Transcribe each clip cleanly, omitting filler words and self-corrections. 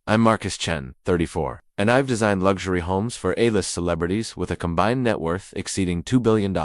I'm Marcus Chen, 34, and I've designed luxury homes for A-list celebrities with a combined net worth exceeding $2 billion.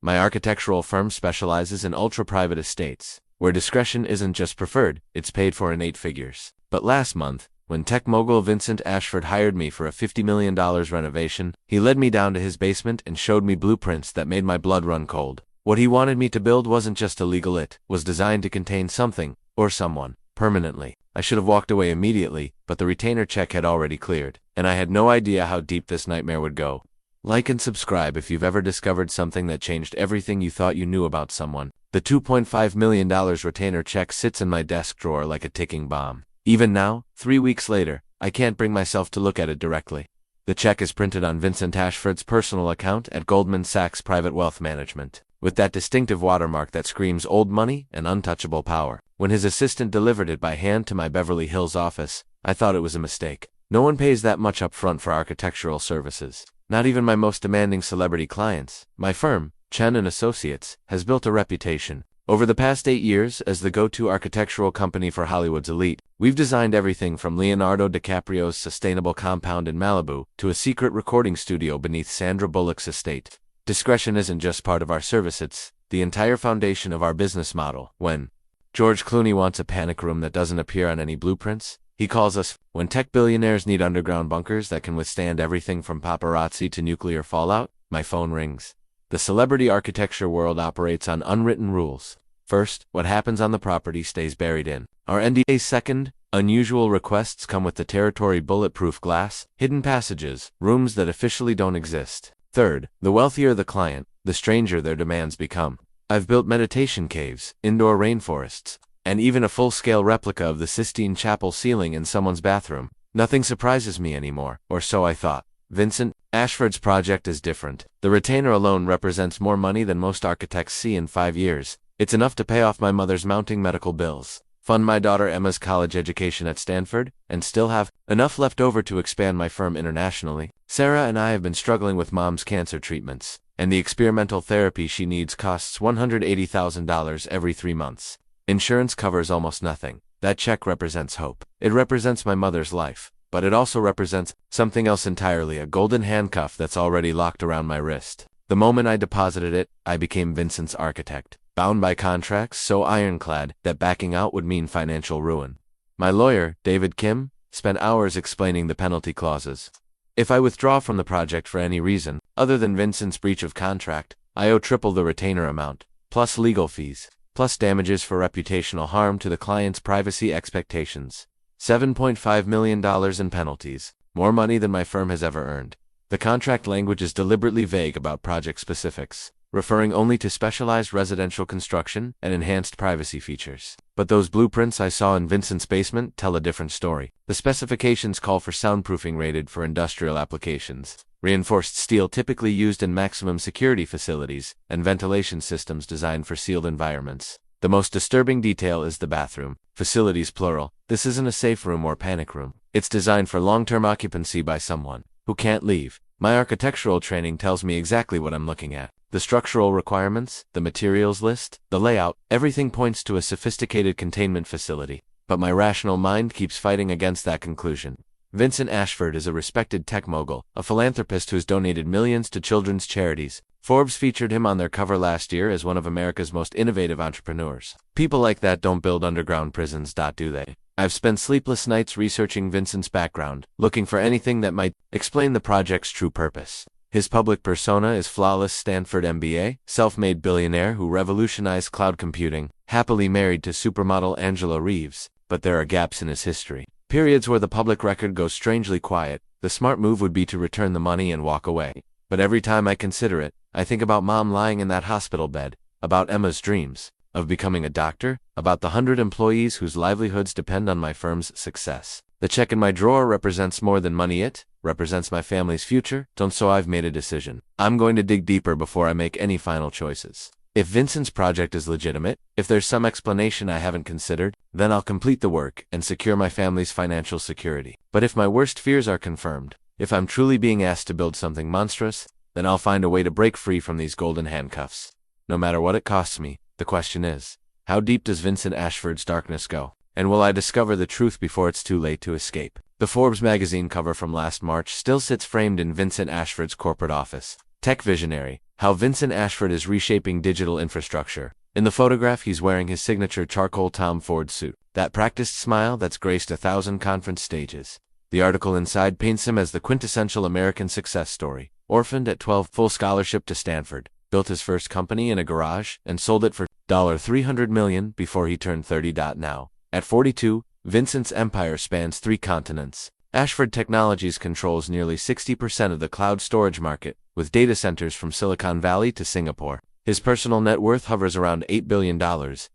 My architectural firm specializes in ultra-private estates, where discretion isn't just preferred, it's paid for in 8 figures. But last month, when tech mogul Vincent Ashford hired me for a $50 million renovation, he led me down to his basement and showed me blueprints that made my blood run cold. What he wanted me to build wasn't just illegal, it was designed to contain something, or someone, permanently. I should have walked away immediately, but the retainer check had already cleared, and I had no idea how deep this nightmare would go. Like and subscribe if you've ever discovered something that changed everything you thought you knew about someone. The $2.5 million retainer check sits in my desk drawer like a ticking bomb. Even now, 3 weeks later, I can't bring myself to look at it directly. The check is printed on Vincent Ashford's personal account at Goldman Sachs Private Wealth Management, with that distinctive watermark that screams old money and untouchable power. When his assistant delivered it by hand to my Beverly Hills office, I thought it was a mistake. No one pays that much up front for architectural services. Not even my most demanding celebrity clients. My firm, Chen & Associates, has built a reputation. Over the past 8 years as the go-to architectural company for Hollywood's elite, we've designed everything from Leonardo DiCaprio's sustainable compound in Malibu to a secret recording studio beneath Sandra Bullock's estate. Discretion isn't just part of our service, it's the entire foundation of our business model. When George Clooney wants a panic room that doesn't appear on any blueprints, he calls us. When tech billionaires need underground bunkers that can withstand everything from paparazzi to nuclear fallout, my phone rings. The celebrity architecture world operates on unwritten rules. First, what happens on the property stays buried in our NDA. Second, unusual requests come with the territory bulletproof glass, hidden passages, rooms that officially don't exist. Third, the wealthier the client, the stranger their demands become. I've built meditation caves, indoor rainforests, and even a full-scale replica of the Sistine Chapel ceiling in someone's bathroom. Nothing surprises me anymore, or so I thought. Vincent Ashford's project is different. The retainer alone represents more money than most architects see in 5 years. It's enough to pay off my mother's mounting medical bills, fund my daughter Emma's college education at Stanford, and still have enough left over to expand my firm internationally. Sarah and I have been struggling with mom's cancer treatments, and the experimental therapy she needs costs $180,000 every 3 months. Insurance covers almost nothing. That check represents hope. It represents my mother's life, but it also represents something else entirely, a golden handcuff that's already locked around my wrist. The moment I deposited it, I became Vincent's architect, bound by contracts so ironclad that backing out would mean financial ruin. My lawyer, David Kim, spent hours explaining the penalty clauses. If I withdraw from the project for any reason, other than Vincent's breach of contract, I owe triple the retainer amount, plus legal fees, plus damages for reputational harm to the client's privacy expectations. $7.5 million in penalties, more money than my firm has ever earned. The contract language is deliberately vague about project specifics, referring only to specialized residential construction and enhanced privacy features. But those blueprints I saw in Vincent's basement tell a different story. The specifications call for soundproofing rated for industrial applications, reinforced steel typically used in maximum security facilities, and ventilation systems designed for sealed environments. The most disturbing detail is the bathroom. Facilities plural. This isn't a safe room or panic room. It's designed for long-term occupancy by someone who can't leave. My architectural training tells me exactly what I'm looking at. The structural requirements, the materials list, the layout, everything points to a sophisticated containment facility. But my rational mind keeps fighting against that conclusion. Vincent Ashford is a respected tech mogul, a philanthropist who's donated millions to children's charities. Forbes featured him on their cover last year as one of America's most innovative entrepreneurs. People like that don't build underground prisons, do they? I've spent sleepless nights researching Vincent's background, looking for anything that might explain the project's true purpose. His public persona is flawless Stanford MBA, self-made billionaire who revolutionized cloud computing, happily married to supermodel Angela Reeves, but there are gaps in his history. Periods where the public record goes strangely quiet. The smart move would be to return the money and walk away. But every time I consider it, I think about Mom lying in that hospital bed, about Emma's dreams of becoming a doctor, about the 100 employees whose livelihoods depend on my firm's success. The check in my drawer represents more than money, it represents my family's future, so I've made a decision. I'm going to dig deeper before I make any final choices. If Vincent's project is legitimate, if there's some explanation I haven't considered, then I'll complete the work and secure my family's financial security. But if my worst fears are confirmed, if I'm truly being asked to build something monstrous, then I'll find a way to break free from these golden handcuffs. No matter what it costs me, the question is, how deep does Vincent Ashford's darkness go? And will I discover the truth before it's too late to escape? The Forbes magazine cover from last March still sits framed in Vincent Ashford's corporate office. Tech visionary, how Vincent Ashford is reshaping digital infrastructure. In the photograph, he's wearing his signature charcoal Tom Ford suit, that practiced smile that's graced 1,000 conference stages. The article inside paints him as the quintessential American success story. Orphaned at 12, full scholarship to Stanford, built his first company in a garage, and sold it for $300 million before he turned 30. Now, at 42, Vincent's empire spans 3 continents. Ashford Technologies controls nearly 60% of the cloud storage market, with data centers from Silicon Valley to Singapore. His personal net worth hovers around $8 billion,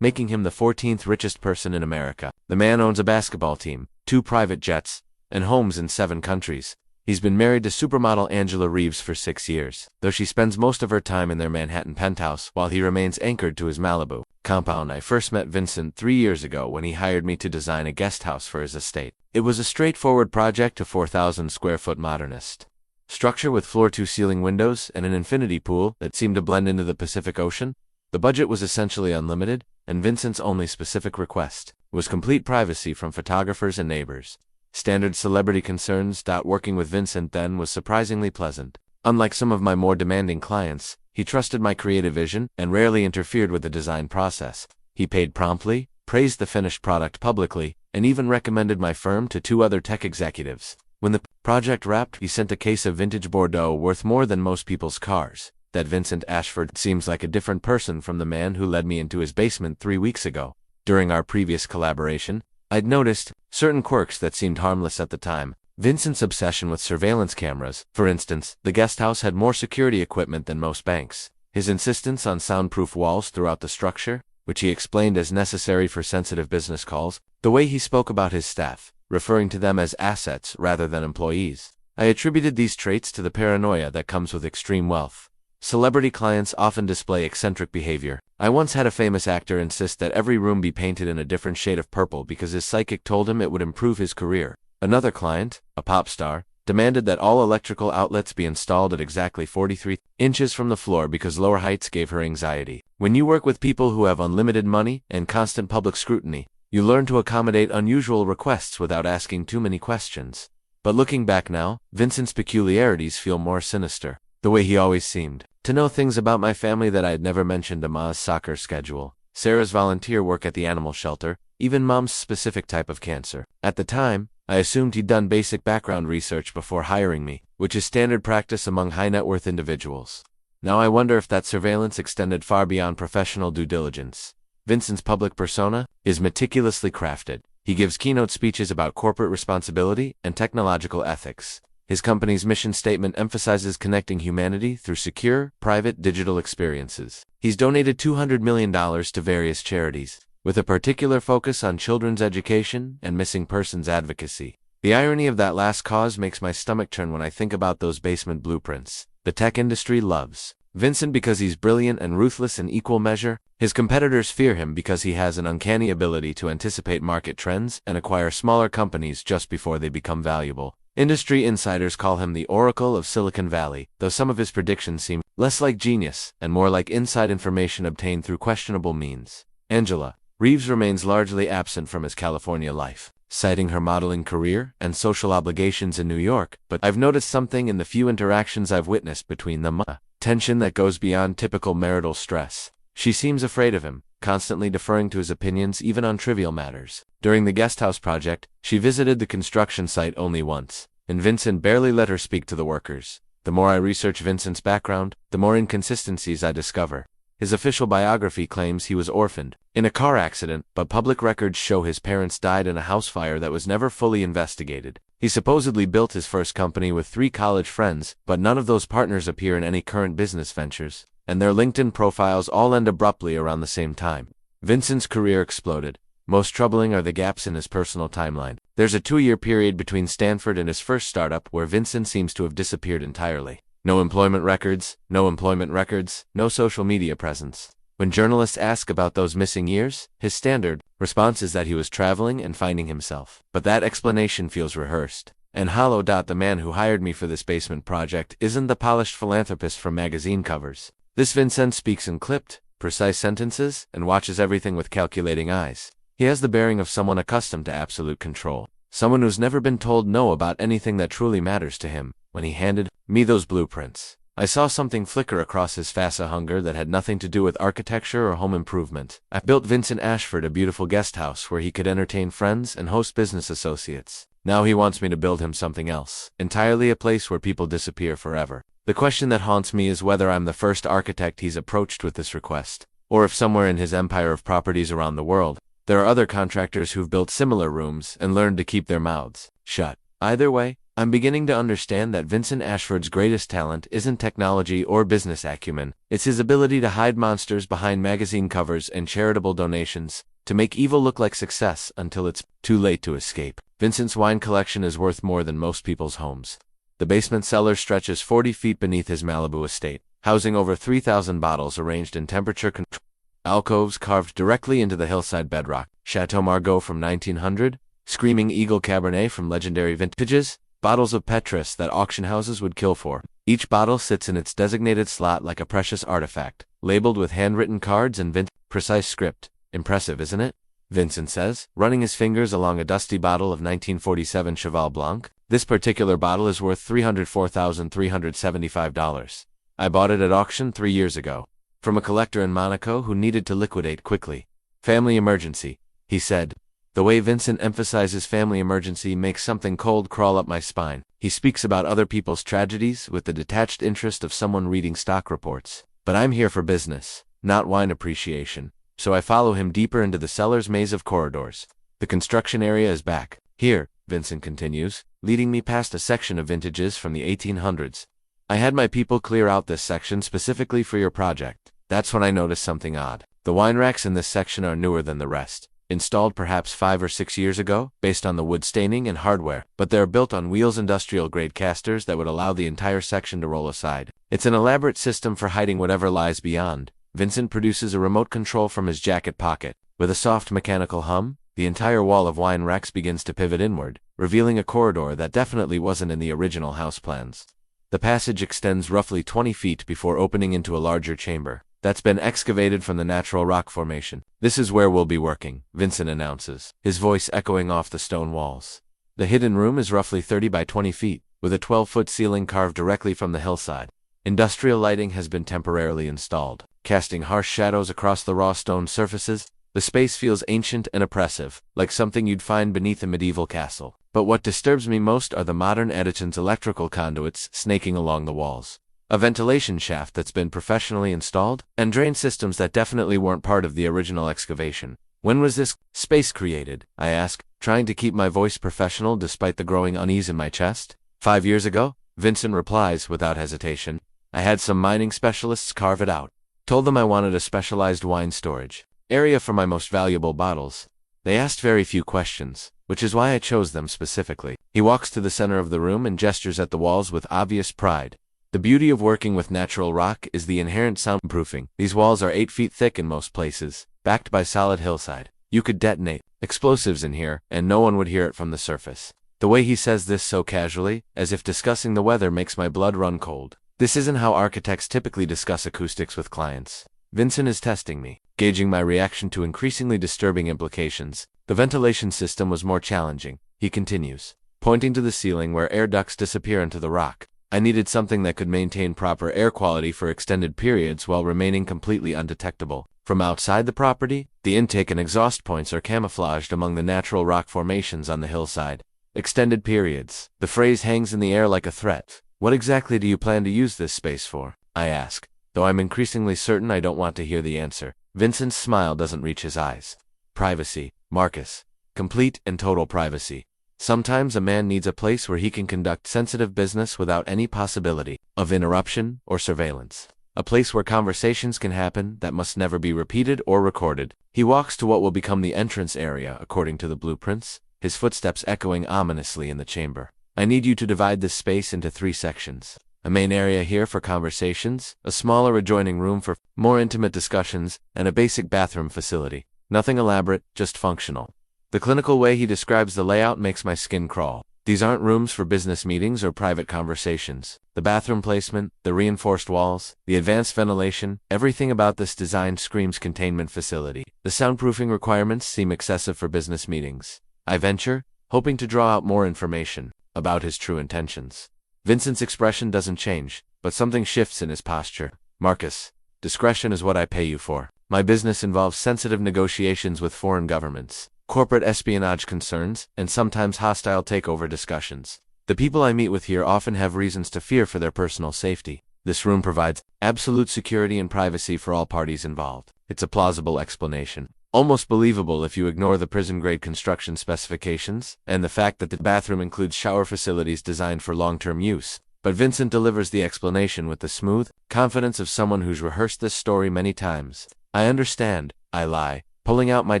making him the 14th richest person in America. The man owns a basketball team, 2 private jets, and homes in 7 countries. He's been married to supermodel Angela Reeves for 6 years, though she spends most of her time in their Manhattan penthouse while he remains anchored to his Malibu compound. I first met Vincent 3 years ago when he hired me to design a guest house for his estate. It was a straightforward project, a 4,000 square foot modernist structure with floor-to-ceiling windows and an infinity pool that seemed to blend into the Pacific Ocean. The budget was essentially unlimited, and Vincent's only specific request was complete privacy from photographers and neighbors. Standard celebrity concerns. Working with Vincent then was surprisingly pleasant. Unlike some of my more demanding clients, he trusted my creative vision and rarely interfered with the design process. He paid promptly, praised the finished product publicly, and even recommended my firm to 2 other tech executives. When the project wrapped, he sent a case of vintage Bordeaux worth more than most people's cars. That Vincent Ashford seems like a different person from the man who led me into his basement 3 weeks ago. During our previous collaboration, I'd noticed certain quirks that seemed harmless at the time. Vincent's obsession with surveillance cameras. For instance, the guest house had more security equipment than most banks. His insistence on soundproof walls throughout the structure, which he explained as necessary for sensitive business calls. The way he spoke about his staff, referring to them as assets rather than employees. I attributed these traits to the paranoia that comes with extreme wealth. Celebrity clients often display eccentric behavior. I once had a famous actor insist that every room be painted in a different shade of purple because his psychic told him it would improve his career. Another client, a pop star, demanded that all electrical outlets be installed at exactly 43 inches from the floor because lower heights gave her anxiety. When you work with people who have unlimited money and constant public scrutiny, you learn to accommodate unusual requests without asking too many questions. But looking back now, Vincent's peculiarities feel more sinister. The way he always seemed to know things about my family that I had never mentioned: Ma's soccer schedule, Sarah's volunteer work at the animal shelter, even Mom's specific type of cancer. At the time, I assumed he'd done basic background research before hiring me, which is standard practice among high-net-worth individuals. Now I wonder if that surveillance extended far beyond professional due diligence. Vincent's public persona is meticulously crafted. He gives keynote speeches about corporate responsibility and technological ethics. His company's mission statement emphasizes connecting humanity through secure, private digital experiences. He's donated $200 million to various charities, with a particular focus on children's education and missing persons advocacy. The irony of that last cause makes my stomach turn when I think about those basement blueprints. The tech industry loves Vincent because he's brilliant and ruthless in equal measure. His competitors fear him because he has an uncanny ability to anticipate market trends and acquire smaller companies just before they become valuable. Industry insiders call him the Oracle of Silicon Valley, though some of his predictions seem less like genius and more like inside information obtained through questionable means. Angela Reeves remains largely absent from his California life, citing her modeling career and social obligations in New York, but I've noticed something in the few interactions I've witnessed between them, a tension that goes beyond typical marital stress. She seems afraid of him, constantly deferring to his opinions even on trivial matters. During the guesthouse project, she visited the construction site only once, and Vincent barely let her speak to the workers. The more I research Vincent's background, the more inconsistencies I discover. His official biography claims he was orphaned in a car accident, but public records show his parents died in a house fire that was never fully investigated. He supposedly built his first company with 3 college friends, but none of those partners appear in any current business ventures, and their LinkedIn profiles all end abruptly around the same time. Vincent's career exploded. Most troubling are the gaps in his personal timeline. There's a 2-year period between Stanford and his first startup where Vincent seems to have disappeared entirely. No employment records, no social media presence. When journalists ask about those missing years, his standard response is that he was traveling and finding himself. But that explanation feels rehearsed and hollow. The man who hired me for this basement project isn't the polished philanthropist from magazine covers. This Vincent speaks in clipped, precise sentences and watches everything with calculating eyes. He has the bearing of someone accustomed to absolute control. someone who's never been told no about anything that truly matters to him. When he handed me those blueprints, I saw something flicker across his face, a hunger that had nothing to do with architecture or home improvement. I built Vincent Ashford a beautiful guest house where he could entertain friends and host business associates. Now he wants me to build him something else, entirely a place where people disappear forever. The question that haunts me is whether I'm the first architect he's approached with this request, or if somewhere in his empire of properties around the world, there are other contractors who've built similar rooms and learned to keep their mouths shut. Either way, I'm beginning to understand that Vincent Ashford's greatest talent isn't technology or business acumen, it's his ability to hide monsters behind magazine covers and charitable donations, to make evil look like success until it's too late to escape. Vincent's wine collection is worth more than most people's homes. The basement cellar stretches 40 feet beneath his Malibu estate, housing over 3,000 bottles arranged in temperature-controlled alcoves carved directly into the hillside bedrock. Chateau Margaux from 1900, Screaming Eagle Cabernet from legendary vintages, bottles of Petrus that auction houses would kill for. Each bottle sits in its designated slot like a precious artifact, labeled with handwritten cards and precise script. Impressive, isn't it? Vincent says, running his fingers along a dusty bottle of 1947 Cheval Blanc. This particular bottle is worth $304,375. I bought it at auction 3 years ago, from a collector in Monaco who needed to liquidate quickly. Family emergency, he said. The way Vincent emphasizes family emergency makes something cold crawl up my spine. He speaks about other people's tragedies with the detached interest of someone reading stock reports. But I'm here for business, not wine appreciation. So I follow him deeper into the cellar's maze of corridors. The construction area is back. Here, Vincent continues, leading me past a section of vintages from the 1800s. I had my people clear out this section specifically for your project. That's when I noticed something odd. The wine racks in this section are newer than the rest, installed perhaps 5 or 6 years ago, based on the wood staining and hardware, but they're built on wheels, industrial-grade casters that would allow the entire section to roll aside. It's an elaborate system for hiding whatever lies beyond. Vincent produces a remote control from his jacket pocket. With a soft mechanical hum, the entire wall of wine racks begins to pivot inward, revealing a corridor that definitely wasn't in the original house plans. The passage extends roughly 20 feet before opening into a larger chamber that's been excavated from the natural rock formation. This is where we'll be working, Vincent announces, his voice echoing off the stone walls. The hidden room is roughly 30 by 20 feet, with a 12-foot ceiling carved directly from the hillside. Industrial lighting has been temporarily installed, casting harsh shadows across the raw stone surfaces. The space feels ancient and oppressive, like something you'd find beneath a medieval castle. But what disturbs me most are the modern Edison's electrical conduits snaking along the walls. A ventilation shaft that's been professionally installed, and drain systems that definitely weren't part of the original excavation. When was this space created? I ask, trying to keep my voice professional despite the growing unease in my chest. 5 years ago, Vincent replies without hesitation. I had some mining specialists carve it out. Told them I wanted a specialized wine storage area for my most valuable bottles. They asked very few questions, which is why I chose them specifically. He walks to the center of the room and gestures at the walls with obvious pride. The beauty of working with natural rock is the inherent soundproofing. These walls are 8 feet thick in most places, backed by solid hillside. You could detonate explosives in here, and no one would hear it from the surface. The way he says this so casually, as if discussing the weather, makes my blood run cold. This isn't how architects typically discuss acoustics with clients. Vincent is testing me, gauging my reaction to increasingly disturbing implications. The ventilation system was more challenging, he continues, pointing to the ceiling where air ducts disappear into the rock. I needed something that could maintain proper air quality for extended periods while remaining completely undetectable. From outside the property, the intake and exhaust points are camouflaged among the natural rock formations on the hillside. Extended periods. The phrase hangs in the air like a threat. What exactly do you plan to use this space for? I ask, though I'm increasingly certain I don't want to hear the answer. Vincent's smile doesn't reach his eyes. Privacy, Marcus. Complete and total privacy. Sometimes a man needs a place where he can conduct sensitive business without any possibility of interruption or surveillance. A place where conversations can happen that must never be repeated or recorded. He walks to what will become the entrance area according to the blueprints, his footsteps echoing ominously in the chamber. I need you to divide this space into 3 sections. A main area here for conversations, a smaller adjoining room for more intimate discussions, and a basic bathroom facility. Nothing elaborate, just functional. The clinical way he describes the layout makes my skin crawl. These aren't rooms for business meetings or private conversations. The bathroom placement, the reinforced walls, the advanced ventilation, everything about this design screams containment facility. The soundproofing requirements seem excessive for business meetings. I venture, hoping to draw out more information about his true intentions. Vincent's expression doesn't change, but something shifts in his posture. Marcus, discretion is what I pay you for. My business involves sensitive negotiations with foreign governments, corporate espionage concerns, and sometimes hostile takeover discussions. The people I meet with here often have reasons to fear for their personal safety. This room provides absolute security and privacy for all parties involved. It's a plausible explanation. Almost believable if you ignore the prison-grade construction specifications and the fact that the bathroom includes shower facilities designed for long-term use. But Vincent delivers the explanation with the smooth confidence of someone who's rehearsed this story many times. I understand, I lie, pulling out my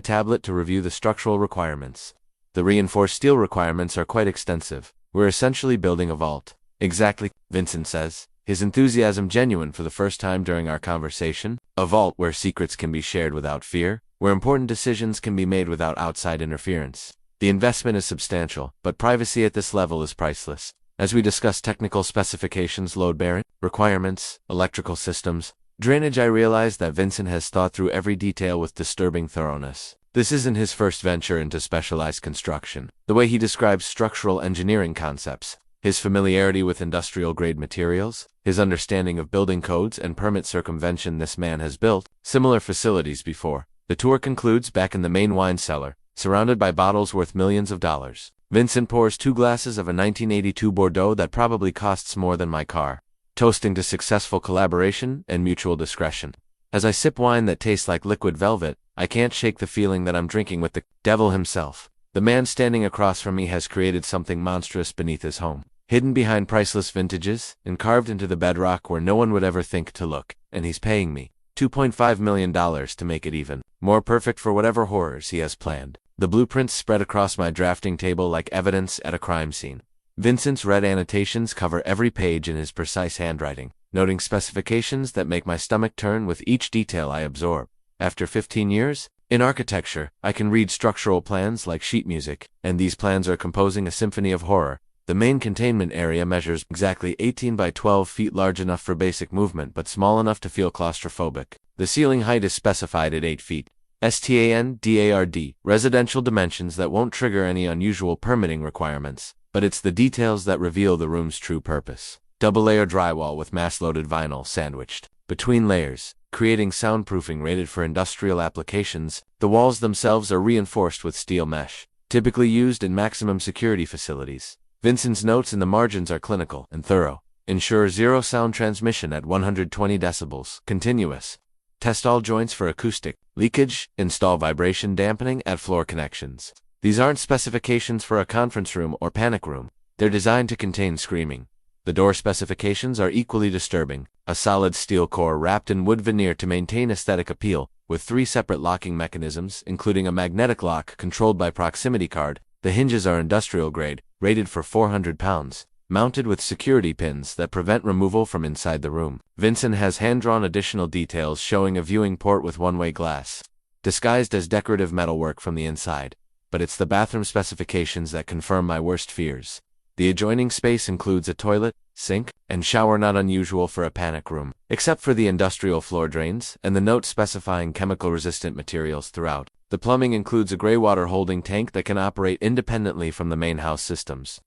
tablet to review the structural requirements. The reinforced steel requirements are quite extensive. We're essentially building a vault. Exactly, Vincent says, his enthusiasm genuine for the first time during our conversation. A vault where secrets can be shared without fear, where important decisions can be made without outside interference. The investment is substantial, but privacy at this level is priceless. As we discuss technical specifications, load-bearing requirements, electrical systems, drainage, I realize that Vincent has thought through every detail with disturbing thoroughness. This isn't his first venture into specialized construction. The way he describes structural engineering concepts, his familiarity with industrial-grade materials, his understanding of building codes and permit circumvention. This man has built similar facilities before. The tour concludes back in the main wine cellar, surrounded by bottles worth millions of dollars. Vincent pours 2 glasses of a 1982 Bordeaux that probably costs more than my car, toasting to successful collaboration and mutual discretion. As I sip wine that tastes like liquid velvet, I can't shake the feeling that I'm drinking with the devil himself. The man standing across from me has created something monstrous beneath his home, hidden behind priceless vintages and carved into the bedrock where no one would ever think to look, and he's paying me $2.5 million to make it even more perfect for whatever horrors he has planned. The blueprints spread across my drafting table like evidence at a crime scene. Vincent's red annotations cover every page in his precise handwriting, noting specifications that make my stomach turn with each detail I absorb. After 15 years in architecture, I can read structural plans like sheet music, and these plans are composing a symphony of horror. The main containment area measures exactly 18 by 12 feet, large enough for basic movement but small enough to feel claustrophobic. The ceiling height is specified at 8 feet. STANDARD, residential dimensions that won't trigger any unusual permitting requirements, but it's the details that reveal the room's true purpose. Double-layer drywall with mass-loaded vinyl sandwiched between layers, creating soundproofing rated for industrial applications. The walls themselves are reinforced with steel mesh, typically used in maximum security facilities. Vincent's notes in the margins are clinical and thorough. Ensure zero sound transmission at 120 decibels, continuous. Test all joints for acoustic leakage, install vibration dampening at floor connections. These aren't specifications for a conference room or panic room. They're designed to contain screaming. The door specifications are equally disturbing. A solid steel core wrapped in wood veneer to maintain aesthetic appeal, with 3 separate locking mechanisms, including a magnetic lock controlled by proximity card. The hinges are industrial grade, rated for 400 pounds. Mounted with security pins that prevent removal from inside the room. Vincent has hand-drawn additional details showing a viewing port with one-way glass, disguised as decorative metalwork from the inside. But it's the bathroom specifications that confirm my worst fears. The adjoining space includes a toilet, sink, and shower, not unusual for a panic room, except for the industrial floor drains and the note specifying chemical-resistant materials throughout. The plumbing includes a gray water holding tank that can operate independently from the main house systems.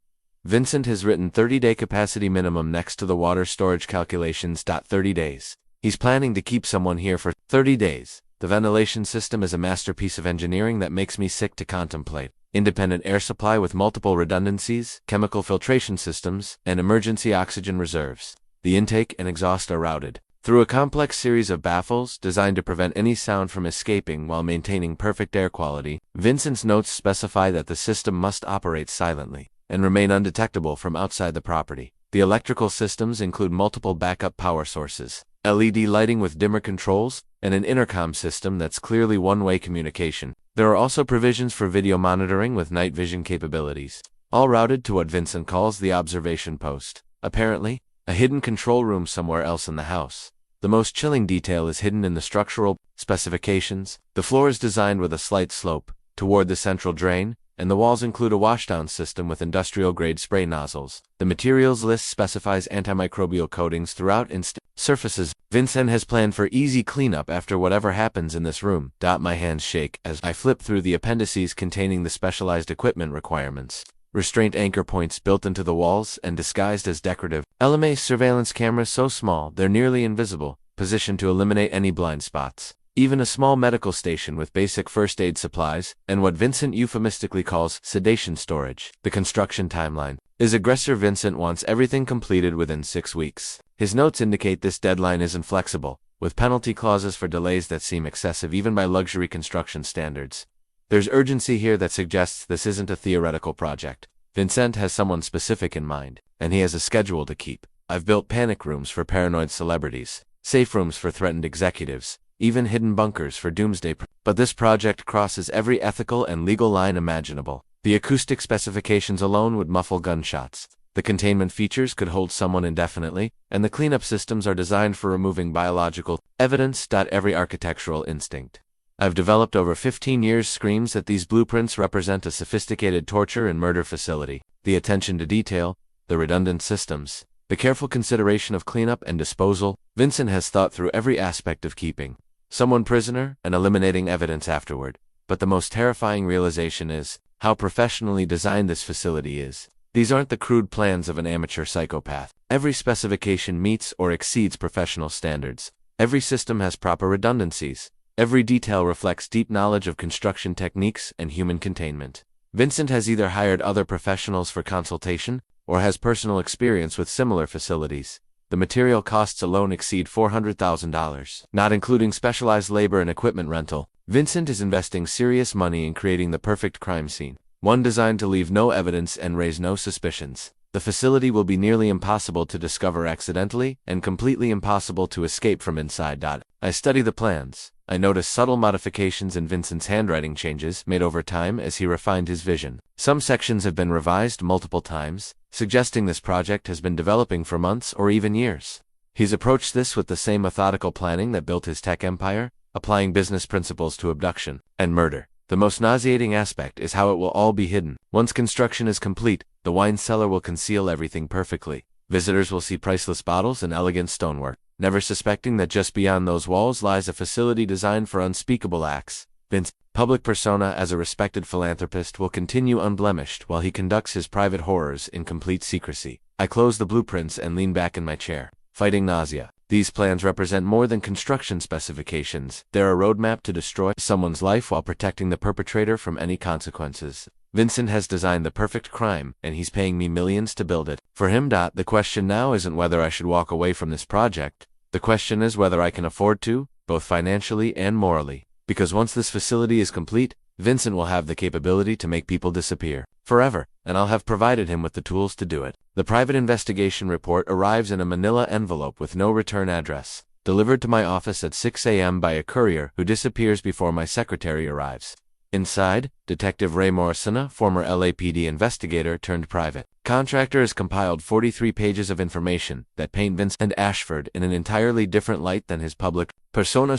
Vincent has written 30-day capacity minimum next to the water storage calculations. 30 days. He's planning to keep someone here for 30 days. The ventilation system is a masterpiece of engineering that makes me sick to contemplate. Independent air supply with multiple redundancies, chemical filtration systems, and emergency oxygen reserves. The intake and exhaust are routed through a complex series of baffles designed to prevent any sound from escaping while maintaining perfect air quality. Vincent's notes specify that the system must operate silently and remain undetectable from outside the property. The electrical systems include multiple backup power sources, LED lighting with dimmer controls, and an intercom system that's clearly one-way communication. There are also provisions for video monitoring with night vision capabilities, all routed to what Vincent calls the observation post. Apparently, a hidden control room somewhere else in the house. The most chilling detail is hidden in the structural specifications. The floor is designed with a slight slope toward the central drain, and the walls include a washdown system with industrial-grade spray nozzles. The materials list specifies antimicrobial coatings throughout surfaces. Vincent has planned for easy cleanup after whatever happens in this room. My hands shake as I flip through the appendices containing the specialized equipment requirements. Restraint anchor points built into the walls and disguised as decorative. LMA surveillance cameras so small they're nearly invisible, positioned to eliminate any blind spots. Even a small medical station with basic first aid supplies, and what Vincent euphemistically calls sedation storage. The construction timeline is aggressor. Vincent wants everything completed within 6 weeks. His notes indicate this deadline isn't flexible, with penalty clauses for delays that seem excessive even by luxury construction standards. There's urgency here that suggests this isn't a theoretical project. Vincent has someone specific in mind, and he has a schedule to keep. I've built panic rooms for paranoid celebrities, safe rooms for threatened executives, even hidden bunkers for doomsday. But this project crosses every ethical and legal line imaginable. The acoustic specifications alone would muffle gunshots. The containment features could hold someone indefinitely, and the cleanup systems are designed for removing biological evidence. Every architectural instinct I've developed over 15 years screams that these blueprints represent a sophisticated torture and murder facility. The attention to detail, the redundant systems, the careful consideration of cleanup and disposal. Vincent has thought through every aspect of keeping someone prisoner and eliminating evidence afterward. But the most terrifying realization is how professionally designed this facility is. These aren't the crude plans of an amateur psychopath. Every specification meets or exceeds professional standards. Every system has proper redundancies. Every detail reflects deep knowledge of construction techniques and human containment. Vincent has either hired other professionals for consultation or has personal experience with similar facilities. The material costs alone exceed $400,000, not including specialized labor and equipment rental. Vincent is investing serious money in creating the perfect crime scene, one designed to leave no evidence and raise no suspicions. The facility will be nearly impossible to discover accidentally and completely impossible to escape from inside. I study the plans. I notice subtle modifications in Vincent's handwriting, changes made over time as he refined his vision. Some sections have been revised multiple times, suggesting this project has been developing for months or even years. He's approached this with the same methodical planning that built his tech empire, applying business principles to abduction and murder. The most nauseating aspect is how it will all be hidden. Once construction is complete, the wine cellar will conceal everything perfectly. Visitors will see priceless bottles and elegant stonework, never suspecting that just beyond those walls lies a facility designed for unspeakable acts. Vince's public persona as a respected philanthropist will continue unblemished while he conducts his private horrors in complete secrecy. I close the blueprints and lean back in my chair, fighting nausea. These plans represent more than construction specifications. They're a roadmap to destroy someone's life while protecting the perpetrator from any consequences. Vincent has designed the perfect crime, and he's paying me millions to build it. For him, the question now isn't whether I should walk away from this project. The question is whether I can afford to, both financially and morally. Because once this facility is complete, Vincent will have the capability to make people disappear forever, and I'll have provided him with the tools to do it. The private investigation report arrives in a manila envelope with no return address, delivered to my office at 6 a.m. by a courier who disappears before my secretary arrives. Inside, Detective Ray Morrison, former LAPD investigator turned private contractor, has compiled 43 pages of information that paint Vincent Ashford in an entirely different light than his public persona.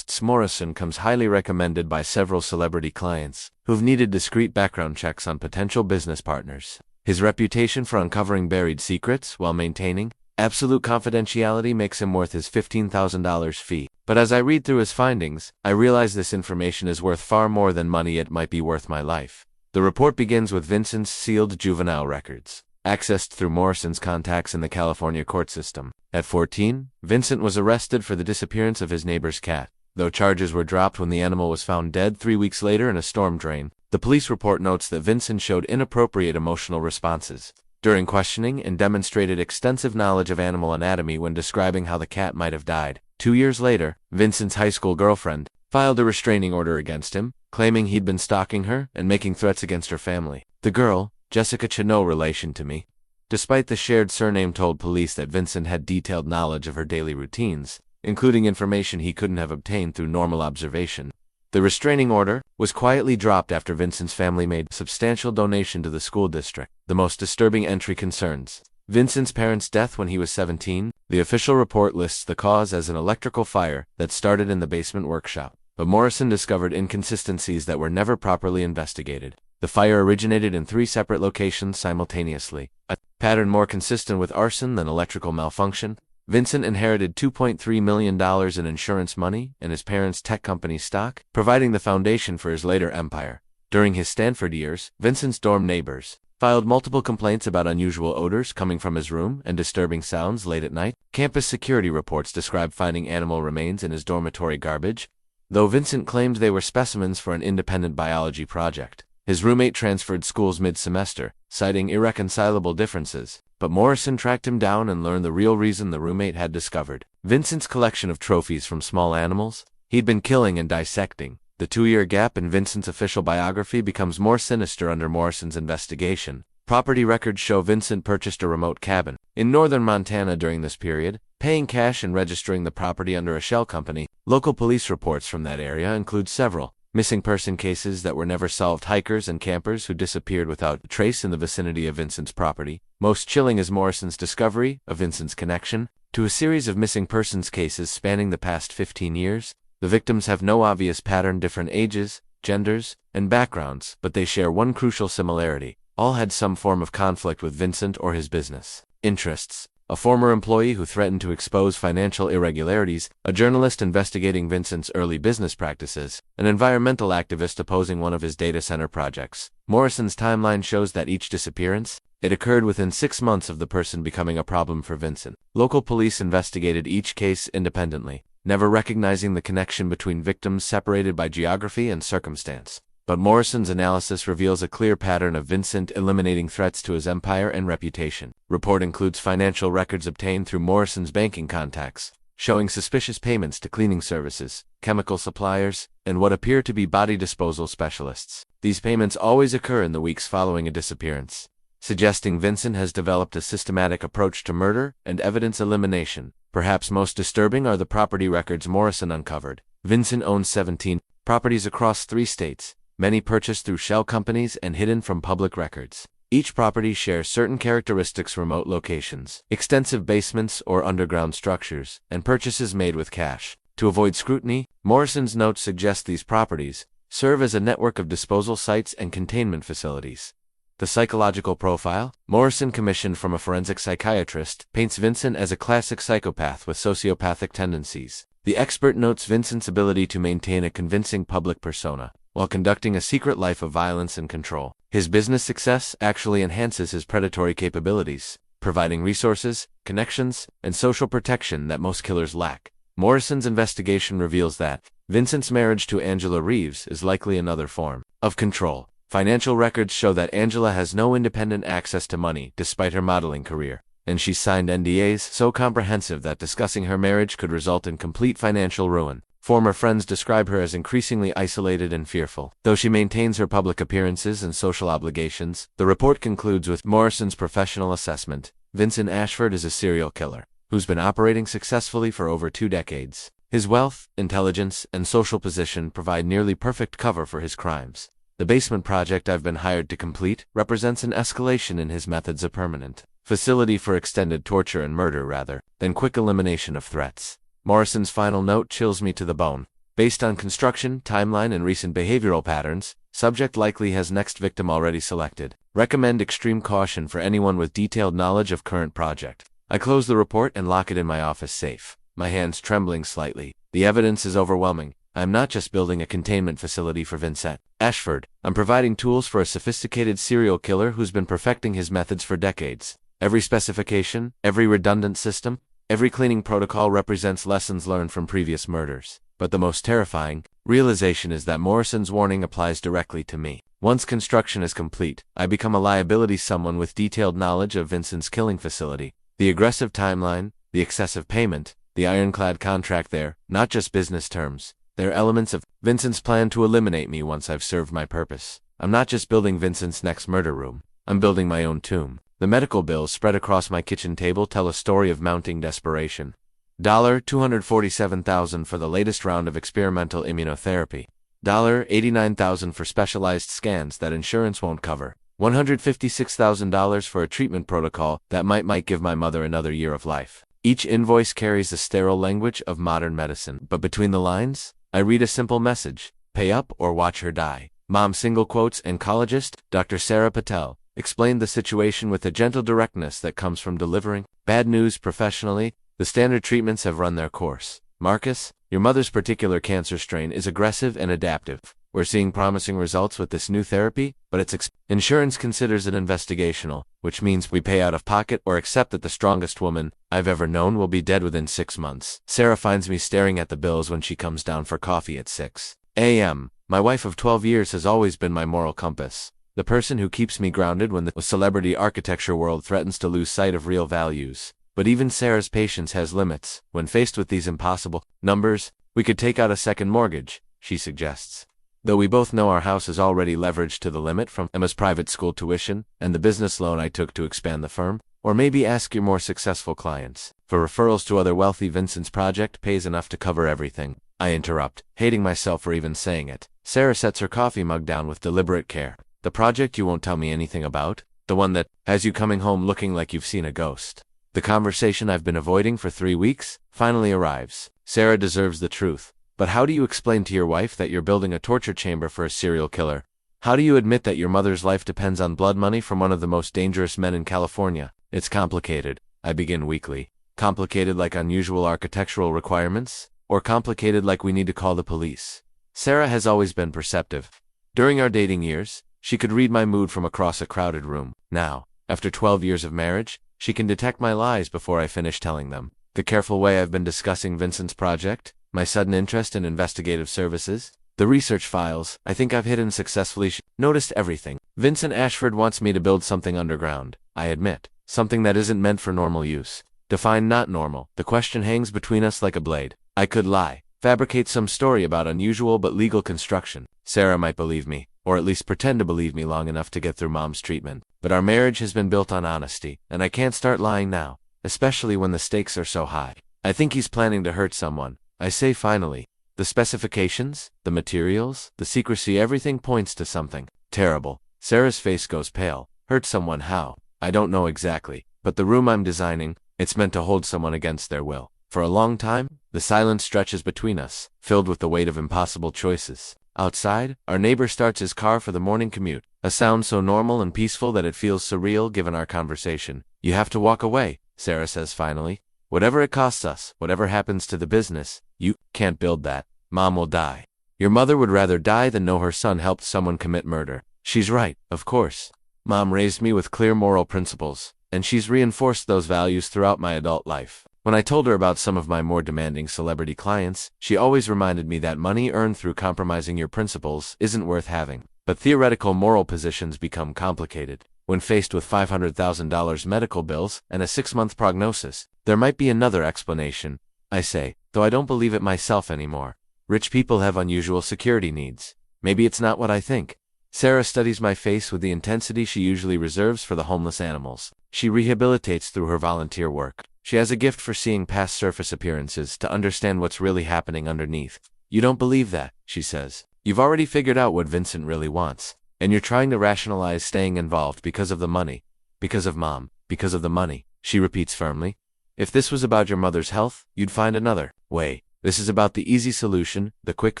Morrison comes highly recommended by several celebrity clients who've needed discreet background checks on potential business partners. His reputation for uncovering buried secrets while maintaining absolute confidentiality makes him worth his $15,000 fee. But as I read through his findings, I realize this information is worth far more than money. It might be worth my life. The report begins with Vincent's sealed juvenile records, accessed through Morrison's contacts in the California court system. At 14, Vincent was arrested for the disappearance of his neighbor's cat. Though charges were dropped when the animal was found dead 3 weeks later in a storm drain, the police report notes that Vincent showed inappropriate emotional responses during questioning and demonstrated extensive knowledge of animal anatomy when describing how the cat might have died. 2 years later, Vincent's high school girlfriend filed a restraining order against him, claiming he'd been stalking her and making threats against her family. The girl, Jessica Chen, no relation to me. Despite the shared surname, told police that Vincent had detailed knowledge of her daily routines, including information he couldn't have obtained through normal observation. The restraining order was quietly dropped after Vincent's family made a substantial donation to the school district. The most disturbing entry concerns Vincent's parents' death when he was 17. The official report lists the cause as an electrical fire that started in the basement workshop, but Morrison discovered inconsistencies that were never properly investigated. The fire originated in 3 separate locations simultaneously, a pattern more consistent with arson than electrical malfunction. Vincent inherited $2.3 million in insurance money and his parents' tech company stock, providing the foundation for his later empire. During his Stanford years, Vincent's dorm neighbors filed multiple complaints about unusual odors coming from his room and disturbing sounds late at night. Campus security reports describe finding animal remains in his dormitory garbage, though Vincent claimed they were specimens for an independent biology project. His roommate transferred schools mid-semester, citing irreconcilable differences, but Morrison tracked him down and learned the real reason the roommate had discovered: Vincent's collection of trophies from small animals he'd been killing and dissecting. The 2-year gap in Vincent's official biography becomes more sinister under Morrison's investigation. Property records show Vincent purchased a remote cabin in northern Montana during this period, paying cash and registering the property under a shell company. Local police reports from that area include several missing person cases that were never solved, hikers and campers who disappeared without a trace in the vicinity of Vincent's property. Most chilling is Morrison's discovery of Vincent's connection to a series of missing persons cases spanning the past 15 years. The victims have no obvious pattern, different ages, genders, and backgrounds, but they share one crucial similarity: all had some form of conflict with Vincent or his business interests. A former employee who threatened to expose financial irregularities, a journalist investigating Vincent's early business practices, an environmental activist opposing one of his data center projects. Morrison's timeline shows that each disappearance, it occurred within 6 months of the person becoming a problem for Vincent. Local police investigated each case independently, never recognizing the connection between victims separated by geography and circumstance. But Morrison's analysis reveals a clear pattern of Vincent eliminating threats to his empire and reputation. Report includes financial records obtained through Morrison's banking contacts, showing suspicious payments to cleaning services, chemical suppliers, and what appear to be body disposal specialists. These payments always occur in the weeks following a disappearance, suggesting Vincent has developed a systematic approach to murder and evidence elimination. Perhaps most disturbing are the property records Morrison uncovered. Vincent owns 17 properties across 3 states, many purchased through shell companies and hidden from public records. Each property shares certain characteristics: remote locations, extensive basements or underground structures, and purchases made with cash. To avoid scrutiny, Morrison's notes suggest these properties serve as a network of disposal sites and containment facilities. The psychological profile Morrison commissioned from a forensic psychiatrist paints Vincent as a classic psychopath with sociopathic tendencies. The expert notes Vincent's ability to maintain a convincing public persona while conducting a secret life of violence and control. His business success actually enhances his predatory capabilities, providing resources, connections, and social protection that most killers lack. Morrison's investigation reveals that Vincent's marriage to Angela Reeves is likely another form of control. Financial records show that Angela has no independent access to money despite her modeling career, and she signed NDAs so comprehensive that discussing her marriage could result in complete financial ruin. Former friends describe her as increasingly isolated and fearful, though she maintains her public appearances and social obligations. The report concludes with Morrison's professional assessment: Vincent Ashford is a serial killer who's been operating successfully for over 2 decades. His wealth, intelligence, and social position provide nearly perfect cover for his crimes. The basement project I've been hired to complete represents an escalation in his methods, a permanent facility for extended torture and murder rather than quick elimination of threats. Morrison's final note chills me to the bone. Based on construction, timeline, and recent behavioral patterns, subject likely has next victim already selected. Recommend extreme caution for anyone with detailed knowledge of current project. I close the report and lock it in my office safe, my hands trembling slightly. The evidence is overwhelming. I am not just building a containment facility for Vincent Ashford. I'm providing tools for a sophisticated serial killer who's been perfecting his methods for decades. Every specification, every redundant system, every cleaning protocol represents lessons learned from previous murders. But the most terrifying realization is that Morrison's warning applies directly to me. Once construction is complete, I become a liability, someone with detailed knowledge of Vincent's killing facility. The aggressive timeline, the excessive payment, the ironclad contract, they're not just business terms. They're elements of Vincent's plan to eliminate me once I've served my purpose. I'm not just building Vincent's next murder room. I'm building my own tomb. The medical bills spread across my kitchen table tell a story of mounting desperation. $247,000 for the latest round of experimental immunotherapy. $89,000 for specialized scans that insurance won't cover. $156,000 for a treatment protocol that might give my mother another year of life. Each invoice carries the sterile language of modern medicine, but between the lines, I read a simple message: pay up or watch her die. Mom single quotes oncologist, Dr. Sarah Patel, explained the situation with the gentle directness that comes from delivering bad news professionally. The standard treatments have run their course. Marcus, your mother's particular cancer strain is aggressive and adaptive. We're seeing promising results with this new therapy, but its insurance considers it investigational, which means we pay out of pocket or accept that the strongest woman I've ever known will be dead within 6 months. Sarah finds me staring at the bills when she comes down for coffee at 6 a.m. My wife of 12 years has always been my moral compass, the person who keeps me grounded when the celebrity architecture world threatens to lose sight of real values. But even Sarah's patience has limits. When faced with these impossible numbers, we could take out a second mortgage, she suggests. Though we both know our house is already leveraged to the limit from Emma's private school tuition and the business loan I took to expand the firm, or maybe ask your more successful clients for referrals to other wealthy. Vincent's project pays enough to cover everything. I interrupt, hating myself for even saying it. Sarah sets her coffee mug down with deliberate care. The project you won't tell me anything about? The one that has you coming home looking like you've seen a ghost? The conversation I've been avoiding for 3 weeks finally arrives. Sarah deserves the truth. But how do you explain to your wife that you're building a torture chamber for a serial killer? How do you admit that your mother's life depends on blood money from one of the most dangerous men in California? It's complicated, I begin weakly. Complicated like unusual architectural requirements? Or complicated like we need to call the police? Sarah has always been perceptive. During our dating years, she could read my mood from across a crowded room. Now, after 12 years of marriage, she can detect my lies before I finish telling them. The careful way I've been discussing Vincent's project, my sudden interest in investigative services, the research files I think I've hidden successfully. Noticed everything. Vincent Ashford wants me to build something underground, I admit. Something that isn't meant for normal use. Define not normal. The question hangs between us like a blade. I could lie, fabricate some story about unusual but legal construction. Sarah might believe me, or at least pretend to believe me long enough to get through Mom's treatment. But our marriage has been built on honesty, and I can't start lying now, especially when the stakes are so high. I think he's planning to hurt someone, I say finally. The specifications, the materials, the secrecy, everything points to something terrible. Sarah's face goes pale. Hurt someone how? I don't know exactly, but the room I'm designing, it's meant to hold someone against their will. For a long time, the silence stretches between us, filled with the weight of impossible choices. Outside, our neighbor starts his car for the morning commute, a sound so normal and peaceful that it feels surreal given our conversation. You have to walk away, Sarah says finally. Whatever it costs us, whatever happens to the business, you can't build that. Mom will die. Your mother would rather die than know her son helped someone commit murder. She's right, of course. Mom raised me with clear moral principles, and she's reinforced those values throughout my adult life. When I told her about some of my more demanding celebrity clients, she always reminded me that money earned through compromising your principles isn't worth having. But theoretical moral positions become complicated. When faced with $500,000 medical bills and a 6-month prognosis, there might be another explanation, I say, though I don't believe it myself anymore. Rich people have unusual security needs. Maybe it's not what I think. Sarah studies my face with the intensity she usually reserves for the homeless animals. She rehabilitates through her volunteer work. She has a gift for seeing past surface appearances to understand what's really happening underneath. You don't believe that, she says. You've already figured out what Vincent really wants, and you're trying to rationalize staying involved because of the money. Because of Mom. Because of the money, she repeats firmly. If this was about your mother's health, you'd find another way. This is about the easy solution, the quick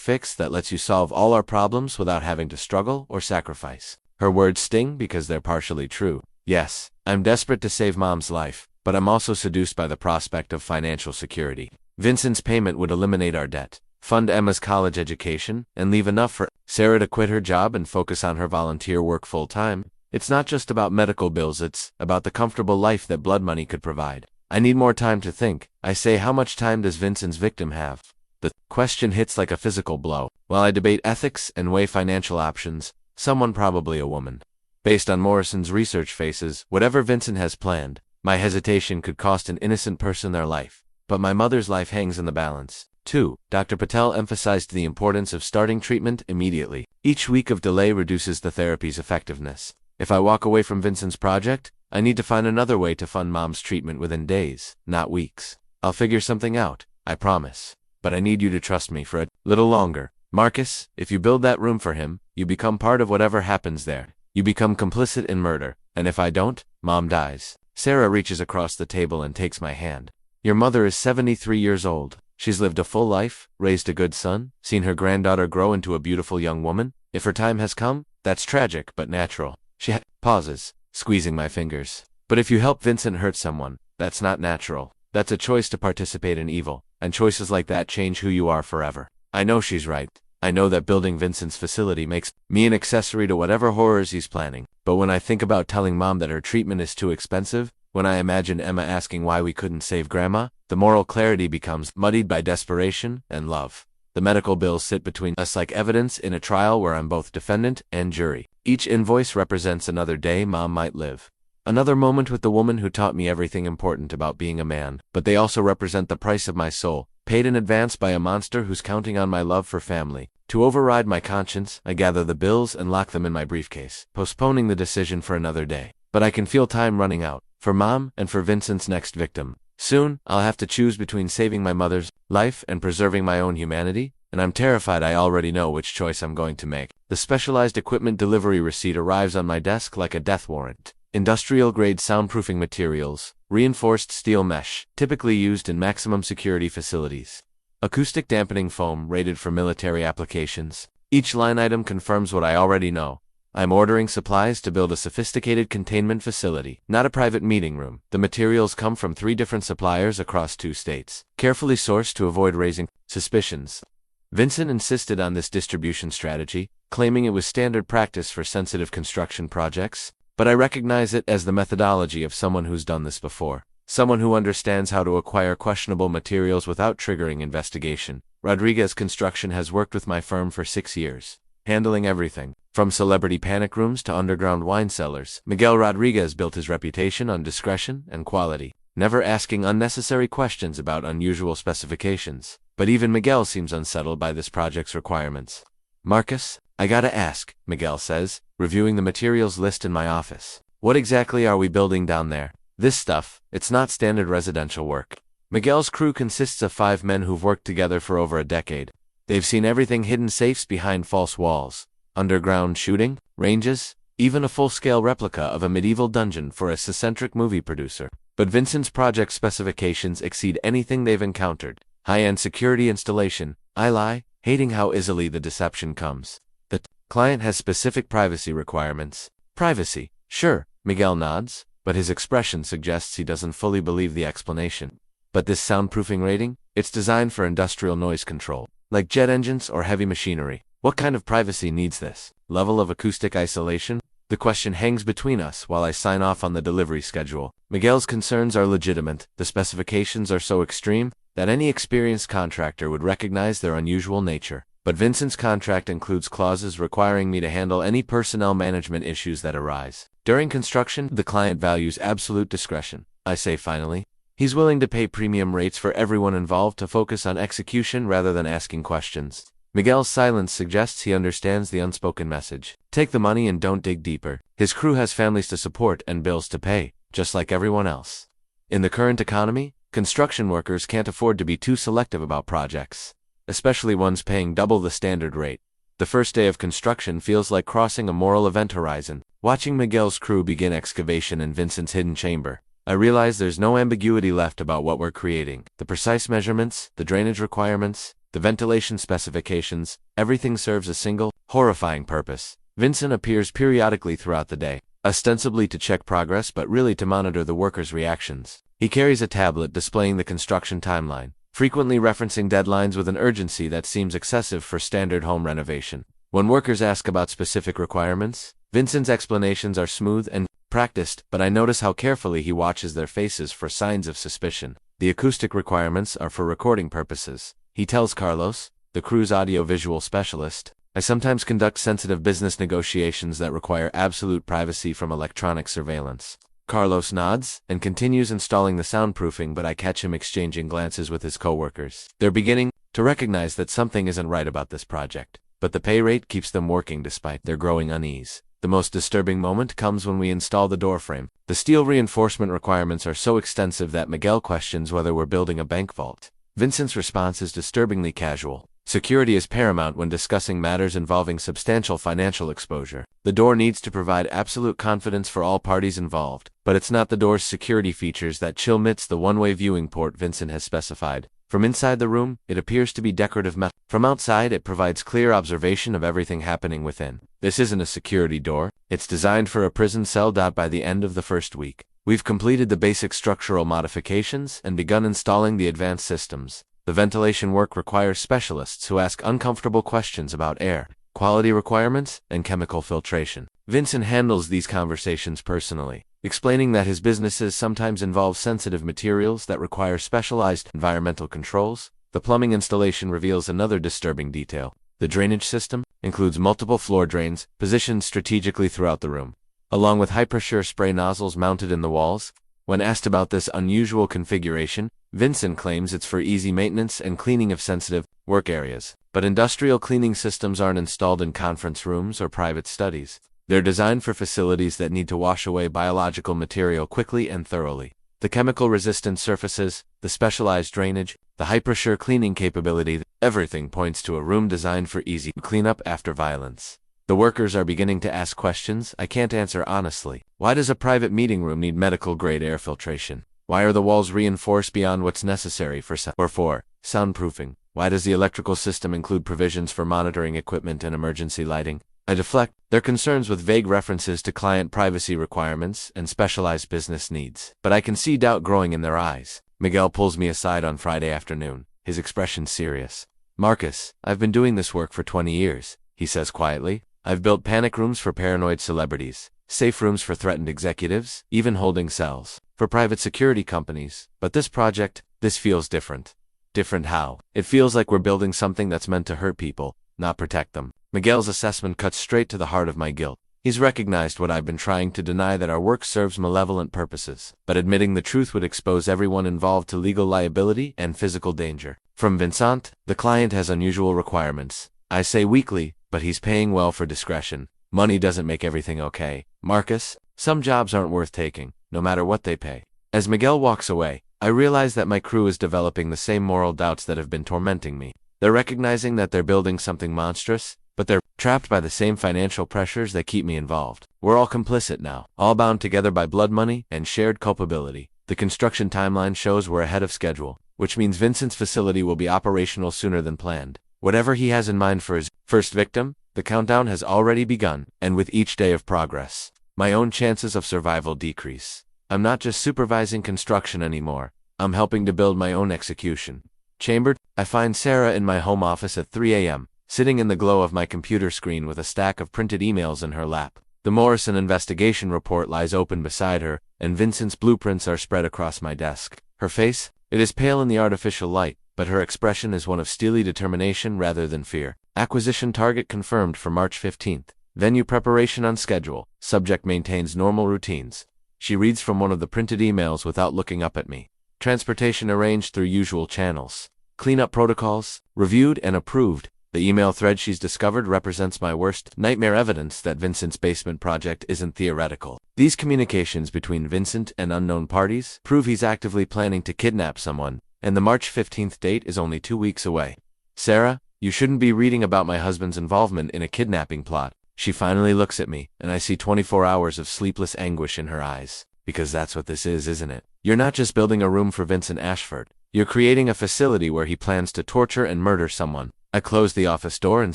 fix that lets you solve all our problems without having to struggle or sacrifice. Her words sting because they're partially true. Yes, I'm desperate to save Mom's life, but I'm also seduced by the prospect of financial security. Vincent's payment would eliminate our debt, fund Emma's college education, and leave enough for Sarah to quit her job and focus on her volunteer work full-time. It's not just about medical bills, it's about the comfortable life that blood money could provide. I need more time to think. I say, how much time does Vincent's victim have? The question hits like a physical blow. While I debate ethics and weigh financial options, someone, probably a woman, based on Morrison's research, faces whatever Vincent has planned. My hesitation could cost an innocent person their life, but my mother's life hangs in the balance. 2. Dr. Patel emphasized the importance of starting treatment immediately. Each week of delay reduces the therapy's effectiveness. If I walk away from Vincent's project, I need to find another way to fund Mom's treatment within days, not weeks. I'll figure something out, I promise. But I need you to trust me for a little longer. Marcus, if you build that room for him, you become part of whatever happens there. You become complicit in murder, and if I don't, Mom dies. Sarah reaches across the table and takes my hand. Your mother is 73 years old. She's lived a full life, raised a good son, seen her granddaughter grow into a beautiful young woman. If her time has come, that's tragic but natural. She pauses, squeezing my fingers. But if you help Vincent hurt someone, that's not natural. That's a choice to participate in evil, and choices like that change who you are forever. I know she's right. I know that building Vincent's facility makes me an accessory to whatever horrors he's planning. But when I think about telling Mom that her treatment is too expensive, when I imagine Emma asking why we couldn't save Grandma, the moral clarity becomes muddied by desperation and love. The medical bills sit between us like evidence in a trial where I'm both defendant and jury. Each invoice represents another day Mom might live. Another moment with the woman who taught me everything important about being a man, but they also represent the price of my soul, paid in advance by a monster who's counting on my love for family. To override my conscience, I gather the bills and lock them in my briefcase, postponing the decision for another day. But I can feel time running out, for Mom and for Vincent's next victim. Soon, I'll have to choose between saving my mother's life and preserving my own humanity, and I'm terrified I already know which choice I'm going to make. The specialized equipment delivery receipt arrives on my desk like a death warrant. Industrial-grade soundproofing materials, reinforced steel mesh, typically used in maximum security facilities. Acoustic dampening foam rated for military applications. Each line item confirms what I already know. I'm ordering supplies to build a sophisticated containment facility, not a private meeting room. The materials come from 3 different suppliers across 2 states, carefully sourced to avoid raising suspicions. Vincent insisted on this distribution strategy, claiming it was standard practice for sensitive construction projects. But I recognize it as the methodology of someone who's done this before. Someone who understands how to acquire questionable materials without triggering investigation. Rodriguez Construction has worked with my firm for 6 years, handling everything from celebrity panic rooms to underground wine cellars. Miguel Rodriguez built his reputation on discretion and quality, never asking unnecessary questions about unusual specifications. But even Miguel seems unsettled by this project's requirements. Marcus, I gotta ask, Miguel says, reviewing the materials list in my office. What exactly are we building down there? This stuff, it's not standard residential work. Miguel's crew consists of 5 men who've worked together for over a decade. They've seen everything: hidden safes behind false walls, underground shooting ranges, even a full-scale replica of a medieval dungeon for a eccentric movie producer. But Vincent's project specifications exceed anything they've encountered. High-end security installation. I lie, hating how easily the deception comes. The client has specific privacy requirements. Privacy, sure, Miguel nods, but his expression suggests he doesn't fully believe the explanation. But this soundproofing rating, it's designed for industrial noise control, like jet engines or heavy machinery. What kind of privacy needs this level of acoustic isolation? The question hangs between us while I sign off on the delivery schedule. Miguel's concerns are legitimate. The specifications are so extreme that any experienced contractor would recognize their unusual nature. But Vincent's contract includes clauses requiring me to handle any personnel management issues that arise. During construction, the client values absolute discretion. I say finally. He's willing to pay premium rates for everyone involved to focus on execution rather than asking questions. Miguel's silence suggests he understands the unspoken message. Take the money and don't dig deeper. His crew has families to support and bills to pay, just like everyone else. In the current economy, construction workers can't afford to be too selective about projects, especially ones paying double the standard rate. The first day of construction feels like crossing a moral event horizon. Watching Miguel's crew begin excavation in Vincent's hidden chamber, I realize there's no ambiguity left about what we're creating. The precise measurements, the drainage requirements, the ventilation specifications, everything serves a single, horrifying purpose. Vincent appears periodically throughout the day, ostensibly to check progress but really to monitor the workers' reactions. He carries a tablet displaying the construction timeline, frequently referencing deadlines with an urgency that seems excessive for standard home renovation. When workers ask about specific requirements, Vincent's explanations are smooth and practiced, but I notice how carefully he watches their faces for signs of suspicion. The acoustic requirements are for recording purposes. He tells Carlos, the crew's audio-visual specialist, I sometimes conduct sensitive business negotiations that require absolute privacy from electronic surveillance. Carlos nods and continues installing the soundproofing, but I catch him exchanging glances with his coworkers. They're beginning to recognize that something isn't right about this project, but the pay rate keeps them working despite their growing unease. The most disturbing moment comes when we install the doorframe. The steel reinforcement requirements are so extensive that Miguel questions whether we're building a bank vault. Vincent's response is disturbingly casual. Security is paramount when discussing matters involving substantial financial exposure. The door needs to provide absolute confidence for all parties involved, but it's not the door's security features that chill amidst the one-way viewing port Vincent has specified. From inside the room, it appears to be decorative metal. From outside, it provides clear observation of everything happening within. This isn't a security door. It's designed for a prison cell. By the end of the first week, we've completed the basic structural modifications and begun installing the advanced systems. The ventilation work requires specialists who ask uncomfortable questions about air quality requirements and chemical filtration. Vincent handles these conversations personally, explaining that his businesses sometimes involve sensitive materials that require specialized environmental controls. The plumbing installation reveals another disturbing detail. The drainage system includes multiple floor drains positioned strategically throughout the room, along with high-pressure spray nozzles mounted in the walls. When asked about this unusual configuration, Vincent claims it's for easy maintenance and cleaning of sensitive work areas. But industrial cleaning systems aren't installed in conference rooms or private studies. They're designed for facilities that need to wash away biological material quickly and thoroughly. The chemical-resistant surfaces, the specialized drainage, the high-pressure cleaning capability, everything points to a room designed for easy cleanup after violence. The workers are beginning to ask questions I can't answer honestly. Why does a private meeting room need medical-grade air filtration? Why are the walls reinforced beyond what's necessary for soundproofing? Why does the electrical system include provisions for monitoring equipment and emergency lighting? I deflect their concerns with vague references to client privacy requirements and specialized business needs. But I can see doubt growing in their eyes. Miguel pulls me aside on Friday afternoon, his expression serious. Marcus, I've been doing this work for 20 years, he says quietly. I've built panic rooms for paranoid celebrities, safe rooms for threatened executives, even holding cells for private security companies. But this project, this feels different. Different how? It feels like we're building something that's meant to hurt people, not protect them. Miguel's assessment cuts straight to the heart of my guilt. He's recognized what I've been trying to deny, that our work serves malevolent purposes. But admitting the truth would expose everyone involved to legal liability and physical danger. From Vincent, the client has unusual requirements. I say weekly, but he's paying well for discretion. Money doesn't make everything okay. Marcus, some jobs aren't worth taking, no matter what they pay. As Miguel walks away, I realize that my crew is developing the same moral doubts that have been tormenting me. They're recognizing that they're building something monstrous, but they're trapped by the same financial pressures that keep me involved. We're all complicit now, all bound together by blood money and shared culpability. The construction timeline shows we're ahead of schedule, which means Vincent's facility will be operational sooner than planned. Whatever he has in mind for his first victim, the countdown has already begun, and with each day of progress, my own chances of survival decrease. I'm not just supervising construction anymore. I'm helping to build my own execution. Chambered, I find Sarah in my home office at 3 a.m., sitting in the glow of my computer screen with a stack of printed emails in her lap. The Morrison investigation report lies open beside her, and Vincent's blueprints are spread across my desk. Her face? It is pale in the artificial light, but her expression is one of steely determination rather than fear. Acquisition target confirmed for March 15th. Venue preparation on schedule. Subject maintains normal routines. She reads from one of the printed emails without looking up at me. Transportation arranged through usual channels. Cleanup protocols, reviewed and approved. The email thread she's discovered represents my worst nightmare, evidence that Vincent's basement project isn't theoretical. These communications between Vincent and unknown parties prove he's actively planning to kidnap someone, and the March 15th date is only 2 weeks away. Sarah, you shouldn't be reading about my husband's involvement in a kidnapping plot. She finally looks at me, and I see 24 hours of sleepless anguish in her eyes. Because that's what this is, isn't it? You're not just building a room for Vincent Ashford. You're creating a facility where he plans to torture and murder someone. I close the office door and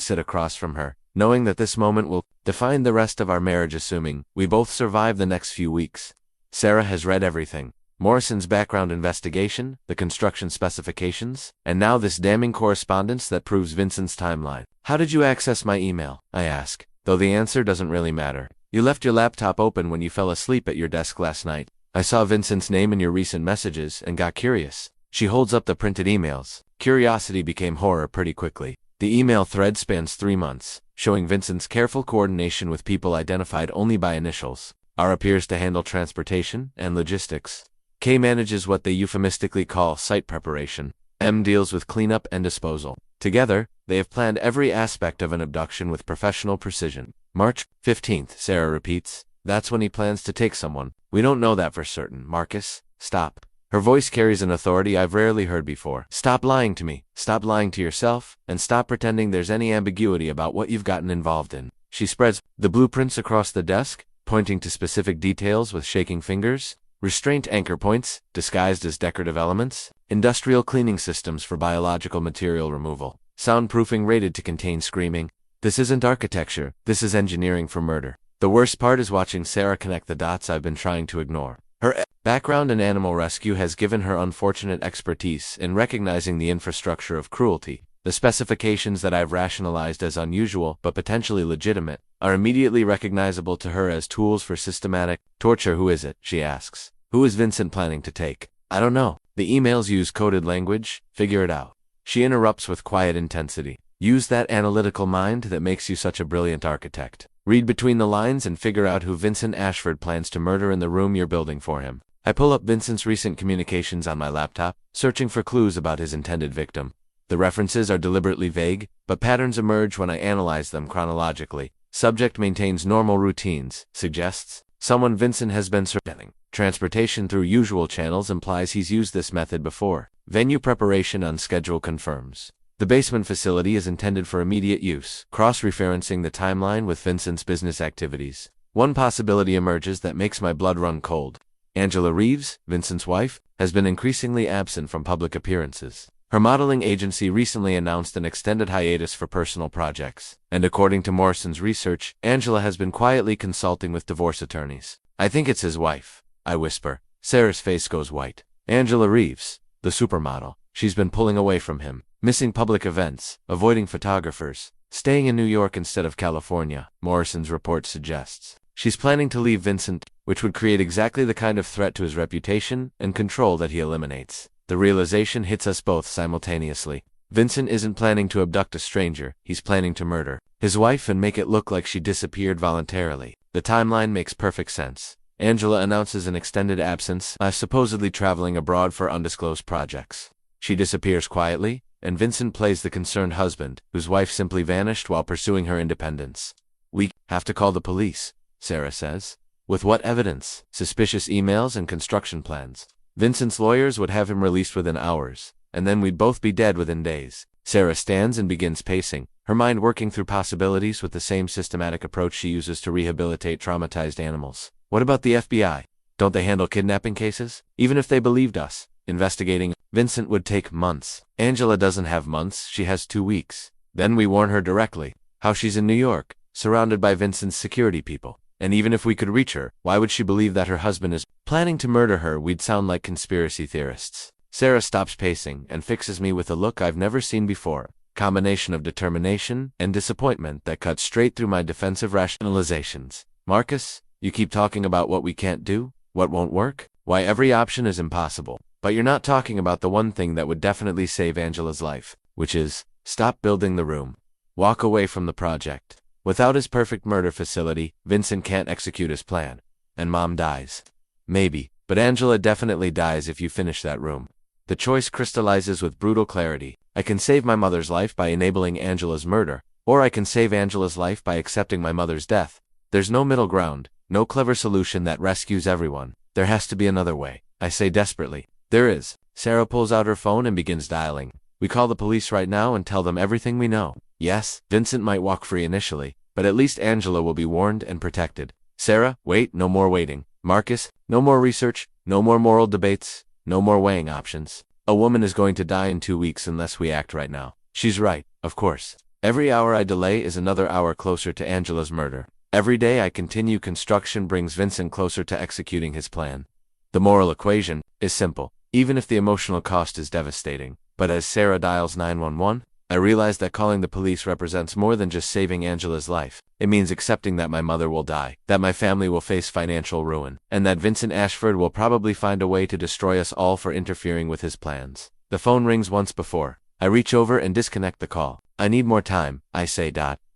sit across from her, knowing that this moment will define the rest of our marriage, assuming we both survive the next few weeks. Sarah has read everything. Morrison's background investigation, the construction specifications, and now this damning correspondence that proves Vincent's timeline. How did you access my email? I ask, though the answer doesn't really matter. You left your laptop open when you fell asleep at your desk last night. I saw Vincent's name in your recent messages and got curious. She holds up the printed emails. Curiosity became horror pretty quickly. The email thread spans 3 months, showing Vincent's careful coordination with people identified only by initials. R appears to handle transportation and logistics. K manages what they euphemistically call site preparation. M deals with cleanup and disposal. Together, they have planned every aspect of an abduction with professional precision. March 15th, Sarah repeats. That's when he plans to take someone. We don't know that for certain. Marcus, stop. Her voice carries an authority I've rarely heard before. Stop lying to me. Stop lying to yourself, and stop pretending there's any ambiguity about what you've gotten involved in. She spreads the blueprints across the desk, pointing to specific details with shaking fingers. restraint anchor points, disguised as decorative elements, industrial cleaning systems for biological material removal, soundproofing rated to contain screaming. This isn't architecture, this is engineering for murder. The worst part is watching Sarah connect the dots I've been trying to ignore. Her background in animal rescue has given her unfortunate expertise in recognizing the infrastructure of cruelty. The specifications that I've rationalized as unusual but potentially legitimate are immediately recognizable to her as tools for systematic torture. Who is it? She asks. Who is Vincent planning to take? I don't know. The emails use coded language. Figure it out. She interrupts with quiet intensity. Use that analytical mind that makes you such a brilliant architect. Read between the lines and figure out who Vincent Ashford plans to murder in the room you're building for him. I pull up Vincent's recent communications on my laptop, searching for clues about his intended victim. The references are deliberately vague, but patterns emerge when I analyze them chronologically. Subject maintains normal routines, suggests someone Vincent has been serving. Transportation through usual channels implies he's used this method before. Venue preparation on schedule confirms. The basement facility is intended for immediate use, cross-referencing the timeline with Vincent's business activities. One possibility emerges that makes my blood run cold. Angela Reeves, Vincent's wife, has been increasingly absent from public appearances. Her modeling agency recently announced an extended hiatus for personal projects, and according to Morrison's research, Angela has been quietly consulting with divorce attorneys. I think it's his wife, I whisper. Sarah's face goes white. Angela Reeves, the supermodel. She's been pulling away from him, missing public events, avoiding photographers, staying in New York instead of California, Morrison's report suggests. She's planning to leave Vincent, which would create exactly the kind of threat to his reputation and control that he eliminates. The realization hits us both simultaneously. Vincent isn't planning to abduct a stranger, he's planning to murder his wife and make it look like she disappeared voluntarily. The timeline makes perfect sense. Angela announces an extended absence, supposedly traveling abroad for undisclosed projects. She disappears quietly, and Vincent plays the concerned husband, whose wife simply vanished while pursuing her independence. We have to call the police, Sarah says. With what evidence? Suspicious emails and construction plans. Vincent's lawyers would have him released within hours, and then we'd both be dead within days. Sarah stands and begins pacing, her mind working through possibilities with the same systematic approach she uses to rehabilitate traumatized animals. What about the FBI? Don't they handle kidnapping cases? Even if they believed us, investigating Vincent would take months. Angela doesn't have months, she has 2 weeks. Then we warn her directly. How she's in New York, surrounded by Vincent's security people. And even if we could reach her, why would she believe that her husband is planning to murder her? We'd sound like conspiracy theorists. Sarah stops pacing and fixes me with a look I've never seen before. Combination of determination and disappointment that cuts straight through my defensive rationalizations. Marcus, you keep talking about what we can't do, what won't work, why every option is impossible. But you're not talking about the one thing that would definitely save Angela's life, which is, stop building the room. Walk away from the project. Without his perfect murder facility, Vincent can't execute his plan. And Mom dies. Maybe, but Angela definitely dies if you finish that room. The choice crystallizes with brutal clarity. I can save my mother's life by enabling Angela's murder, or I can save Angela's life by accepting my mother's death. There's no middle ground, no clever solution that rescues everyone. There has to be another way, I say desperately. There is. Sarah pulls out her phone and begins dialing. We call the police right now and tell them everything we know. Yes, Vincent might walk free initially, but at least Angela will be warned and protected. Sarah, wait, no more waiting. Marcus, no more research, no more moral debates, no more weighing options. A woman is going to die in 2 weeks unless we act right now. She's right, of course. Every hour I delay is another hour closer to Angela's murder. Every day I continue construction brings Vincent closer to executing his plan. The moral equation is simple, even if the emotional cost is devastating. But as Sarah dials 911, I realize that calling the police represents more than just saving Angela's life. It means accepting that my mother will die, that my family will face financial ruin, and that Vincent Ashford will probably find a way to destroy us all for interfering with his plans. The phone rings once before. I reach over and disconnect the call. I need more time, I say.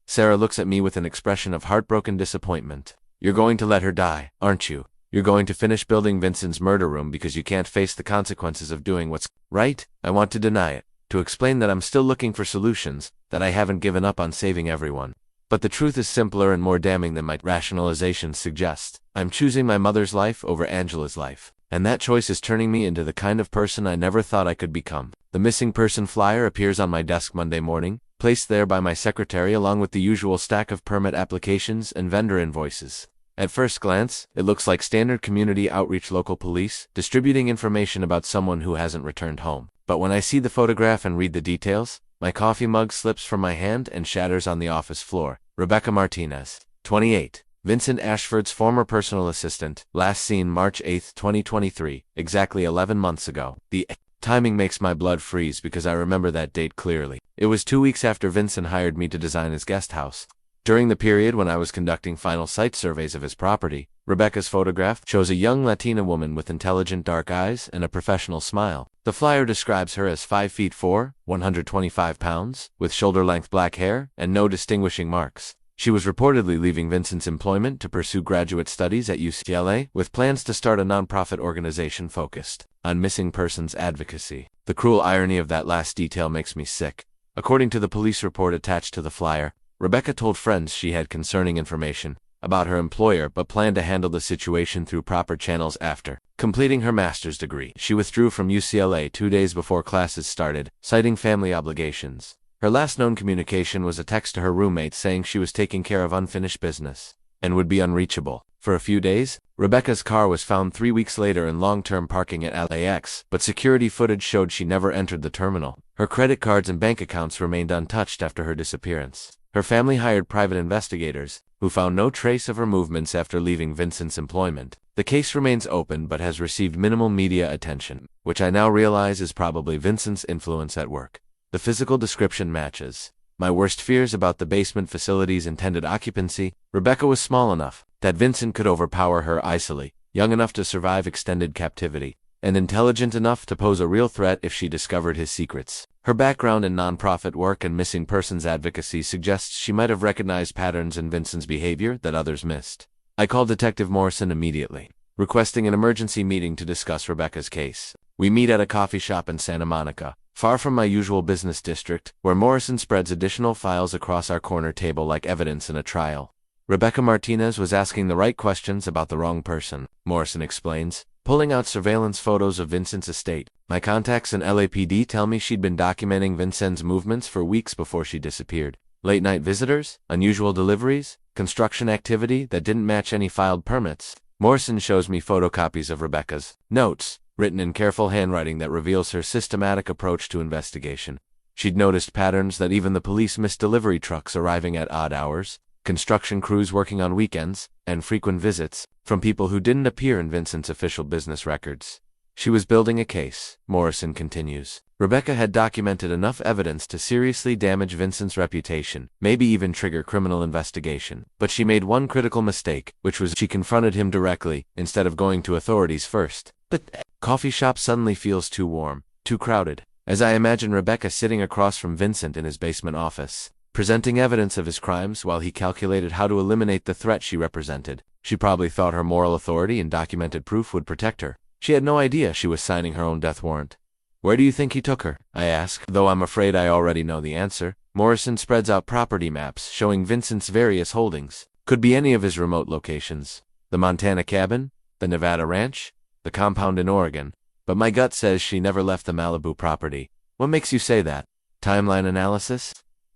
Sarah looks at me with an expression of heartbroken disappointment. You're going to let her die, aren't you? You're going to finish building Vincent's murder room because you can't face the consequences of doing what's right? I want to deny it, to explain that I'm still looking for solutions, that I haven't given up on saving everyone. But the truth is simpler and more damning than my rationalizations suggest. I'm choosing my mother's life over Angela's life, and that choice is turning me into the kind of person I never thought I could become. The missing person flyer appears on my desk Monday morning, placed there by my secretary along with the usual stack of permit applications and vendor invoices. At first glance, it looks like standard community outreach local police, distributing information about someone who hasn't returned home. But when I see the photograph and read the details, my coffee mug slips from my hand and shatters on the office floor. Rebecca Martinez, 28. Vincent Ashford's former personal assistant, last seen March 8, 2023, exactly 11 months ago. The timing makes my blood freeze because I remember that date clearly. It was 2 weeks after Vincent hired me to design his guest house. During the period when I was conducting final site surveys of his property, Rebecca's photograph shows a young Latina woman with intelligent dark eyes and a professional smile. The flyer describes her as 5 feet 4, 125 pounds, with shoulder-length black hair and no distinguishing marks. She was reportedly leaving Vincent's employment to pursue graduate studies at UCLA, with plans to start a nonprofit organization focused on missing persons advocacy. The cruel irony of that last detail makes me sick. According to the police report attached to the flyer, Rebecca told friends she had concerning information about her employer but planned to handle the situation through proper channels after completing her master's degree. She withdrew from UCLA 2 days before classes started, citing family obligations. Her last known communication was a text to her roommate saying she was taking care of unfinished business and would be unreachable. For a few days, Rebecca's car was found 3 weeks later in long-term parking at LAX, but security footage showed she never entered the terminal. Her credit cards and bank accounts remained untouched after her disappearance. Her family hired private investigators, who found no trace of her movements after leaving Vincent's employment. The case remains open but has received minimal media attention, which I now realize is probably Vincent's influence at work. The physical description matches my worst fears about the basement facility's intended occupancy. Rebecca was small enough that Vincent could overpower her easily, young enough to survive extended captivity, and intelligent enough to pose a real threat if she discovered his secrets. Her background in nonprofit work and missing persons advocacy suggests she might have recognized patterns in Vincent's behavior that others missed. I called Detective Morrison immediately, requesting an emergency meeting to discuss Rebecca's case. We meet at a coffee shop in Santa Monica, far from my usual business district, where Morrison spreads additional files across our corner table like evidence in a trial. Rebecca Martinez was asking the right questions about the wrong person, Morrison explains, pulling out surveillance photos of Vincent's estate. My contacts in LAPD tell me she'd been documenting Vincent's movements for weeks before she disappeared. Late-night visitors, unusual deliveries, construction activity that didn't match any filed permits. Morrison shows me photocopies of Rebecca's notes, written in careful handwriting that reveals her systematic approach to investigation. She'd noticed patterns that even the police missed: delivery trucks arriving at odd hours, construction crews working on weekends, and frequent visits from people who didn't appear in Vincent's official business records. She was building a case, Morrison continues. Rebecca had documented enough evidence to seriously damage Vincent's reputation, maybe even trigger criminal investigation. But she made one critical mistake, which was she confronted him directly, instead of going to authorities first. The coffee shop suddenly feels too warm, too crowded, as I imagine Rebecca sitting across from Vincent in his basement office, presenting evidence of his crimes while he calculated how to eliminate the threat she represented. She probably thought her moral authority and documented proof would protect her. She had no idea she was signing her own death warrant. Where do you think he took her? I ask, though I'm afraid I already know the answer. Morrison spreads out property maps showing Vincent's various holdings. Could be any of his remote locations. The Montana cabin, the Nevada ranch, the compound in Oregon. But my gut says she never left the Malibu property. What makes you say that? Timeline analysis?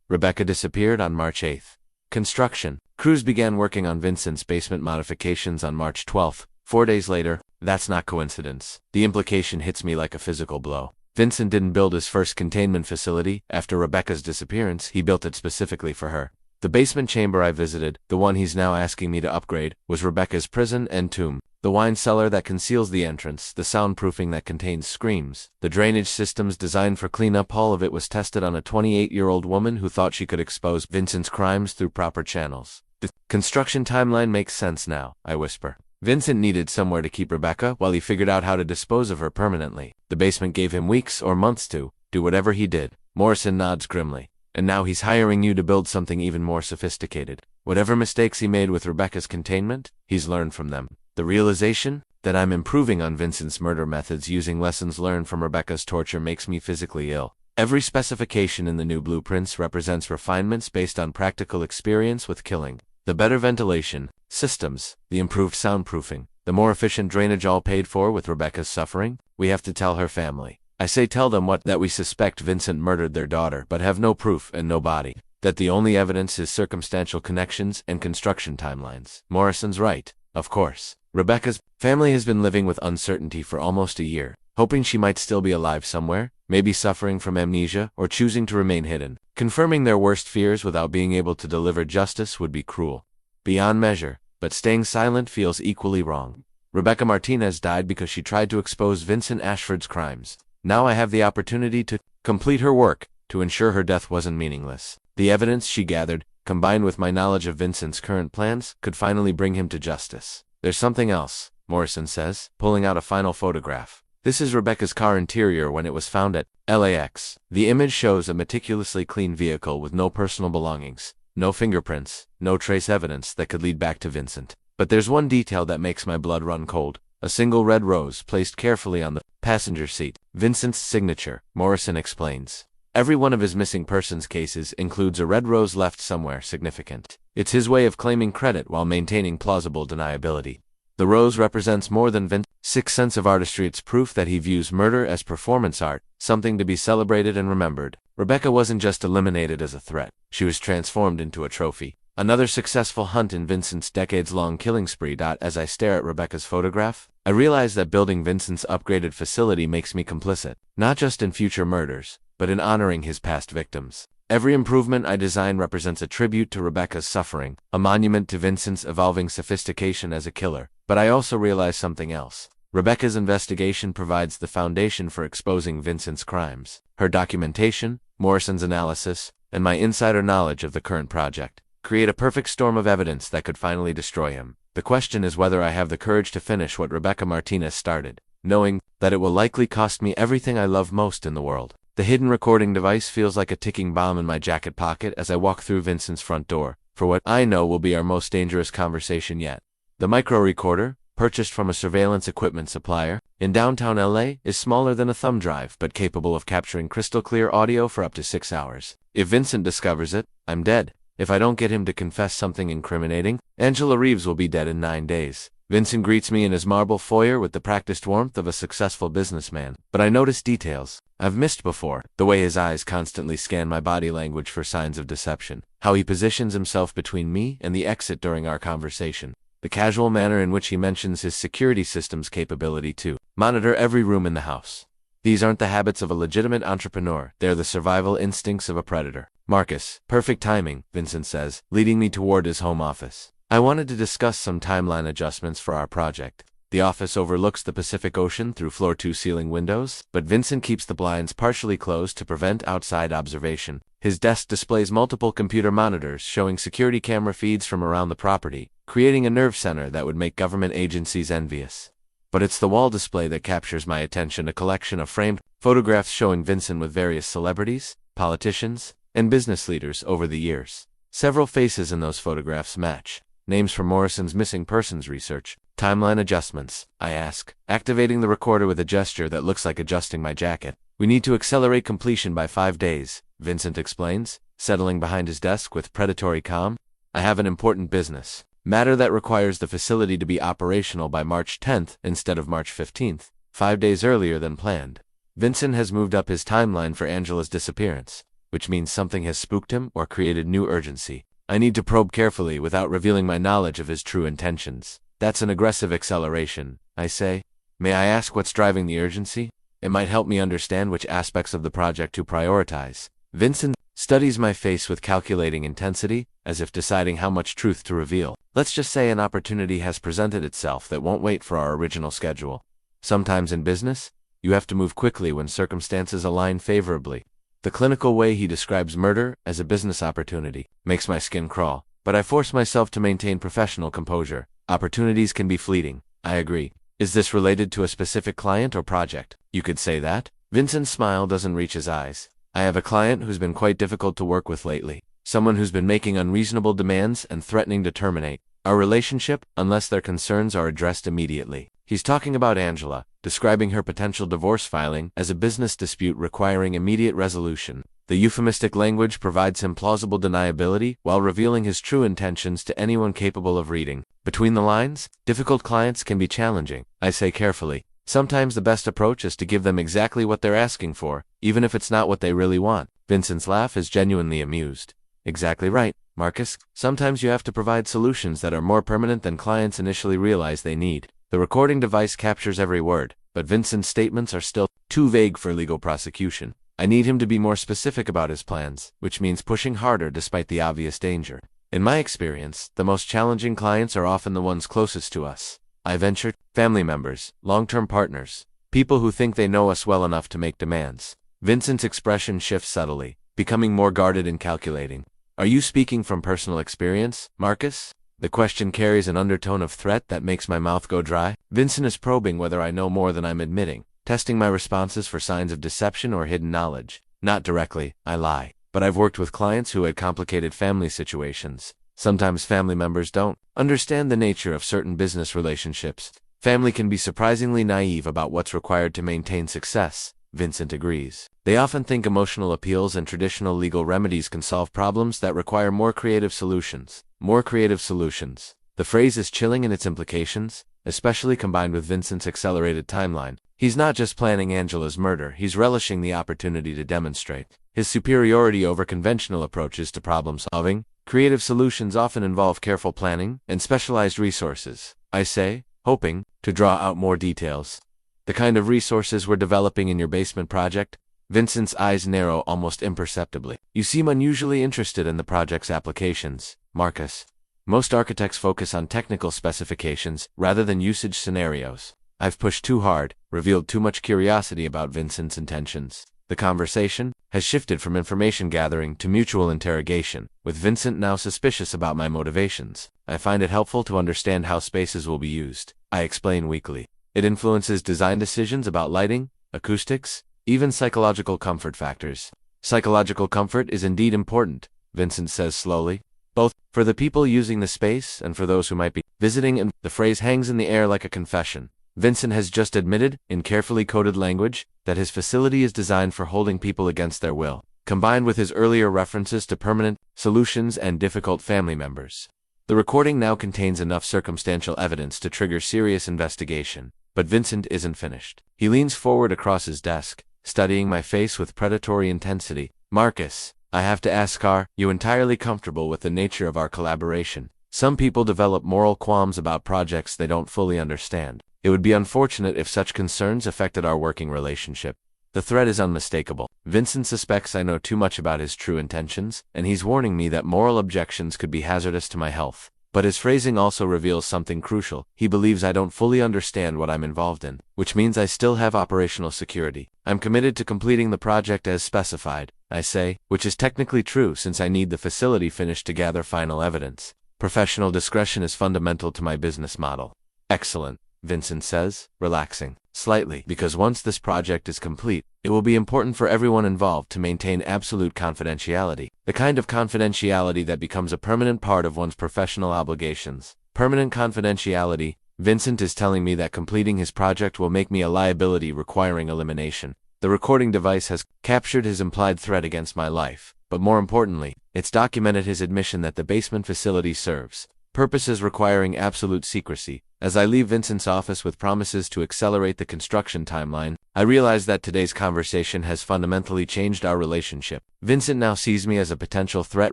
Rebecca disappeared on March 8th. Construction. Crews began working on Vincent's basement modifications on March 12th. 4 days later. That's not coincidence. The implication hits me like a physical blow. Vincent didn't build his first containment facility after Rebecca's disappearance. He built it specifically for her. The basement chamber I visited, the one he's now asking me to upgrade, was Rebecca's prison and tomb. The wine cellar that conceals the entrance, the soundproofing that contains screams, the drainage systems designed for cleanup, all of it was tested on a 28-year-old woman who thought she could expose Vincent's crimes through proper channels. The construction timeline makes sense now, I whisper. Vincent needed somewhere to keep Rebecca while he figured out how to dispose of her permanently. The basement gave him weeks or months to do whatever he did. Morrison nods grimly. And now he's hiring you to build something even more sophisticated. Whatever mistakes he made with Rebecca's containment, he's learned from them. The realization that I'm improving on Vincent's murder methods using lessons learned from Rebecca's torture makes me physically ill. Every specification in the new blueprints represents refinements based on practical experience with killing. The better ventilation systems, the improved soundproofing, the more efficient drainage, all paid for with Rebecca's suffering. We have to tell her family. I say tell them what? That we suspect Vincent murdered their daughter but have no proof and no body. that the only evidence is circumstantial connections and construction timelines. Morrison's right, of course. Rebecca's family has been living with uncertainty for almost a year, hoping she might still be alive somewhere, maybe suffering from amnesia or choosing to remain hidden. Confirming their worst fears without being able to deliver justice would be cruel, beyond measure, but staying silent feels equally wrong. Rebecca Martinez died because she tried to expose Vincent Ashford's crimes. Now I have the opportunity to complete her work, to ensure her death wasn't meaningless. The evidence she gathered, combined with my knowledge of Vincent's current plans, could finally bring him to justice. There's something else, Morrison says, pulling out a final photograph. This is Rebecca's car interior when it was found at LAX. The image shows a meticulously clean vehicle with no personal belongings, no fingerprints, no trace evidence that could lead back to Vincent. But there's one detail that makes my blood run cold. A single red rose placed carefully on the passenger seat. Vincent's signature, Morrison explains. Every one of his missing persons cases includes a red rose left somewhere significant. It's his way of claiming credit while maintaining plausible deniability. The rose represents more than Vincent's sense of artistry. It's proof that he views murder as performance art, something to be celebrated and remembered. Rebecca wasn't just eliminated as a threat, she was transformed into a trophy. Another successful hunt in Vincent's decades-long killing spree. As I stare at Rebecca's photograph, I realize that building Vincent's upgraded facility makes me complicit, not just in future murders, but in honoring his past victims. Every improvement I design represents a tribute to Rebecca's suffering, a monument to Vincent's evolving sophistication as a killer. But I also realize something else. Rebecca's investigation provides the foundation for exposing Vincent's crimes. Her documentation, Morrison's analysis, and my insider knowledge of the current project create a perfect storm of evidence that could finally destroy him. The question is whether I have the courage to finish what Rebecca Martinez started, knowing that it will likely cost me everything I love most in the world. The hidden recording device feels like a ticking bomb in my jacket pocket as I walk through Vincent's front door, for what I know will be our most dangerous conversation yet. The micro recorder, purchased from a surveillance equipment supplier in downtown LA, is smaller than a thumb drive but capable of capturing crystal clear audio for up to 6 hours. If Vincent discovers it, I'm dead. If I don't get him to confess something incriminating, Angela Reeves will be dead in 9 days. Vincent greets me in his marble foyer with the practiced warmth of a successful businessman, but I notice details I've missed before. The way his eyes constantly scan my body language for signs of deception, how he positions himself between me and the exit during our conversation, the casual manner in which he mentions his security system's capability to monitor every room in the house. These aren't the habits of a legitimate entrepreneur, they're the survival instincts of a predator. Marcus, perfect timing, Vincent says, leading me toward his home office. I wanted to discuss some timeline adjustments for our project. The office overlooks the Pacific Ocean through floor-to-ceiling windows, but Vincent keeps the blinds partially closed to prevent outside observation. His desk displays multiple computer monitors showing security camera feeds from around the property, creating a nerve center that would make government agencies envious. But it's the wall display that captures my attention, a collection of framed photographs showing Vincent with various celebrities, politicians, and business leaders over the years. Several faces in those photographs match names from Morrison's missing persons research. Timeline adjustments, I ask, activating the recorder with a gesture that looks like adjusting my jacket. We need to accelerate completion by 5 days, Vincent explains, settling behind his desk with predatory calm. I have an important business matter that requires the facility to be operational by March 10th instead of March 15th, 5 days earlier than planned. Vincent has moved up his timeline for Angela's disappearance, which means something has spooked him or created new urgency. I need to probe carefully without revealing my knowledge of his true intentions. That's an aggressive acceleration, I say. May I ask what's driving the urgency? It might help me understand which aspects of the project to prioritize. Vincent studies my face with calculating intensity, as if deciding how much truth to reveal. Let's just say an opportunity has presented itself that won't wait for our original schedule. Sometimes in business, you have to move quickly when circumstances align favorably. The clinical way he describes murder as a business opportunity makes my skin crawl, but I force myself to maintain professional composure. Opportunities can be fleeting, I agree. Is this related to a specific client or project? You could say that. Vincent's smile doesn't reach his eyes. I have a client who's been quite difficult to work with lately. Someone who's been making unreasonable demands and threatening to terminate our relationship unless their concerns are addressed immediately. He's talking about Angela, describing her potential divorce filing as a business dispute requiring immediate resolution. The euphemistic language provides him plausible deniability while revealing his true intentions to anyone capable of reading between the lines. Difficult clients can be challenging, I say carefully. Sometimes the best approach is to give them exactly what they're asking for, even if it's not what they really want. Vincent's laugh is genuinely amused. Exactly right, Marcus. Sometimes you have to provide solutions that are more permanent than clients initially realize they need. The recording device captures every word, but Vincent's statements are still too vague for legal prosecution. I need him to be more specific about his plans, which means pushing harder despite the obvious danger. In my experience, the most challenging clients are often the ones closest to us. I venture, family members, long-term partners, people who think they know us well enough to make demands. Vincent's expression shifts subtly, becoming more guarded and calculating. Are you speaking from personal experience, Marcus? The question carries an undertone of threat that makes my mouth go dry. Vincent is probing whether I know more than I'm admitting, testing my responses for signs of deception or hidden knowledge. Not directly, I lie. But I've worked with clients who had complicated family situations. Sometimes family members don't understand the nature of certain business relationships. Family can be surprisingly naive about what's required to maintain success. Vincent agrees. They often think emotional appeals and traditional legal remedies can solve problems that require more creative solutions. More creative solutions. The phrase is chilling in its implications, especially combined with Vincent's accelerated timeline. He's not just planning Angela's murder, he's relishing the opportunity to demonstrate his superiority over conventional approaches to problem solving. Creative solutions often involve careful planning and specialized resources, I say, hoping to draw out more details. The kind of resources we're developing in your basement project? Vincent's eyes narrow almost imperceptibly. You seem unusually interested in the project's applications, Marcus. Most architects focus on technical specifications rather than usage scenarios. I've pushed too hard, revealed too much curiosity about Vincent's intentions. The conversation has shifted from information gathering to mutual interrogation, with Vincent now suspicious about my motivations. I find it helpful to understand how spaces will be used, I explain weakly. It influences design decisions about lighting, acoustics, even psychological comfort factors. Psychological comfort is indeed important, Vincent says slowly, both for the people using the space and for those who might be visiting, and the phrase hangs in the air like a confession. Vincent has just admitted, in carefully coded language, that his facility is designed for holding people against their will, combined with his earlier references to permanent solutions and difficult family members. The recording now contains enough circumstantial evidence to trigger serious investigation. But Vincent isn't finished. He leans forward across his desk, studying my face with predatory intensity. Marcus, I have to ask, are you entirely comfortable with the nature of our collaboration? Some people develop moral qualms about projects they don't fully understand. It would be unfortunate if such concerns affected our working relationship. The threat is unmistakable. Vincent suspects I know too much about his true intentions, and he's warning me that moral objections could be hazardous to my health. But his phrasing also reveals something crucial. He believes I don't fully understand what I'm involved in, which means I still have operational security. I'm committed to completing the project as specified, I say, which is technically true since I need the facility finished to gather final evidence. Professional discretion is fundamental to my business model. Excellent, Vincent says, relaxing slightly, because once this project is complete, it will be important for everyone involved to maintain absolute confidentiality, the kind of confidentiality that becomes a permanent part of one's professional obligations. Permanent confidentiality. Vincent is telling me that completing his project will make me a liability requiring elimination. The recording device has captured his implied threat against my life, but more importantly, it's documented his admission that the basement facility serves purposes requiring absolute secrecy. As I leave Vincent's office with promises to accelerate the construction timeline, I realize that today's conversation has fundamentally changed our relationship. Vincent now sees me as a potential threat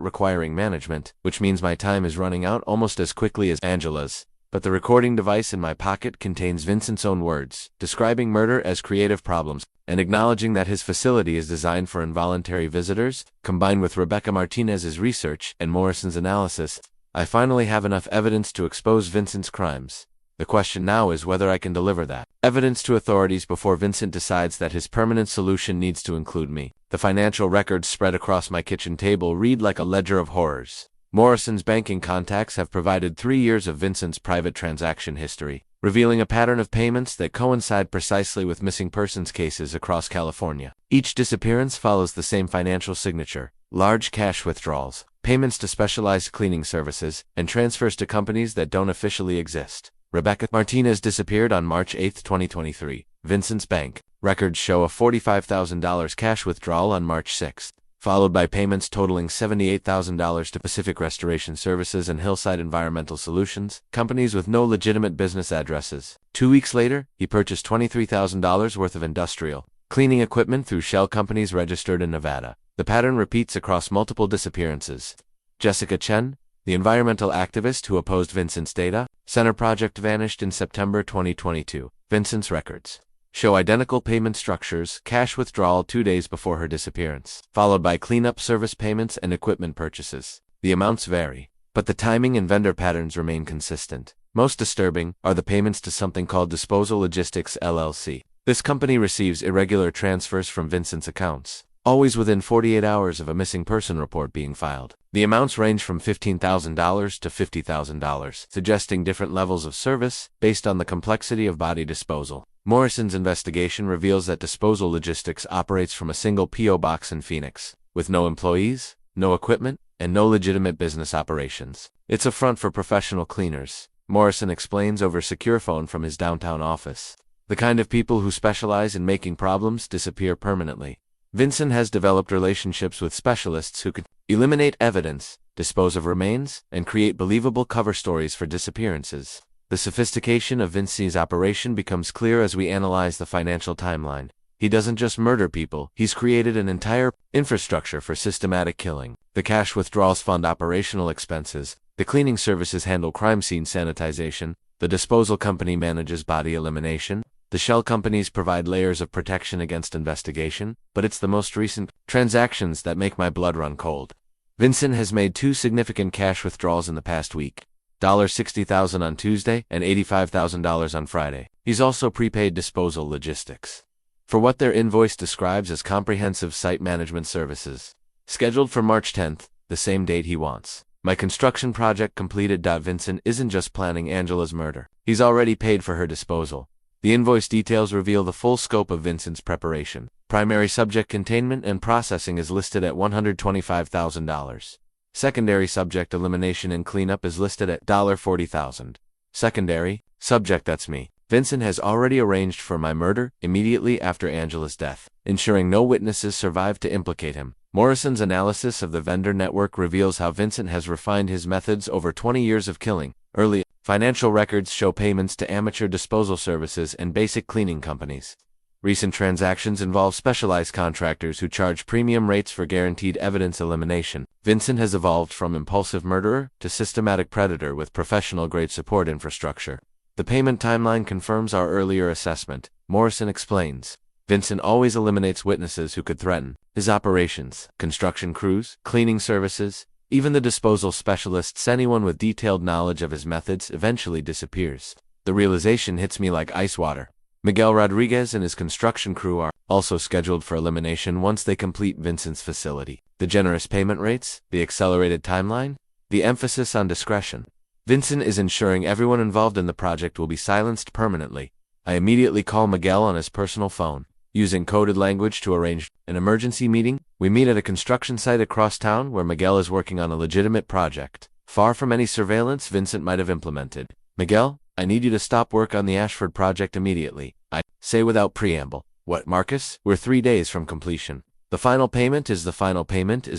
requiring management, which means my time is running out almost as quickly as Angela's. But the recording device in my pocket contains Vincent's own words, describing murder as creative problems, and acknowledging that his facility is designed for involuntary visitors. Combined with Rebecca Martinez's research and Morrison's analysis, I finally have enough evidence to expose Vincent's crimes. The question now is whether I can deliver that evidence to authorities before Vincent decides that his permanent solution needs to include me. The financial records spread across my kitchen table read like a ledger of horrors. Morrison's banking contacts have provided 3 years of Vincent's private transaction history, revealing a pattern of payments that coincide precisely with missing persons cases across California. Each disappearance follows the same financial signature: large cash withdrawals, payments to specialized cleaning services, and transfers to companies that don't officially exist. Rebecca Martinez disappeared on March 8, 2023. Vincent's bank records show a $45,000 cash withdrawal on March 6, followed by payments totaling $78,000 to Pacific Restoration Services and Hillside Environmental Solutions, companies with no legitimate business addresses. 2 weeks later, he purchased $23,000 worth of industrial cleaning equipment through shell companies registered in Nevada. The pattern repeats across multiple disappearances. Jessica Chen, the environmental activist who opposed Vincent's data center project, vanished in September 2022. Vincent's records show identical payment structures: cash withdrawal 2 days before her disappearance, followed by cleanup service payments and equipment purchases. The amounts vary, but the timing and vendor patterns remain consistent. Most disturbing are the payments to something called Disposal Logistics LLC. This company receives irregular transfers from Vincent's accounts, always within 48 hours of a missing person report being filed. The amounts range from $15,000 to $50,000, suggesting different levels of service based on the complexity of body disposal. Morrison's investigation reveals that Disposal Logistics operates from a single P.O. box in Phoenix, with no employees, no equipment, and no legitimate business operations. It's a front for professional cleaners, Morrison explains over secure phone from his downtown office. The kind of people who specialize in making problems disappear permanently. Vincent has developed relationships with specialists who could eliminate evidence, dispose of remains, and create believable cover stories for disappearances. The sophistication of Vincent's operation becomes clear as we analyze the financial timeline. He doesn't just murder people, he's created an entire infrastructure for systematic killing. The cash withdrawals fund operational expenses, the cleaning services handle crime scene sanitization, the disposal company manages body elimination, the shell companies provide layers of protection against investigation, but it's the most recent transactions that make my blood run cold. Vincent has made 2 significant cash withdrawals in the past week. $60,000 on Tuesday and $85,000 on Friday. He's also prepaid Disposal Logistics for what their invoice describes as comprehensive site management services. Scheduled for March 10th, the same date he wants. My construction project completed. Vincent isn't just planning Angela's murder. He's already paid for her disposal. The invoice details reveal the full scope of Vincent's preparation. Primary subject containment and processing is listed at $125,000. Secondary subject elimination and cleanup is listed at $40,000. Secondary subject, that's me. Vincent has already arranged for my murder immediately after Angela's death, ensuring no witnesses survive to implicate him. Morrison's analysis of the vendor network reveals how Vincent has refined his methods over 20 years of killing. Early financial records show payments to amateur disposal services and basic cleaning companies. Recent transactions involve specialized contractors who charge premium rates for guaranteed evidence elimination. Vincent has evolved from impulsive murderer to systematic predator with professional-grade support infrastructure. The payment timeline confirms our earlier assessment. Morrison explains. Vincent always eliminates witnesses who could threaten his operations. Construction crews, cleaning services, even the disposal specialists. Anyone with detailed knowledge of his methods eventually disappears. The realization hits me like ice water. Miguel Rodriguez and his construction crew are also scheduled for elimination once they complete Vincent's facility. The generous payment rates, the accelerated timeline, the emphasis on discretion. Vincent is ensuring everyone involved in the project will be silenced permanently. I immediately call Miguel on his personal phone. Using coded language to arrange an emergency meeting, we meet at a construction site across town where Miguel is working on a legitimate project, far from any surveillance Vincent might have implemented. Miguel, I need you to stop work on the Ashford project immediately. I say without preamble. What, Marcus? We're 3 days from completion. The final payment is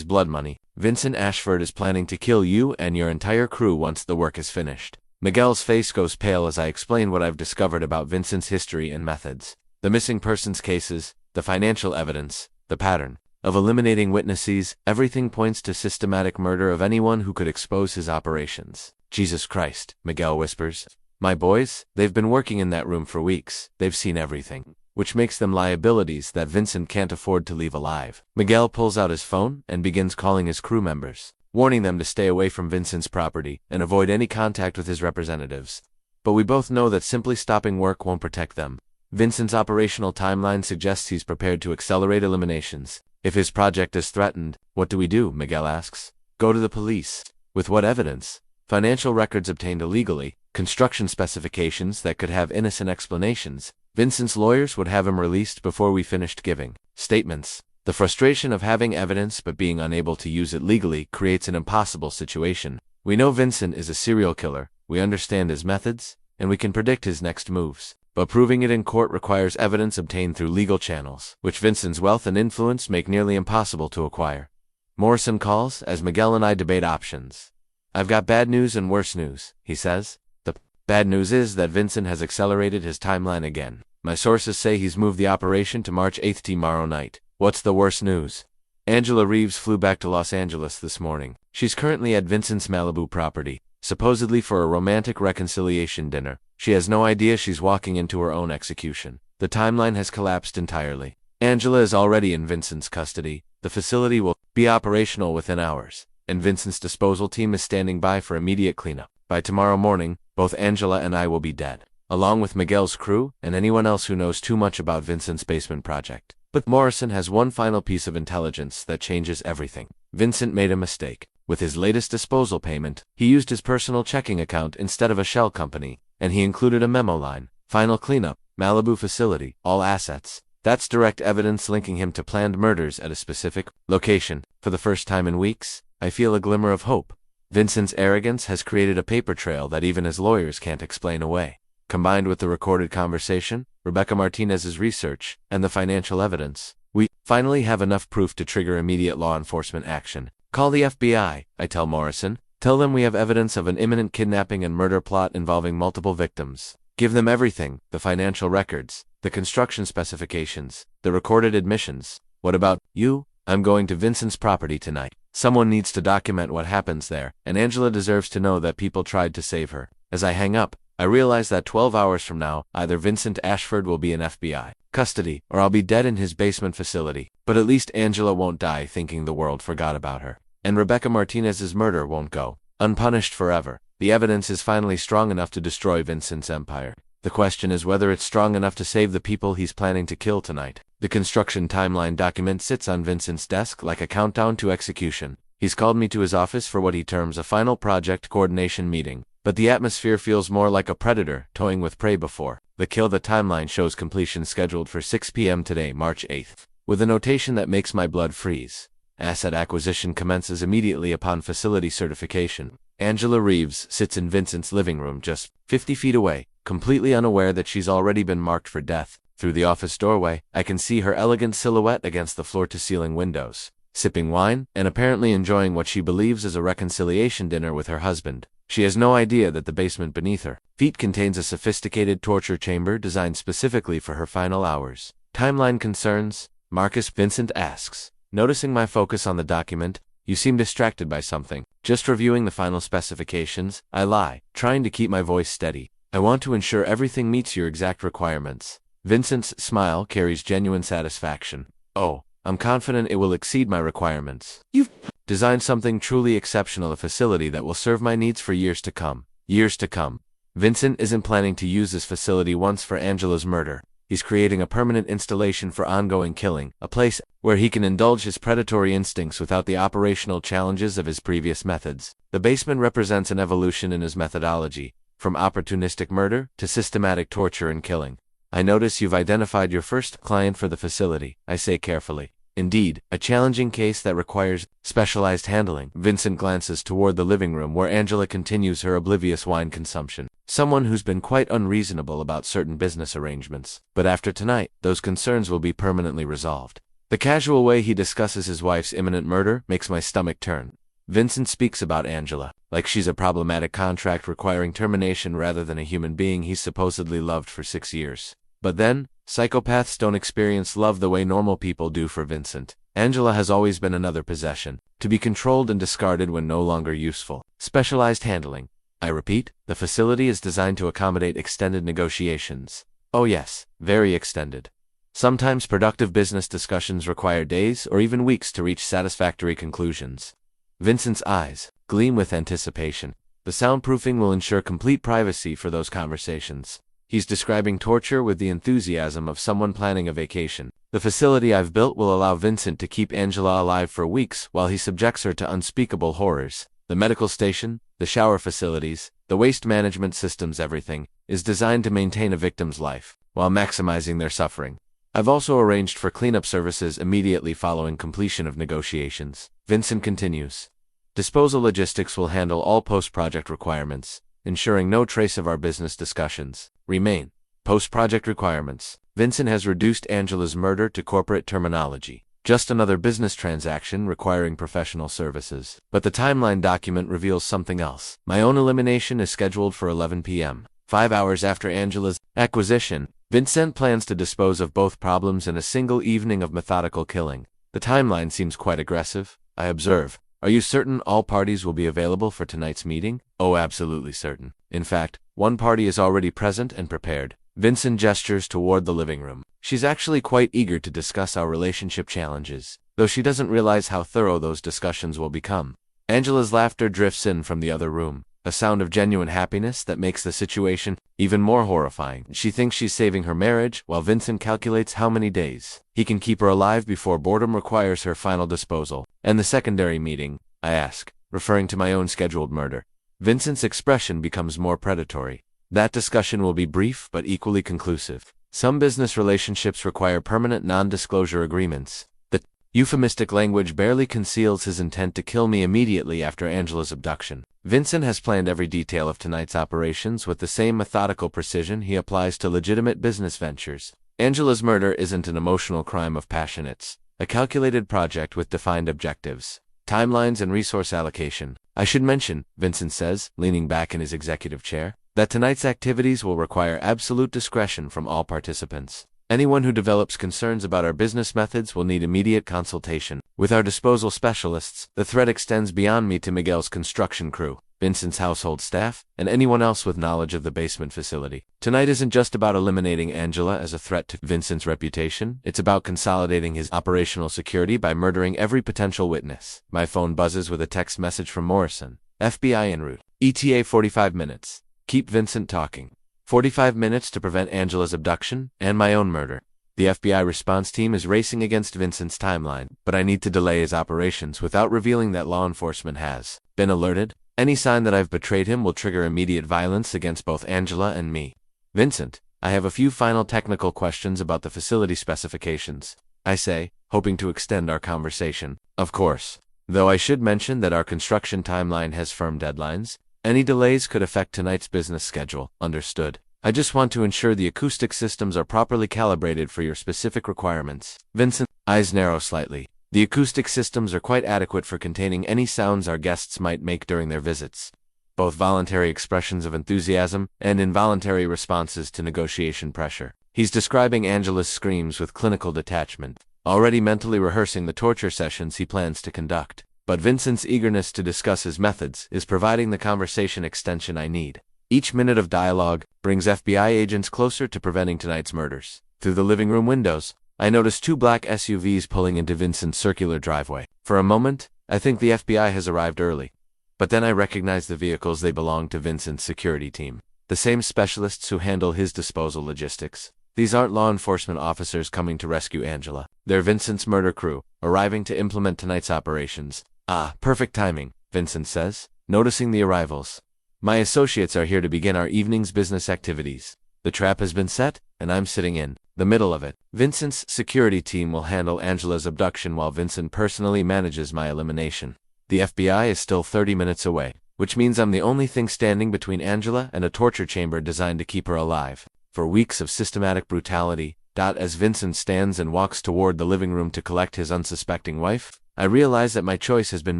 blood money. Vincent Ashford is planning to kill you and your entire crew once the work is finished. Miguel's face goes pale as I explain what I've discovered about Vincent's history and methods. The missing persons cases, the financial evidence, the pattern of eliminating witnesses, everything points to systematic murder of anyone who could expose his operations. Jesus Christ, Miguel whispers. My boys, they've been working in that room for weeks. They've seen everything, which makes them liabilities that Vincent can't afford to leave alive. Miguel pulls out his phone and begins calling his crew members, warning them to stay away from Vincent's property and avoid any contact with his representatives. But we both know that simply stopping work won't protect them. Vincent's operational timeline suggests he's prepared to accelerate eliminations. If his project is threatened, what do we do? Miguel asks. Go to the police. With what evidence? Financial records obtained illegally, construction specifications that could have innocent explanations. Vincent's lawyers would have him released before we finished giving statements. The frustration of having evidence but being unable to use it legally creates an impossible situation. We know Vincent is a serial killer, we understand his methods, and we can predict his next moves. But proving it in court requires evidence obtained through legal channels, which Vincent's wealth and influence make nearly impossible to acquire. Morrison calls as Miguel and I debate options. I've got bad news and worse news, he says. The bad news is that Vincent has accelerated his timeline again. My sources say he's moved the operation to March 8th tomorrow night. What's the worst news? Angela Reeves flew back to Los Angeles this morning. She's currently at Vincent's Malibu property, supposedly for a romantic reconciliation dinner. She has no idea she's walking into her own execution. The timeline has collapsed entirely. Angela is already in Vincent's custody. The facility will be operational within hours, and Vincent's disposal team is standing by for immediate cleanup. By tomorrow morning, both Angela and I will be dead, along with Miguel's crew and anyone else who knows too much about Vincent's basement project. But Morrison has one final piece of intelligence that changes everything. Vincent made a mistake. With his latest disposal payment, he used his personal checking account instead of a shell company, and he included a memo line: final cleanup, Malibu facility, all assets. That's direct evidence linking him to planned murders at a specific location. For the first time in weeks, I feel a glimmer of hope. Vincent's arrogance has created a paper trail that even his lawyers can't explain away. Combined with the recorded conversation, Rebecca Martinez's research, and the financial evidence, we finally have enough proof to trigger immediate law enforcement action. Call the FBI, I tell Morrison. Tell them we have evidence of an imminent kidnapping and murder plot involving multiple victims. Give them everything: the financial records, the construction specifications, the recorded admissions. What about you? I'm going to Vincent's property tonight. Someone needs to document what happens there, and Angela deserves to know that people tried to save her. As I hang up, I realize that 12 hours from now, either Vincent Ashford will be in FBI custody, or I'll be dead in his basement facility. But at least Angela won't die thinking the world forgot about her. And Rebecca Martinez's murder won't go unpunished forever. The evidence is finally strong enough to destroy Vincent's empire. The question is whether it's strong enough to save the people he's planning to kill tonight. The construction timeline document sits on Vincent's desk like a countdown to execution. He's called me to his office for what he terms a final project coordination meeting. But the atmosphere feels more like a predator toying with prey before the kill. The timeline shows completion scheduled for 6 p.m. today, March 8th, with a notation that makes my blood freeze. Asset acquisition commences immediately upon facility certification. Angela Reeves sits in Vincent's living room just 50 feet away, completely unaware that she's already been marked for death. Through the office doorway, I can see her elegant silhouette against the floor-to-ceiling windows, sipping wine and apparently enjoying what she believes is a reconciliation dinner with her husband. She has no idea that the basement beneath her feet contains a sophisticated torture chamber designed specifically for her final hours. Timeline concerns? Marcus, Vincent asks. Noticing my focus on the document, you seem distracted by something. Just reviewing the final specifications, I lie, trying to keep my voice steady. I want to ensure everything meets your exact requirements. Vincent's smile carries genuine satisfaction. Oh, I'm confident it will exceed my requirements. You've designed something truly exceptional, a facility that will serve my needs for years to come. Years to come. Vincent isn't planning to use this facility once for Angela's murder. He's creating a permanent installation for ongoing killing, a place where he can indulge his predatory instincts without the operational challenges of his previous methods. The basement represents an evolution in his methodology, from opportunistic murder to systematic torture and killing. I notice you've identified your first client for the facility, I say carefully. Indeed, a challenging case that requires specialized handling. Vincent glances toward the living room where Angela continues her oblivious wine consumption. Someone who's been quite unreasonable about certain business arrangements. But after tonight, those concerns will be permanently resolved. The casual way he discusses his wife's imminent murder makes my stomach turn. Vincent speaks about Angela like she's a problematic contract requiring termination rather than a human being he's supposedly loved for 6 years. But then, psychopaths don't experience love the way normal people do. For Vincent, Angela has always been another possession, to be controlled and discarded when no longer useful. Specialized handling. I repeat, the facility is designed to accommodate extended negotiations. Oh yes, very extended. Sometimes productive business discussions require days or even weeks to reach satisfactory conclusions. Vincent's eyes gleam with anticipation. The soundproofing will ensure complete privacy for those conversations. He's describing torture with the enthusiasm of someone planning a vacation. The facility I've built will allow Vincent to keep Angela alive for weeks while he subjects her to unspeakable horrors. The medical station, the shower facilities, the waste management systems, everything is designed to maintain a victim's life while maximizing their suffering. I've also arranged for cleanup services immediately following completion of negotiations. Vincent continues. Disposal logistics will handle all post-project requirements, ensuring no trace of our business discussions remain. Post-project requirements. Vincent has reduced Angela's murder to corporate terminology. Just another business transaction requiring professional services. But the timeline document reveals something else. My own elimination is scheduled for 11 p.m. 5 hours after Angela's acquisition. Vincent plans to dispose of both problems in a single evening of methodical killing. The timeline seems quite aggressive, I observe. Are you certain all parties will be available for tonight's meeting? Oh, absolutely certain. In fact, one party is already present and prepared. Vincent gestures toward the living room. She's actually quite eager to discuss our relationship challenges, though she doesn't realize how thorough those discussions will become. Angela's laughter drifts in from the other room, a sound of genuine happiness that makes the situation even more horrifying. She thinks she's saving her marriage, while Vincent calculates how many days he can keep her alive before boredom requires her final disposal. And the secondary meeting, I ask, referring to my own scheduled murder. Vincent's expression becomes more predatory. That discussion will be brief but equally conclusive. Some business relationships require permanent non-disclosure agreements. The euphemistic language barely conceals his intent to kill me immediately after Angela's abduction. Vincent has planned every detail of tonight's operations with the same methodical precision he applies to legitimate business ventures. Angela's murder isn't an emotional crime of passion, it's a calculated project with defined objectives, timelines, and resource allocation. I should mention, Vincent says, leaning back in his executive chair, that tonight's activities will require absolute discretion from all participants. Anyone who develops concerns about our business methods will need immediate consultation with our disposal specialists. The threat extends beyond me to Miguel's construction crew, Vincent's household staff, and anyone else with knowledge of the basement facility. Tonight isn't just about eliminating Angela as a threat to Vincent's reputation, it's about consolidating his operational security by murdering every potential witness. My phone buzzes with a text message from Morrison. FBI en route. ETA 45 minutes. Keep Vincent talking. 45 minutes to prevent Angela's abduction and my own murder. The FBI response team is racing against Vincent's timeline, but I need to delay his operations without revealing that law enforcement has been alerted. Any sign that I've betrayed him will trigger immediate violence against both Angela and me. Vincent, I have a few final technical questions about the facility specifications, I say, hoping to extend our conversation. Of course. Though I should mention that our construction timeline has firm deadlines. Any delays could affect tonight's business schedule. Understood. I just want to ensure the acoustic systems are properly calibrated for your specific requirements. Vincent's eyes narrow slightly. The acoustic systems are quite adequate for containing any sounds our guests might make during their visits, both voluntary expressions of enthusiasm and involuntary responses to negotiation pressure. He's describing Angela's screams with clinical detachment, already mentally rehearsing the torture sessions he plans to conduct. But Vincent's eagerness to discuss his methods is providing the conversation extension I need. Each minute of dialogue brings FBI agents closer to preventing tonight's murders. Through the living room windows, I notice two black SUVs pulling into Vincent's circular driveway. For a moment, I think the FBI has arrived early. But then I recognize the vehicles. They belong to Vincent's security team, the same specialists who handle his disposal logistics. These aren't law enforcement officers coming to rescue Angela. They're Vincent's murder crew, arriving to implement tonight's operations. Ah, perfect timing, Vincent says, noticing the arrivals. My associates are here to begin our evening's business activities. The trap has been set, and I'm sitting in the middle of it. Vincent's security team will handle Angela's abduction while Vincent personally manages my elimination. The FBI is still 30 minutes away, which means I'm the only thing standing between Angela and a torture chamber designed to keep her alive. For weeks of systematic brutality, as Vincent stands and walks toward the living room to collect his unsuspecting wife, I realize that my choice has been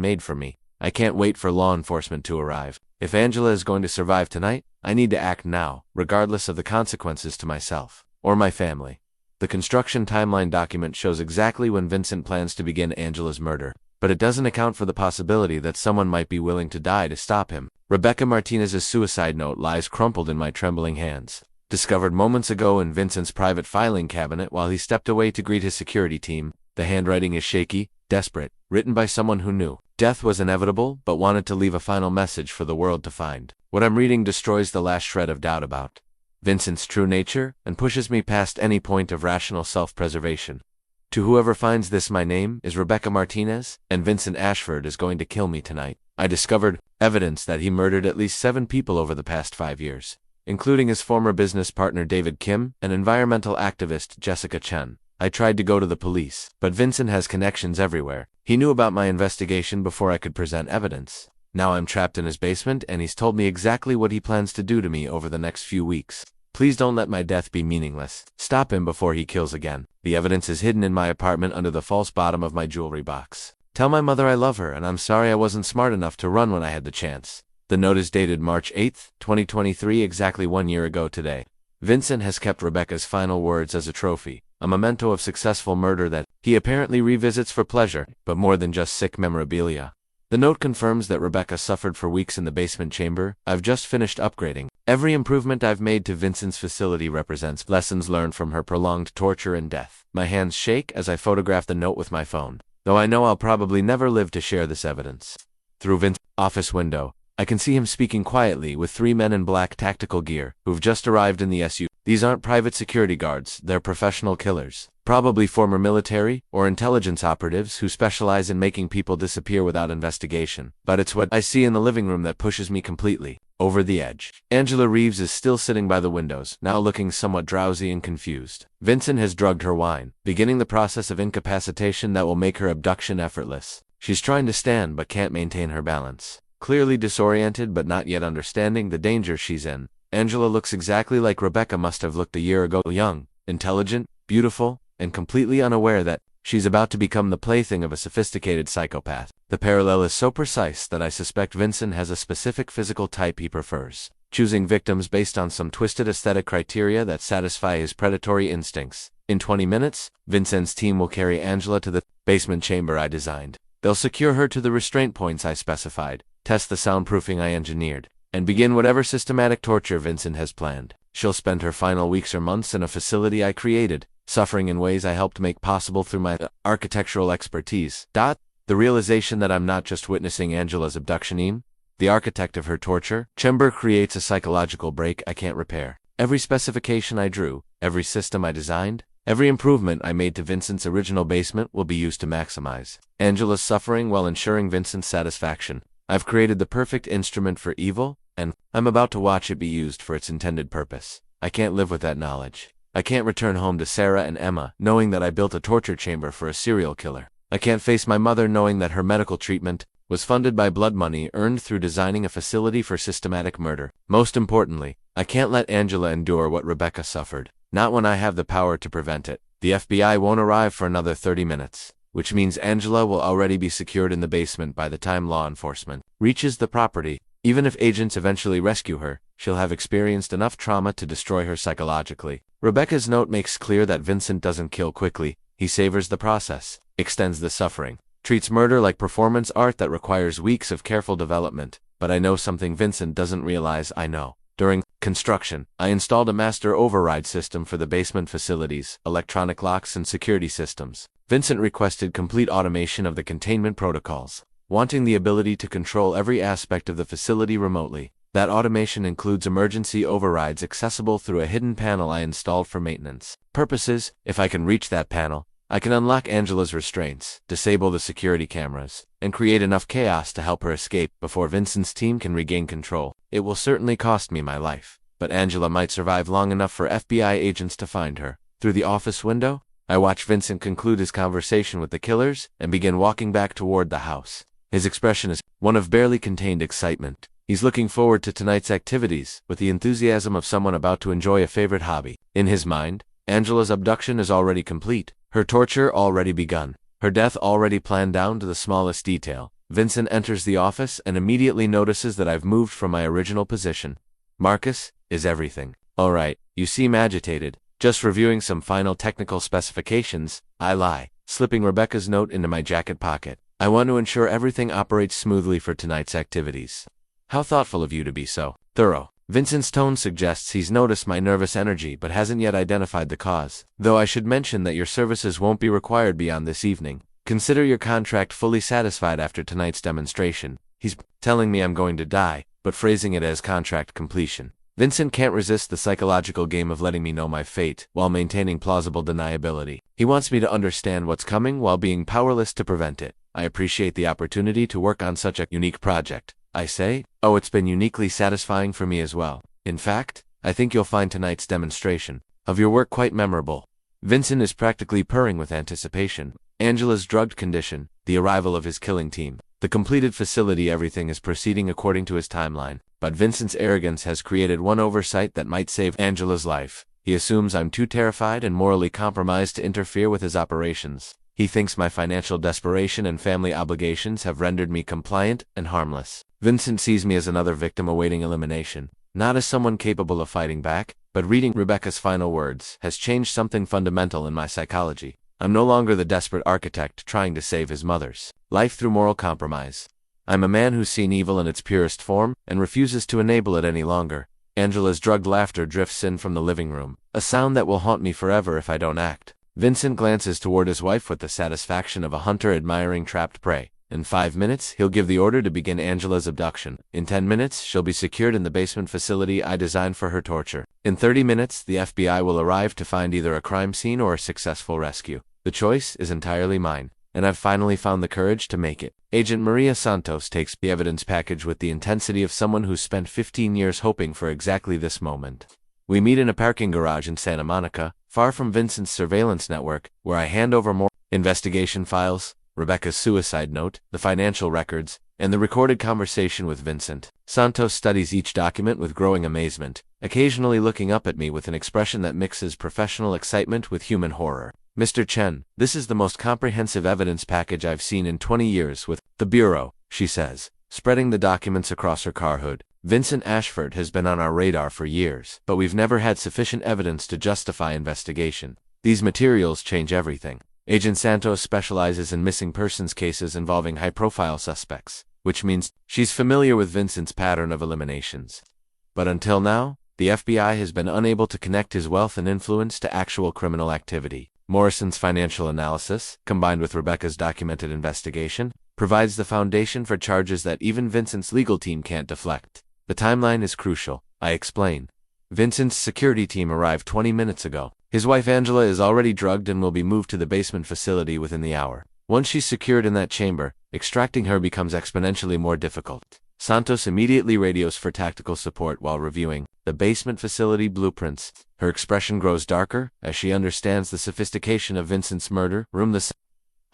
made for me. I can't wait for law enforcement to arrive. If Angela is going to survive tonight, I need to act now, regardless of the consequences to myself or my family. The construction timeline document shows exactly when Vincent plans to begin Angela's murder, but it doesn't account for the possibility that someone might be willing to die to stop him. Rebecca Martinez's suicide note lies crumpled in my trembling hands, discovered moments ago in Vincent's private filing cabinet while he stepped away to greet his security team. The handwriting is shaky, desperate, written by someone who knew death was inevitable but wanted to leave a final message for the world to find. What I'm reading destroys the last shred of doubt about Vincent's true nature and pushes me past any point of rational self-preservation. To whoever finds this, my name is Rebecca Martinez, and Vincent Ashford is going to kill me tonight. I discovered evidence that he murdered at least 7 people over the past 5 years, including his former business partner David Kim and environmental activist Jessica Chen. I tried to go to the police, but Vincent has connections everywhere. He knew about my investigation before I could present evidence. Now I'm trapped in his basement, and he's told me exactly what he plans to do to me over the next few weeks. Please don't let my death be meaningless. Stop him before he kills again. The evidence is hidden in my apartment under the false bottom of my jewelry box. Tell my mother I love her, and I'm sorry I wasn't smart enough to run when I had the chance. The note is dated March 8, 2023, exactly 1 year ago today. Vincent has kept Rebecca's final words as a trophy. a memento of successful murder that he apparently revisits for pleasure, but more than just sick memorabilia. The note confirms that Rebecca suffered for weeks in the basement chamber. I've just finished upgrading. Every improvement I've made to Vincent's facility represents lessons learned from her prolonged torture and death. My hands shake as I photograph the note with my phone, though I know I'll probably never live to share this evidence. Through Vincent's office window, I can see him speaking quietly with 3 men in black tactical gear who've just arrived in the SUV. These aren't private security guards, they're professional killers. Probably former military or intelligence operatives who specialize in making people disappear without investigation. But it's what I see in the living room that pushes me completely over the edge. Angela Reeves is still sitting by the windows, now looking somewhat drowsy and confused. Vincent has drugged her wine, beginning the process of incapacitation that will make her abduction effortless. She's trying to stand but can't maintain her balance. Clearly disoriented but not yet understanding the danger she's in, Angela looks exactly like Rebecca must have looked a year ago, young, intelligent, beautiful, and completely unaware that she's about to become the plaything of a sophisticated psychopath. The parallel is so precise that I suspect Vincent has a specific physical type he prefers, choosing victims based on some twisted aesthetic criteria that satisfy his predatory instincts. In 20 minutes, Vincent's team will carry Angela to the basement chamber I designed. They'll secure her to the restraint points I specified, test the soundproofing I engineered, and begin whatever systematic torture Vincent has planned. She'll spend her final weeks or months in a facility I created, suffering in ways I helped make possible through my architectural expertise. The realization that I'm not just witnessing Angela's abduction, the architect of her torture chamber creates a psychological break I can't repair. Every specification I drew, every system I designed, every improvement I made to Vincent's original basement will be used to maximize Angela's suffering while ensuring Vincent's satisfaction. I've created the perfect instrument for evil, and I'm about to watch it be used for its intended purpose. I can't live with that knowledge. I can't return home to Sarah and Emma knowing that I built a torture chamber for a serial killer. I can't face my mother knowing that her medical treatment was funded by blood money earned through designing a facility for systematic murder. Most importantly, I can't let Angela endure what Rebecca suffered. Not when I have the power to prevent it. The FBI won't arrive for another 30 minutes. Which means Angela will already be secured in the basement by the time law enforcement reaches the property. Even if agents eventually rescue her, she'll have experienced enough trauma to destroy her psychologically. Rebecca's note makes clear that Vincent doesn't kill quickly. He savors the process, extends the suffering, treats murder like performance art that requires weeks of careful development. But I know something Vincent doesn't realize I know. During construction, I installed a master override system for the basement facilities, electronic locks and security systems. Vincent requested complete automation of the containment protocols, wanting the ability to control every aspect of the facility remotely. That automation includes emergency overrides accessible through a hidden panel I installed for maintenance purposes. If I can reach that panel, I can unlock Angela's restraints, disable the security cameras, and create enough chaos to help her escape before Vincent's team can regain control. It will certainly cost me my life, but Angela might survive long enough for FBI agents to find her. Through the office window, I watch Vincent conclude his conversation with the killers and begin walking back toward the house. His expression is one of barely contained excitement. He's looking forward to tonight's activities with the enthusiasm of someone about to enjoy a favorite hobby. In his mind, Angela's abduction is already complete, her torture already begun, her death already planned down to the smallest detail. Vincent enters the office and immediately notices that I've moved from my original position. Marcus, is everything all right? You seem agitated. Just reviewing some final technical specifications, I lie, slipping Rebecca's note into my jacket pocket. I want to ensure everything operates smoothly for tonight's activities. How thoughtful of you to be so thorough. Vincent's tone suggests he's noticed my nervous energy but hasn't yet identified the cause. Though I should mention that your services won't be required beyond this evening. Consider your contract fully satisfied after tonight's demonstration. He's telling me I'm going to die, but phrasing it as contract completion. Vincent can't resist the psychological game of letting me know my fate while maintaining plausible deniability. He wants me to understand what's coming while being powerless to prevent it. I appreciate the opportunity to work on such a unique project. I say, oh, it's been uniquely satisfying for me as well. In fact, I think you'll find tonight's demonstration of your work quite memorable. Vincent is practically purring with anticipation. Angela's drugged condition, the arrival of his killing team, the completed facility, everything is proceeding according to his timeline. But Vincent's arrogance has created one oversight that might save Angela's life. He assumes I'm too terrified and morally compromised to interfere with his operations. He thinks my financial desperation and family obligations have rendered me compliant and harmless. Vincent sees me as another victim awaiting elimination, not as someone capable of fighting back, but But reading Rebecca's final words has changed something fundamental in my psychology. I'm no longer the desperate architect trying to save his mother's life through moral compromise. I'm a man who's seen evil in its purest form and refuses to enable it any longer. Angela's drugged laughter drifts in from the living room, a sound that will haunt me forever if I don't act. Vincent glances toward his wife with the satisfaction of a hunter admiring trapped prey. In 5 minutes, he'll give the order to begin Angela's abduction. In 10 minutes, she'll be secured in the basement facility I designed for her torture. In 30 minutes, the FBI will arrive to find either a crime scene or a successful rescue. The choice is entirely mine, and I've finally found the courage to make it. Agent Maria Santos takes the evidence package with the intensity of someone who's spent 15 years hoping for exactly this moment. We meet in a parking garage in Santa Monica, far from Vincent's surveillance network, where I hand over more investigation files, Rebecca's suicide note, the financial records, and the recorded conversation with Vincent. Santos studies each document with growing amazement, occasionally looking up at me with an expression that mixes professional excitement with human horror. Mr. Chen, this is the most comprehensive evidence package I've seen in 20 years with the Bureau, she says, spreading the documents across her car hood. Vincent Ashford has been on our radar for years, but we've never had sufficient evidence to justify investigation. These materials change everything. Agent Santos specializes in missing persons cases involving high-profile suspects, which means she's familiar with Vincent's pattern of eliminations. But until now, the FBI has been unable to connect his wealth and influence to actual criminal activity. Morrison's financial analysis, combined with Rebecca's documented investigation, provides the foundation for charges that even Vincent's legal team can't deflect. The timeline is crucial, I explain. Vincent's security team arrived 20 minutes ago. His wife Angela is already drugged and will be moved to the basement facility within the hour. Once she's secured in that chamber, extracting her becomes exponentially more difficult. Santos immediately radios for tactical support while reviewing the basement facility blueprints. Her expression grows darker as she understands the sophistication of Vincent's murder room, the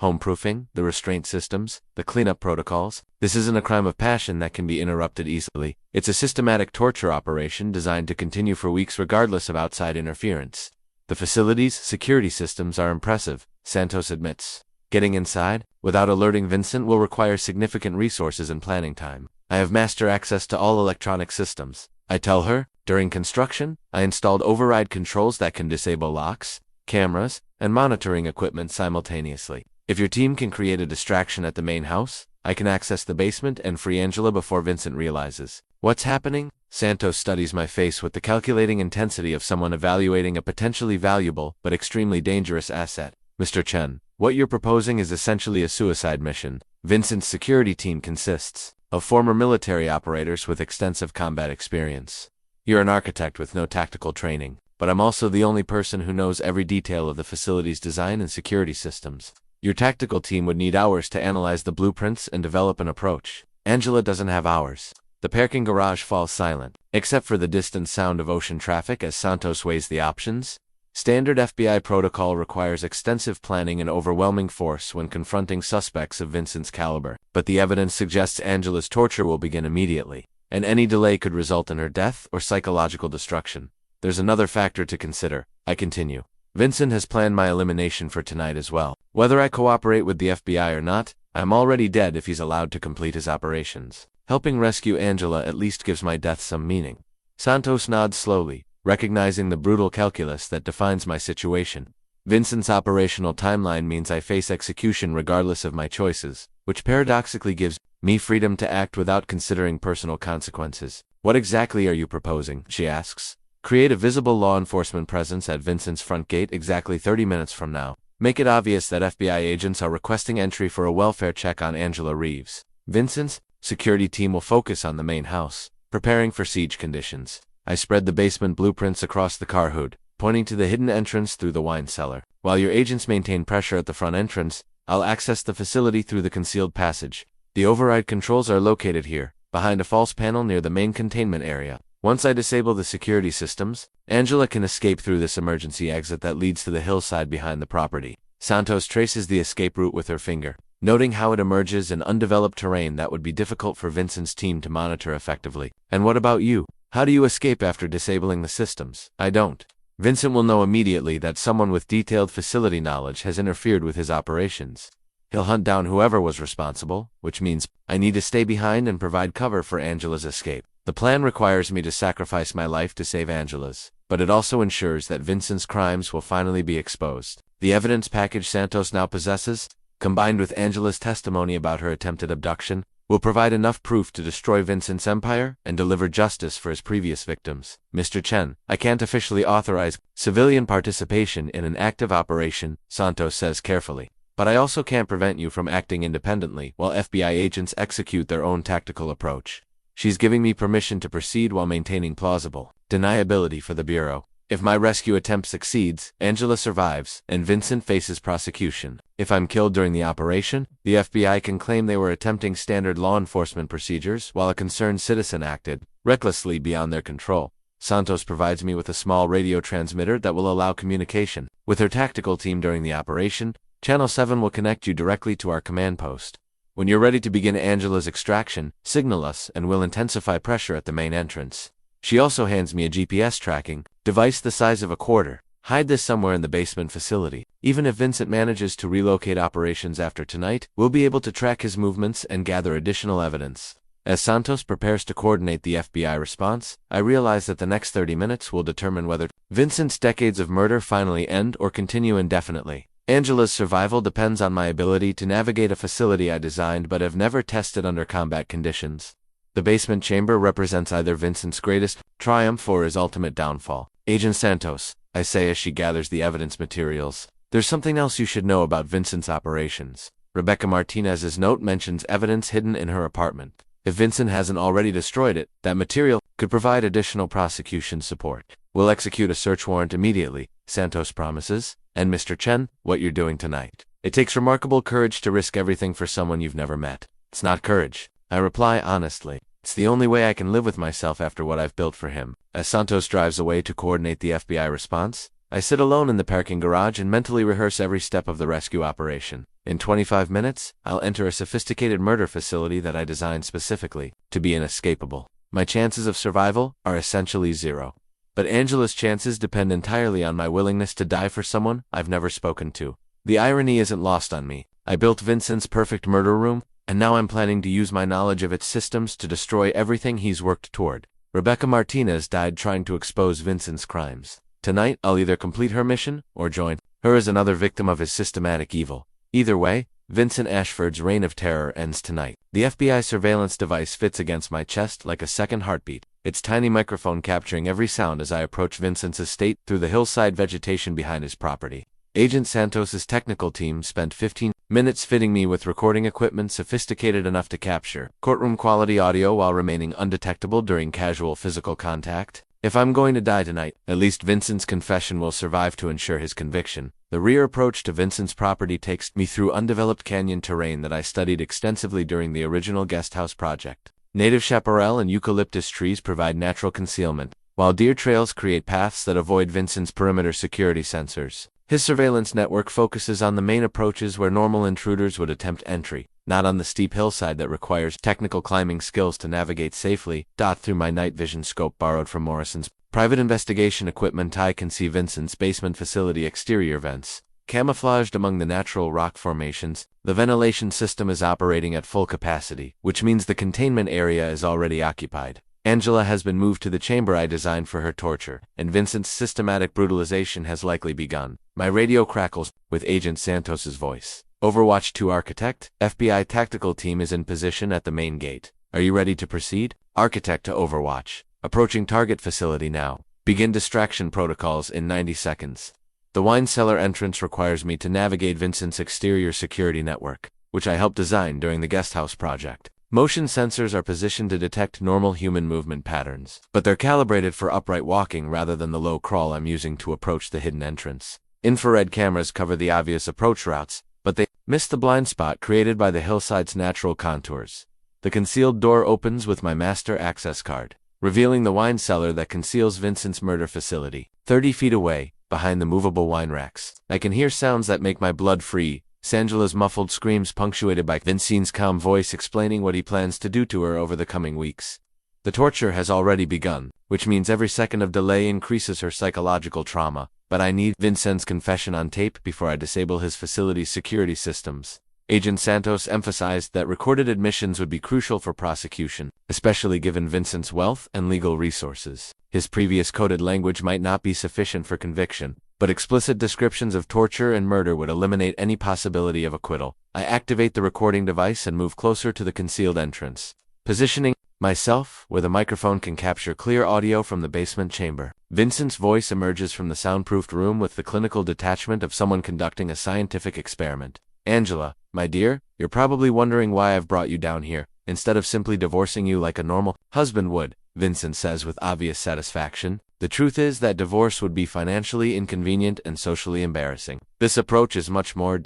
home-proofing, the restraint systems, the cleanup protocols. This isn't a crime of passion that can be interrupted easily. It's a systematic torture operation designed to continue for weeks regardless of outside interference. The facility's security systems are impressive, Santos admits. Getting inside, without alerting Vincent, will require significant resources and planning time. I have master access to all electronic systems, I tell her. During construction, I installed override controls that can disable locks, cameras, and monitoring equipment simultaneously. If your team can create a distraction at the main house, I can access the basement and free Angela before Vincent realizes what's happening. Santos studies my face with the calculating intensity of someone evaluating a potentially valuable but extremely dangerous asset. Mr. Chen, what you're proposing is essentially a suicide mission. Vincent's security team consists of former military operators with extensive combat experience. You're an architect with no tactical training, but I'm also the only person who knows every detail of the facility's design and security systems. Your tactical team would need hours to analyze the blueprints and develop an approach. Angela doesn't have hours. The parking garage falls silent, except for the distant sound of ocean traffic as Santos weighs the options. Standard FBI protocol requires extensive planning and overwhelming force when confronting suspects of Vincent's caliber, but the evidence suggests Angela's torture will begin immediately, and any delay could result in her death or psychological destruction. There's another factor to consider, I continue. Vincent has planned my elimination for tonight as well. Whether I cooperate with the FBI or not, I'm already dead if he's allowed to complete his operations. Helping rescue Angela at least gives my death some meaning. Santos nods slowly, recognizing the brutal calculus that defines my situation. Vincent's operational timeline means I face execution regardless of my choices, which paradoxically gives me freedom to act without considering personal consequences. What exactly are you proposing? She asks. Create a visible law enforcement presence at Vincent's front gate exactly 30 minutes from now. Make it obvious that FBI agents are requesting entry for a welfare check on Angela Reeves. Vincent's security team will focus on the main house, preparing for siege conditions. I spread the basement blueprints across the car hood, pointing to the hidden entrance through the wine cellar. While your agents maintain pressure at the front entrance, I'll access the facility through the concealed passage. The override controls are located here, behind a false panel near the main containment area. Once I disable the security systems, Angela can escape through this emergency exit that leads to the hillside behind the property. Santos traces the escape route with her finger, noting how it emerges in undeveloped terrain that would be difficult for Vincent's team to monitor effectively. And what about you? How do you escape after disabling the systems? I don't. Vincent will know immediately that someone with detailed facility knowledge has interfered with his operations. He'll hunt down whoever was responsible, which means I need to stay behind and provide cover for Angela's escape. The plan requires me to sacrifice my life to save Angela's. but it also ensures that Vincent's crimes will finally be exposed. The evidence package Santos now possesses, combined with Angela's testimony about her attempted abduction, will provide enough proof to destroy Vincent's empire and deliver justice for his previous victims. Mr. Chen, I can't officially authorize civilian participation in an active operation, Santos says carefully. But I also can't prevent you from acting independently while FBI agents execute their own tactical approach. She's giving me permission to proceed while maintaining plausible deniability for the Bureau. If my rescue attempt succeeds, Angela survives, and Vincent faces prosecution. If I'm killed during the operation, the FBI can claim they were attempting standard law enforcement procedures while a concerned citizen acted recklessly beyond their control. Santos provides me with a small radio transmitter that will allow communication with her tactical team during the operation. Channel 7 will connect you directly to our command post. When you're ready to begin Angela's extraction, signal us and we'll intensify pressure at the main entrance. She also hands me a GPS tracking device the size of a quarter. Hide this somewhere in the basement facility. Even if Vincent manages to relocate operations after tonight, we'll be able to track his movements and gather additional evidence. As Santos prepares to coordinate the FBI response, I realize that the next 30 minutes will determine whether Vincent's decades of murder finally end or continue indefinitely. Angela's survival depends on my ability to navigate a facility I designed but have never tested under combat conditions. The basement chamber represents either Vincent's greatest triumph or his ultimate downfall. Agent Santos, I say as she gathers the evidence materials, there's something else you should know about Vincent's operations. Rebecca Martinez's note mentions evidence hidden in her apartment. If Vincent hasn't already destroyed it, that material could provide additional prosecution support. We'll execute a search warrant immediately, Santos promises. And Mr. Chen, what you're doing tonight. It takes remarkable courage to risk everything for someone you've never met. It's not courage, I reply honestly. It's the only way I can live with myself after what I've built for him. As Santos drives away to coordinate the FBI response, I sit alone in the parking garage and mentally rehearse every step of the rescue operation. In 25 minutes, I'll enter a sophisticated murder facility that I designed specifically to be inescapable. My chances of survival are essentially zero. But Angela's chances depend entirely on my willingness to die for someone I've never spoken to. The irony isn't lost on me. I built Vincent's perfect murder room, and now I'm planning to use my knowledge of its systems to destroy everything he's worked toward. Rebecca Martinez died trying to expose Vincent's crimes. Tonight, I'll either complete her mission or join her as another victim of his systematic evil. Either way, Vincent Ashford's reign of terror ends tonight. The FBI surveillance device fits against my chest like a second heartbeat, its tiny microphone capturing every sound as I approach Vincent's estate through the hillside vegetation behind his property. Agent Santos's technical team spent 15 minutes fitting me with recording equipment sophisticated enough to capture courtroom-quality audio while remaining undetectable during casual physical contact. If I'm going to die tonight, at least Vincent's confession will survive to ensure his conviction. The rear approach to Vincent's property takes me through undeveloped canyon terrain that I studied extensively during the original guest house project. Native chaparral and eucalyptus trees provide natural concealment, while deer trails create paths that avoid Vincent's perimeter security sensors. His surveillance network focuses on the main approaches where normal intruders would attempt entry, not on the steep hillside that requires technical climbing skills to navigate safely. Through my night vision scope borrowed from Morrison's private investigation equipment, I can see Vincent's basement facility exterior vents. Camouflaged among the natural rock formations, the ventilation system is operating at full capacity, which means the containment area is already occupied. Angela has been moved to the chamber I designed for her torture, and Vincent's systematic brutalization has likely begun. My radio crackles with Agent Santos's voice. Overwatch 2 Architect, FBI tactical team is in position at the main gate. Are you ready to proceed? Architect to Overwatch. Approaching target facility now. Begin distraction protocols in 90 seconds. The wine cellar entrance requires me to navigate Vincent's exterior security network, which I helped design during the guest house project. Motion sensors are positioned to detect normal human movement patterns, but they're calibrated for upright walking rather than the low crawl I'm using to approach the hidden entrance. Infrared cameras cover the obvious approach routes, but they miss the blind spot created by the hillside's natural contours. The concealed door opens with my master access card, revealing the wine cellar that conceals Vincent's murder facility. 30 feet away, behind the movable wine racks, I can hear sounds that make my blood freeze. Angela's muffled screams punctuated by Vincent's calm voice explaining what he plans to do to her over the coming weeks. The torture has already begun, which means every second of delay increases her psychological trauma, but I need Vincent's confession on tape before I disable his facility's security systems. Agent Santos emphasized that recorded admissions would be crucial for prosecution, especially given Vincent's wealth and legal resources. His previous coded language might not be sufficient for conviction, but explicit descriptions of torture and murder would eliminate any possibility of acquittal. I activate the recording device and move closer to the concealed entrance, positioning myself where the microphone can capture clear audio from the basement chamber. Vincent's voice emerges from the soundproofed room with the clinical detachment of someone conducting a scientific experiment. Angela, my dear, you're probably wondering why I've brought you down here, instead of simply divorcing you like a normal husband would, Vincent says with obvious satisfaction. The truth is that divorce would be financially inconvenient and socially embarrassing. This approach is much more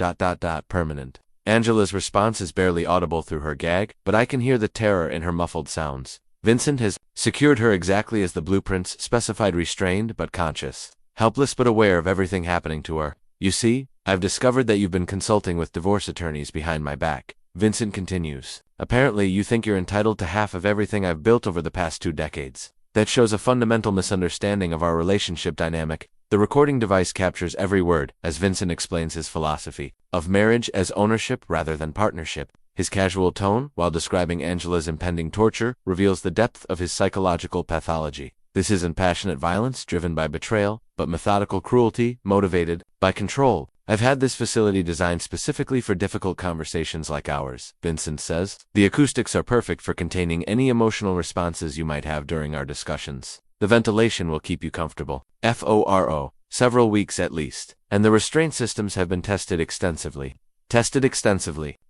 permanent. Angela's response is barely audible through her gag, but I can hear the terror in her muffled sounds. Vincent has secured her exactly as the blueprints specified, restrained but conscious, helpless but aware of everything happening to her. You see, I've discovered that you've been consulting with divorce attorneys behind my back, Vincent continues. Apparently you think you're entitled to half of everything I've built over the past 2 decades. That shows a fundamental misunderstanding of our relationship dynamic. The recording device captures every word as Vincent explains his philosophy of marriage as ownership rather than partnership. His casual tone, while describing Angela's impending torture, reveals the depth of his psychological pathology. This isn't passionate violence driven by betrayal, but methodical cruelty motivated by control. I've had this facility designed specifically for difficult conversations like ours, Vincent says. The acoustics are perfect for containing any emotional responses you might have during our discussions. The ventilation will keep you comfortable. For several weeks at least. And the restraint systems have been tested extensively.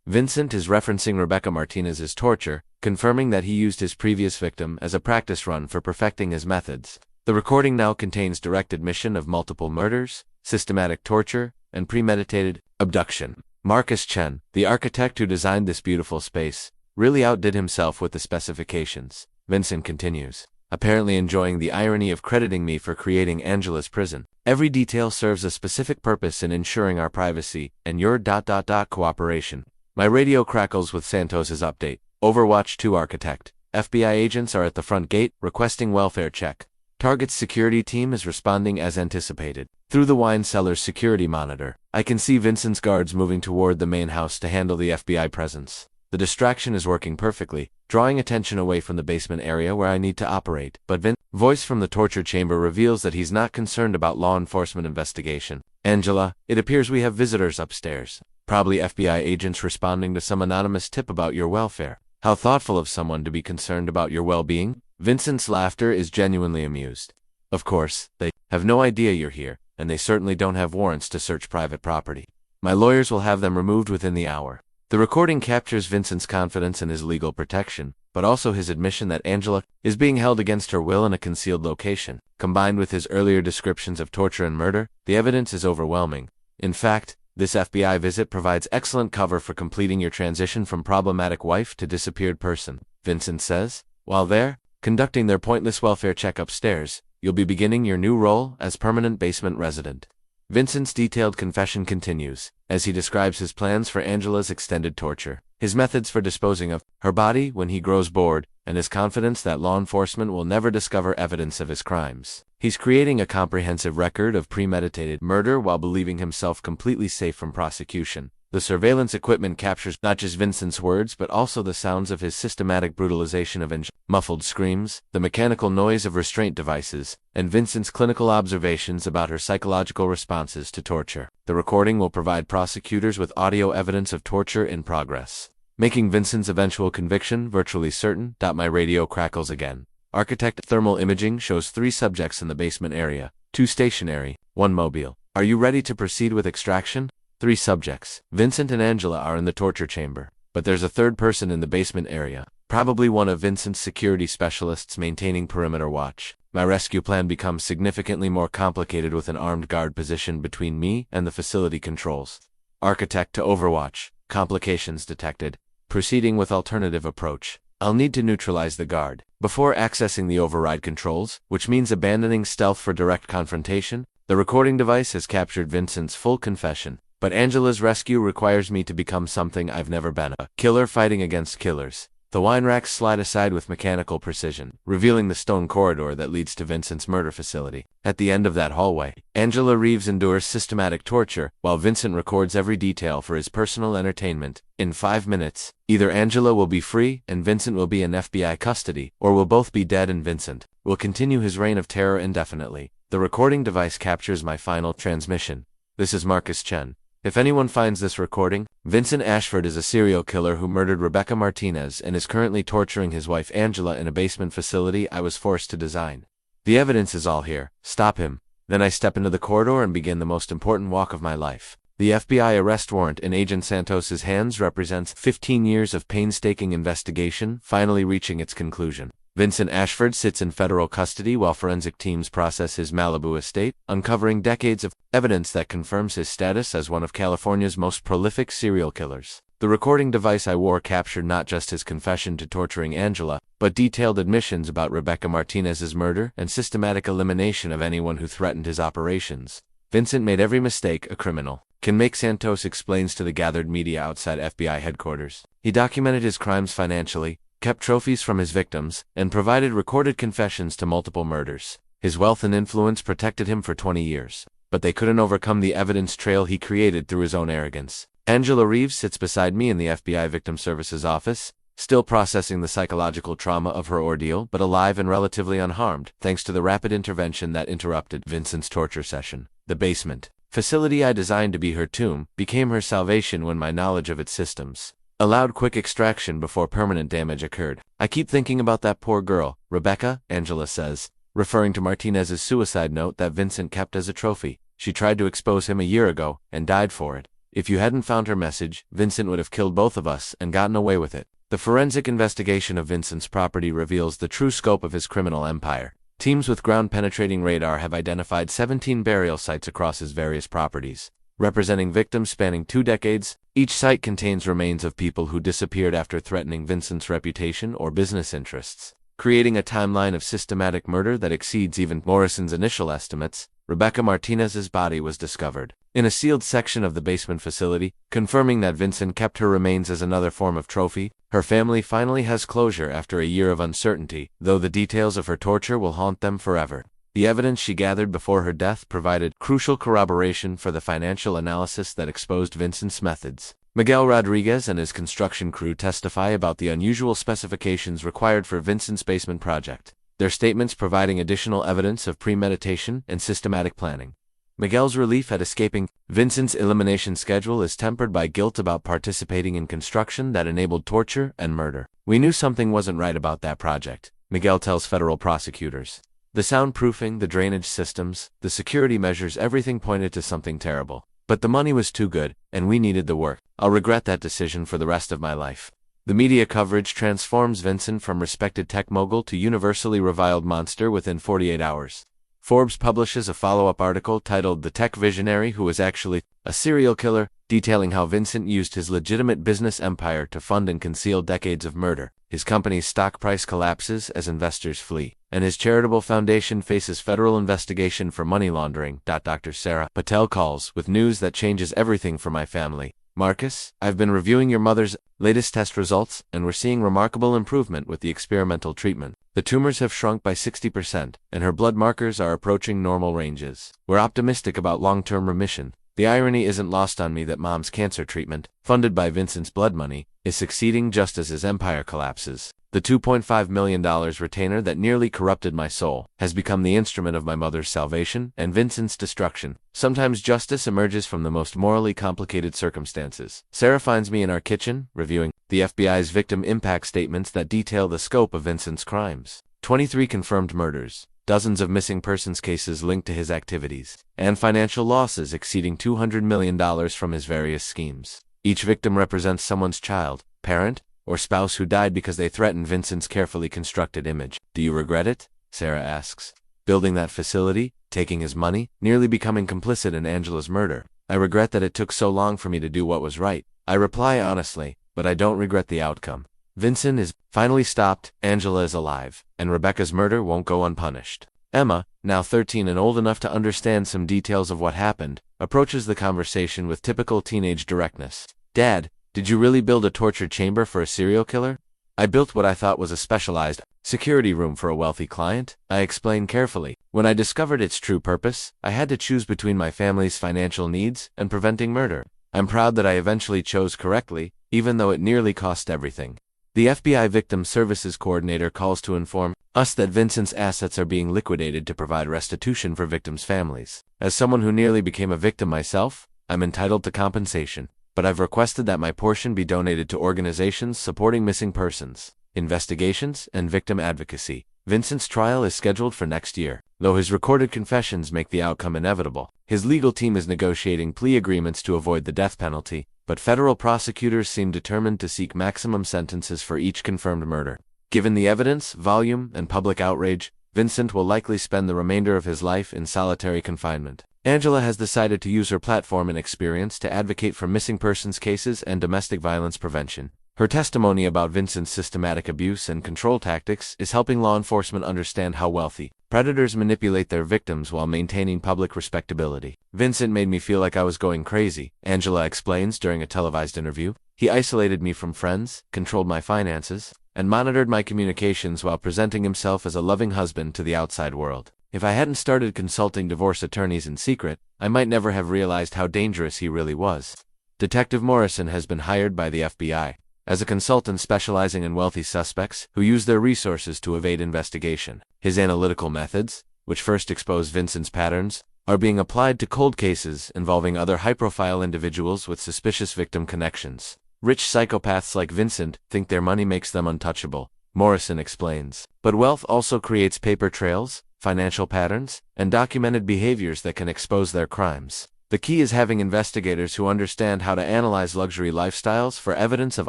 Vincent is referencing Rebecca Martinez's torture, confirming that he used his previous victim as a practice run for perfecting his methods. The recording now contains direct admission of multiple murders, systematic torture, and premeditated abduction. Marcus Chen, the architect who designed this beautiful space, really outdid himself with the specifications. Vincent continues, apparently enjoying the irony of crediting me for creating Angela's prison. Every detail serves a specific purpose in ensuring our privacy and your cooperation. My radio crackles with Santos's update. Overwatch 2 architect. FBI agents are at the front gate, requesting welfare check. Target's security team is responding as anticipated. Through the wine cellar's security monitor, I can see Vincent's guards moving toward the main house to handle the FBI presence. The distraction is working perfectly, drawing attention away from the basement area where I need to operate. But Vince's voice from the torture chamber reveals that he's not concerned about law enforcement investigation. Angela, it appears we have visitors upstairs. Probably FBI agents responding to some anonymous tip about your welfare. How thoughtful of someone to be concerned about your well-being. Vincent's laughter is genuinely amused. Of course, they have no idea you're here, and they certainly don't have warrants to search private property. My lawyers will have them removed within the hour. The recording captures Vincent's confidence in his legal protection, but also his admission that Angela is being held against her will in a concealed location. Combined with his earlier descriptions of torture and murder, the evidence is overwhelming. In fact, this FBI visit provides excellent cover for completing your transition from problematic wife to disappeared person, Vincent says. While there, conducting their pointless welfare check upstairs, you'll be beginning your new role as permanent basement resident. Vincent's detailed confession continues, as he describes his plans for Angela's extended torture, his methods for disposing of her body when he grows bored, and his confidence that law enforcement will never discover evidence of his crimes. He's creating a comprehensive record of premeditated murder while believing himself completely safe from prosecution. The surveillance equipment captures not just Vincent's words but also the sounds of his systematic brutalization of Angela, muffled screams, the mechanical noise of restraint devices, and Vincent's clinical observations about her psychological responses to torture. The recording will provide prosecutors with audio evidence of torture in progress, making Vincent's eventual conviction virtually certain. My radio crackles again. Architect thermal imaging shows 3 subjects in the basement area, 2 stationary, 1 mobile. Are you ready to proceed with extraction? 3 subjects. Vincent and Angela are in the torture chamber, but there's a 3rd person in the basement area, probably one of Vincent's security specialists maintaining perimeter watch. My rescue plan becomes significantly more complicated with an armed guard positioned between me and the facility controls. Architect to Overwatch. Complications detected. Proceeding with alternative approach. I'll need to neutralize the guard before accessing the override controls, which means abandoning stealth for direct confrontation. The recording device has captured Vincent's full confession. But Angela's rescue requires me to become something I've never been, a killer fighting against killers. The wine racks slide aside with mechanical precision, revealing the stone corridor that leads to Vincent's murder facility. At the end of that hallway, Angela Reeves endures systematic torture, while Vincent records every detail for his personal entertainment. In 5 minutes, either Angela will be free and Vincent will be in FBI custody, or we'll both be dead and Vincent will continue his reign of terror indefinitely. The recording device captures my final transmission. This is Marcus Chen. If anyone finds this recording, Vincent Ashford is a serial killer who murdered Rebecca Martinez and is currently torturing his wife Angela in a basement facility I was forced to design. The evidence is all here. Stop him. Then I step into the corridor and begin the most important walk of my life. The FBI arrest warrant in Agent Santos's hands represents 15 years of painstaking investigation finally reaching its conclusion. Vincent Ashford sits in federal custody while forensic teams process his Malibu estate, uncovering decades of evidence that confirms his status as one of California's most prolific serial killers. The recording device I wore captured not just his confession to torturing Angela, but detailed admissions about Rebecca Martinez's murder and systematic elimination of anyone who threatened his operations. Vincent made every mistake a criminal can make, Santos explains to the gathered media outside FBI headquarters. He documented his crimes financially, kept trophies from his victims, and provided recorded confessions to multiple murders. His wealth and influence protected him for 20 years, but they couldn't overcome the evidence trail he created through his own arrogance. Angela Reeves sits beside me in the FBI Victim Services office, still processing the psychological trauma of her ordeal, but alive and relatively unharmed, thanks to the rapid intervention that interrupted Vincent's torture session. The basement facility I designed to be her tomb became her salvation when my knowledge of its systems allowed quick extraction before permanent damage occurred. I keep thinking about that poor girl, Rebecca, Angela says, referring to Martinez's suicide note that Vincent kept as a trophy. She tried to expose him a year ago and died for it. If you hadn't found her message, Vincent would have killed both of us and gotten away with it. The forensic investigation of Vincent's property reveals the true scope of his criminal empire. Teams with ground-penetrating radar have identified 17 burial sites across his various properties, representing victims spanning 2 decades. Each site contains remains of people who disappeared after threatening Vincent's reputation or business interests, creating a timeline of systematic murder that exceeds even Morrison's initial estimates. Rebecca Martinez's body was discovered in a sealed section of the basement facility, confirming that Vincent kept her remains as another form of trophy. Her family finally has closure after a year of uncertainty, though the details of her torture will haunt them forever. The evidence she gathered before her death provided crucial corroboration for the financial analysis that exposed Vincent's methods. Miguel Rodriguez and his construction crew testify about the unusual specifications required for Vincent's basement project, their statements providing additional evidence of premeditation and systematic planning. Miguel's relief at escaping Vincent's elimination schedule is tempered by guilt about participating in construction that enabled torture and murder. We knew something wasn't right about that project, Miguel tells federal prosecutors. The soundproofing, the drainage systems, the security measures, everything pointed to something terrible. But the money was too good, and we needed the work. I'll regret that decision for the rest of my life. The media coverage transforms Vincent from respected tech mogul to universally reviled monster within 48 hours. Forbes publishes a follow-up article titled "The Tech Visionary Who Was Actually a Serial Killer," detailing how Vincent used his legitimate business empire to fund and conceal decades of murder. His company's stock price collapses as investors flee, and his charitable foundation faces federal investigation for money laundering. Dr. Sarah Patel calls with news that changes everything for my family. Marcus, I've been reviewing your mother's latest test results, and we're seeing remarkable improvement with the experimental treatment. The tumors have shrunk by 60%, and her blood markers are approaching normal ranges. We're optimistic about long-term remission. The irony isn't lost on me that Mom's cancer treatment, funded by Vincent's blood money, is succeeding just as his empire collapses. The $2.5 million retainer that nearly corrupted my soul has become the instrument of my mother's salvation and Vincent's destruction. Sometimes justice emerges from the most morally complicated circumstances. Sarah finds me in our kitchen, reviewing the FBI's victim impact statements that detail the scope of Vincent's crimes. 23 confirmed murders, dozens of missing persons cases linked to his activities, and financial losses exceeding $200 million from his various schemes. Each victim represents someone's child, parent, or spouse who died because they threatened Vincent's carefully constructed image. Do you regret it? Sarah asks. Building that facility, taking his money, nearly becoming complicit in Angela's murder. I regret that it took so long for me to do what was right. I reply honestly, but I don't regret the outcome. Vincent is finally stopped, Angela is alive, and Rebecca's murder won't go unpunished. Emma, now 13 and old enough to understand some details of what happened, approaches the conversation with typical teenage directness. Dad, did you really build a torture chamber for a serial killer? I built what I thought was a specialized security room for a wealthy client, I explained carefully. When I discovered its true purpose, I had to choose between my family's financial needs and preventing murder. I'm proud that I eventually chose correctly, even though it nearly cost everything. The FBI Victim Services Coordinator calls to inform us that Vincent's assets are being liquidated to provide restitution for victims' families. As someone who nearly became a victim myself, I'm entitled to compensation, but I've requested that my portion be donated to organizations supporting missing persons, investigations, and victim advocacy. Vincent's trial is scheduled for next year. Though his recorded confessions make the outcome inevitable, his legal team is negotiating plea agreements to avoid the death penalty, but federal prosecutors seem determined to seek maximum sentences for each confirmed murder. Given the evidence, volume, and public outrage, Vincent will likely spend the remainder of his life in solitary confinement. Angela has decided to use her platform and experience to advocate for missing persons cases and domestic violence prevention. Her testimony about Vincent's systematic abuse and control tactics is helping law enforcement understand how wealthy predators manipulate their victims while maintaining public respectability. Vincent made me feel like I was going crazy, Angela explains during a televised interview. He isolated me from friends, controlled my finances, and monitored my communications while presenting himself as a loving husband to the outside world. If I hadn't started consulting divorce attorneys in secret, I might never have realized how dangerous he really was. Detective Morrison has been hired by the FBI as a consultant specializing in wealthy suspects who use their resources to evade investigation. His analytical methods, which first exposed Vincent's patterns, are being applied to cold cases involving other high-profile individuals with suspicious victim connections. Rich psychopaths like Vincent think their money makes them untouchable, Morrison explains. But wealth also creates paper trails, financial patterns, and documented behaviors that can expose their crimes. The key is having investigators who understand how to analyze luxury lifestyles for evidence of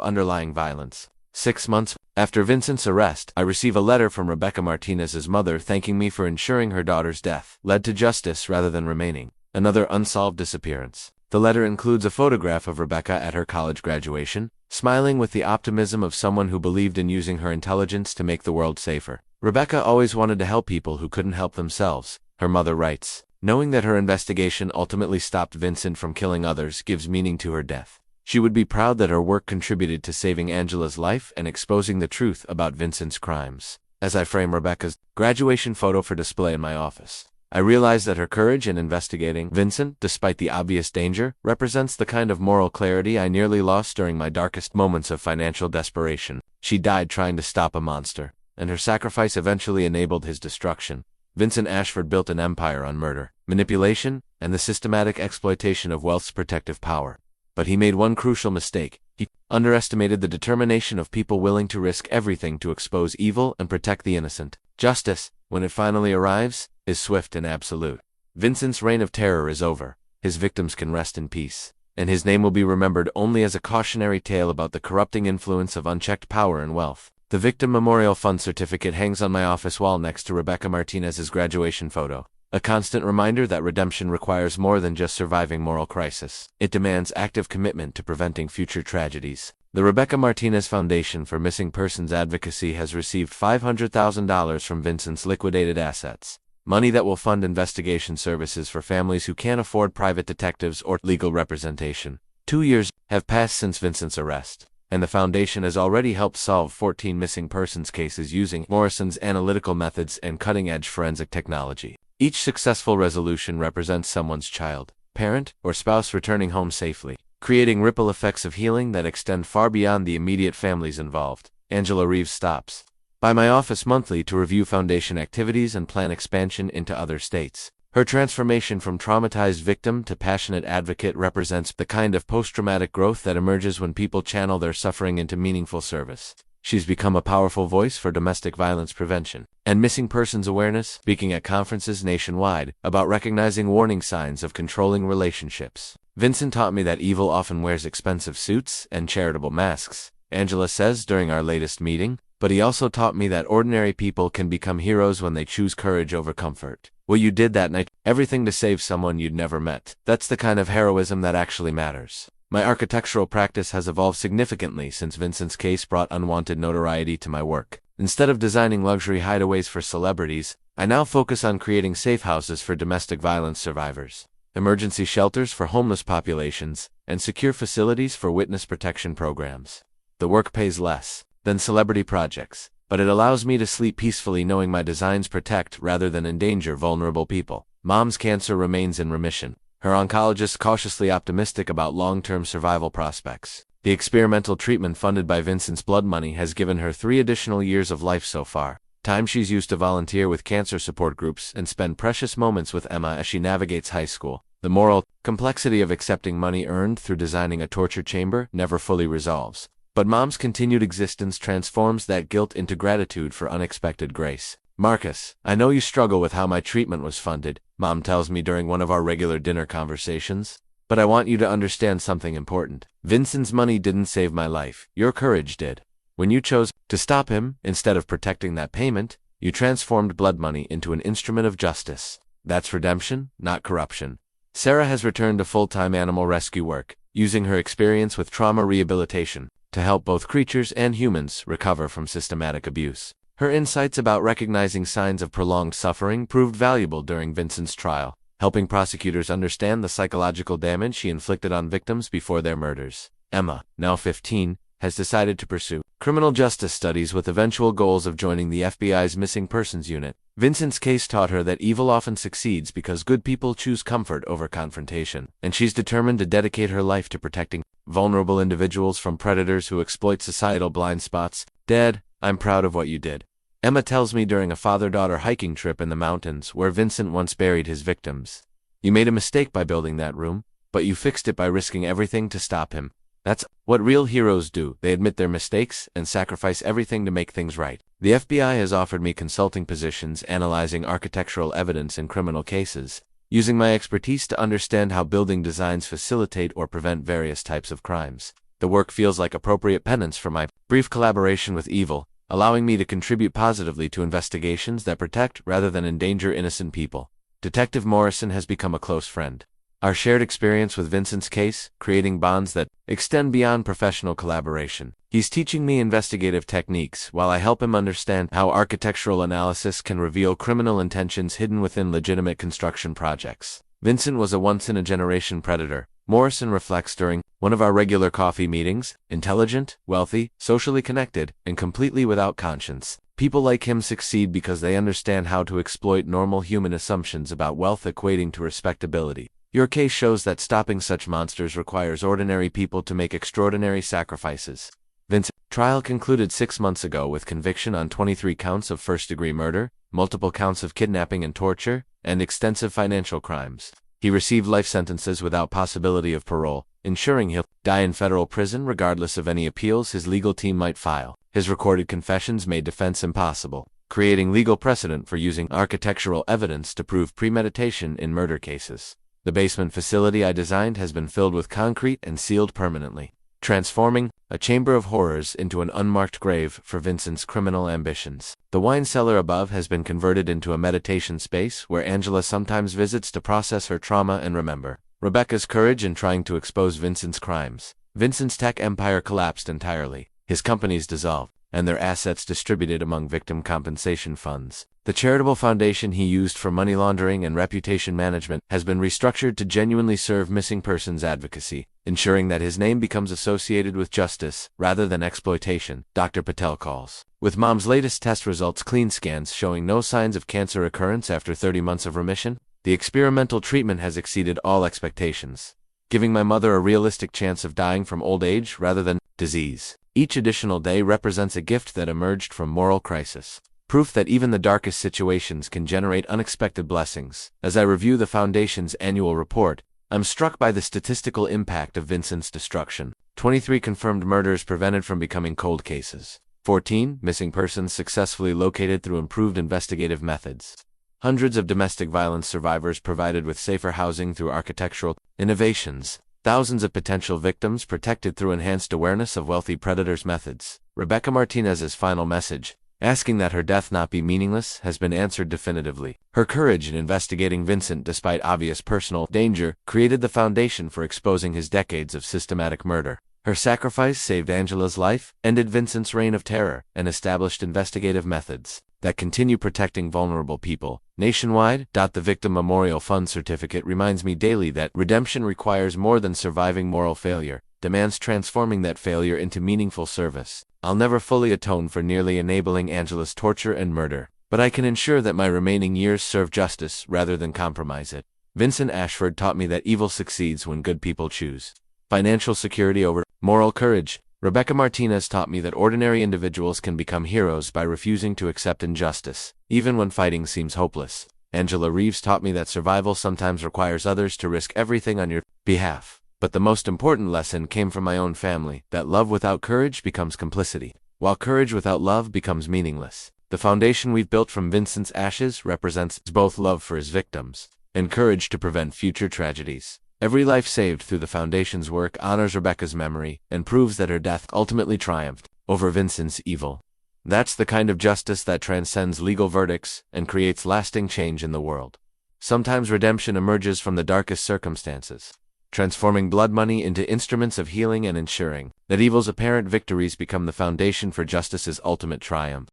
underlying violence. 6 months after Vincent's arrest, I receive a letter from Rebecca Martinez's mother thanking me for ensuring her daughter's death led to justice rather than remaining another unsolved disappearance. The letter includes a photograph of Rebecca at her college graduation, smiling with the optimism of someone who believed in using her intelligence to make the world safer. Rebecca always wanted to help people who couldn't help themselves, her mother writes. Knowing that her investigation ultimately stopped Vincent from killing others gives meaning to her death. She would be proud that her work contributed to saving Angela's life and exposing the truth about Vincent's crimes. As I frame Rebecca's graduation photo for display in my office, I realize that her courage in investigating Vincent, despite the obvious danger, represents the kind of moral clarity I nearly lost during my darkest moments of financial desperation. She died trying to stop a monster, and her sacrifice eventually enabled his destruction. Vincent Ashford built an empire on murder, manipulation, and the systematic exploitation of wealth's protective power. But he made one crucial mistake. He underestimated the determination of people willing to risk everything to expose evil and protect the innocent. Justice, when it finally arrives, is swift and absolute. Vincent's reign of terror is over. His victims can rest in peace, and his name will be remembered only as a cautionary tale about the corrupting influence of unchecked power and wealth. The Victim Memorial Fund certificate hangs on my office wall next to Rebecca Martinez's graduation photo, a constant reminder that redemption requires more than just surviving moral crisis. It demands active commitment to preventing future tragedies. The Rebecca Martinez Foundation for Missing Persons Advocacy has received $500,000 from Vincent's liquidated assets, money that will fund investigation services for families who can't afford private detectives or legal representation. 2 years have passed since Vincent's arrest, and the foundation has already helped solve 14 missing persons cases using Morrison's analytical methods and cutting-edge forensic technology. Each successful resolution represents someone's child, parent, or spouse returning home safely, creating ripple effects of healing that extend far beyond the immediate families involved. Angela Reeves stops by my office monthly to review foundation activities and plan expansion into other states. Her transformation from traumatized victim to passionate advocate represents the kind of post-traumatic growth that emerges when people channel their suffering into meaningful service. She's become a powerful voice for domestic violence prevention and missing persons awareness, speaking at conferences nationwide about recognizing warning signs of controlling relationships. Vincent taught me that evil often wears expensive suits and charitable masks, Angela says during our latest meeting, but he also taught me that ordinary people can become heroes when they choose courage over comfort. What you did that night, everything to save someone you'd never met. That's the kind of heroism that actually matters. My architectural practice has evolved significantly since Vincent's case brought unwanted notoriety to my work. Instead of designing luxury hideaways for celebrities, I now focus on creating safe houses for domestic violence survivors, emergency shelters for homeless populations, and secure facilities for witness protection programs. The work pays less, than celebrity projects, but it allows me to sleep peacefully knowing my designs protect rather than endanger vulnerable people. Mom's cancer remains in remission. Her oncologist cautiously optimistic about long-term survival prospects. The experimental treatment funded by Vincent's blood money has given her 3 additional years of life so far. Time she's used to volunteer with cancer support groups and spend precious moments with Emma as she navigates high school. The moral complexity of accepting money earned through designing a torture chamber never fully resolves. But Mom's continued existence transforms that guilt into gratitude for unexpected grace. Marcus, I know you struggle with how my treatment was funded, Mom tells me during one of our regular dinner conversations. But I want you to understand something important. Vincent's money didn't save my life. Your courage did. When you chose to stop him, instead of protecting that payment, you transformed blood money into an instrument of justice. That's redemption, not corruption. Sarah has returned to full-time animal rescue work, using her experience with trauma rehabilitation to help both creatures and humans recover from systematic abuse. Her insights about recognizing signs of prolonged suffering proved valuable during Vincent's trial, helping prosecutors understand the psychological damage she inflicted on victims before their murders. Emma, now 15, has decided to pursue criminal justice studies with eventual goals of joining the FBI's Missing Persons Unit. Vincent's case taught her that evil often succeeds because good people choose comfort over confrontation, and she's determined to dedicate her life to protecting vulnerable individuals from predators who exploit societal blind spots. Dad, I'm proud of what you did. Emma tells me during a father-daughter hiking trip in the mountains where Vincent once buried his victims. You made a mistake by building that room, but you fixed it by risking everything to stop him. That's what real heroes do. They admit their mistakes and sacrifice everything to make things right. The FBI has offered me consulting positions analyzing architectural evidence in criminal cases, using my expertise to understand how building designs facilitate or prevent various types of crimes. The work feels like appropriate penance for my brief collaboration with evil, allowing me to contribute positively to investigations that protect rather than endanger innocent people. Detective Morrison has become a close friend. Our shared experience with Vincent's case, creating bonds that extend beyond professional collaboration. He's teaching me investigative techniques while I help him understand how architectural analysis can reveal criminal intentions hidden within legitimate construction projects. Vincent was a once-in-a-generation predator, Morrison reflects during one of our regular coffee meetings. Intelligent, wealthy, socially connected, and completely without conscience. People like him succeed because they understand how to exploit normal human assumptions about wealth equating to respectability. Your case shows that stopping such monsters requires ordinary people to make extraordinary sacrifices. Vincent's trial concluded 6 months ago with conviction on 23 counts of first-degree murder, multiple counts of kidnapping and torture, and extensive financial crimes. He received life sentences without possibility of parole, ensuring he'll die in federal prison regardless of any appeals his legal team might file. His recorded confessions made defense impossible, creating legal precedent for using architectural evidence to prove premeditation in murder cases. The basement facility I designed has been filled with concrete and sealed permanently, transforming a chamber of horrors into an unmarked grave for Vincent's criminal ambitions. The wine cellar above has been converted into a meditation space where Angela sometimes visits to process her trauma and remember. Rebecca's courage in trying to expose Vincent's crimes. Vincent's tech empire collapsed entirely, his companies dissolved, and their assets distributed among victim compensation funds. The charitable foundation he used for money laundering and reputation management has been restructured to genuinely serve missing persons advocacy, ensuring that his name becomes associated with justice rather than exploitation, Dr. Patel calls. With Mom's latest test results, clean scans showing no signs of cancer recurrence after 30 months of remission, the experimental treatment has exceeded all expectations, giving my mother a realistic chance of dying from old age rather than disease. Each additional day represents a gift that emerged from moral crisis. Proof that even the darkest situations can generate unexpected blessings. As I review the Foundation's annual report, I'm struck by the statistical impact of Vincent's destruction. 23 confirmed murders prevented from becoming cold cases. 14 missing persons successfully located through improved investigative methods. Hundreds of domestic violence survivors provided with safer housing through architectural innovations. Thousands of potential victims protected through enhanced awareness of wealthy predators' methods. Rebecca Martinez's final message, asking that her death not be meaningless, has been answered definitively. Her courage in investigating Vincent despite obvious personal danger created the foundation for exposing his decades of systematic murder. Her sacrifice saved Angela's life, ended Vincent's reign of terror, and established investigative methods that continue protecting vulnerable people nationwide. The Victim Memorial Fund certificate reminds me daily that redemption requires more than surviving moral failure. demands transforming that failure into meaningful service. I'll never fully atone for nearly enabling Angela's torture and murder, but I can ensure that my remaining years serve justice rather than compromise it. Vincent Ashford taught me that evil succeeds when good people choose financial security over moral courage. Rebecca Martinez taught me that ordinary individuals can become heroes by refusing to accept injustice, even when fighting seems hopeless. Angela Reeves taught me that survival sometimes requires others to risk everything on your behalf. But the most important lesson came from my own family, that love without courage becomes complicity, while courage without love becomes meaningless. The foundation we've built from Vincent's ashes represents both love for his victims and courage to prevent future tragedies. Every life saved through the Foundation's work honors Rebecca's memory and proves that her death ultimately triumphed over Vincent's evil. That's the kind of justice that transcends legal verdicts and creates lasting change in the world. Sometimes redemption emerges from the darkest circumstances, transforming blood money into instruments of healing and ensuring that evil's apparent victories become the foundation for justice's ultimate triumph.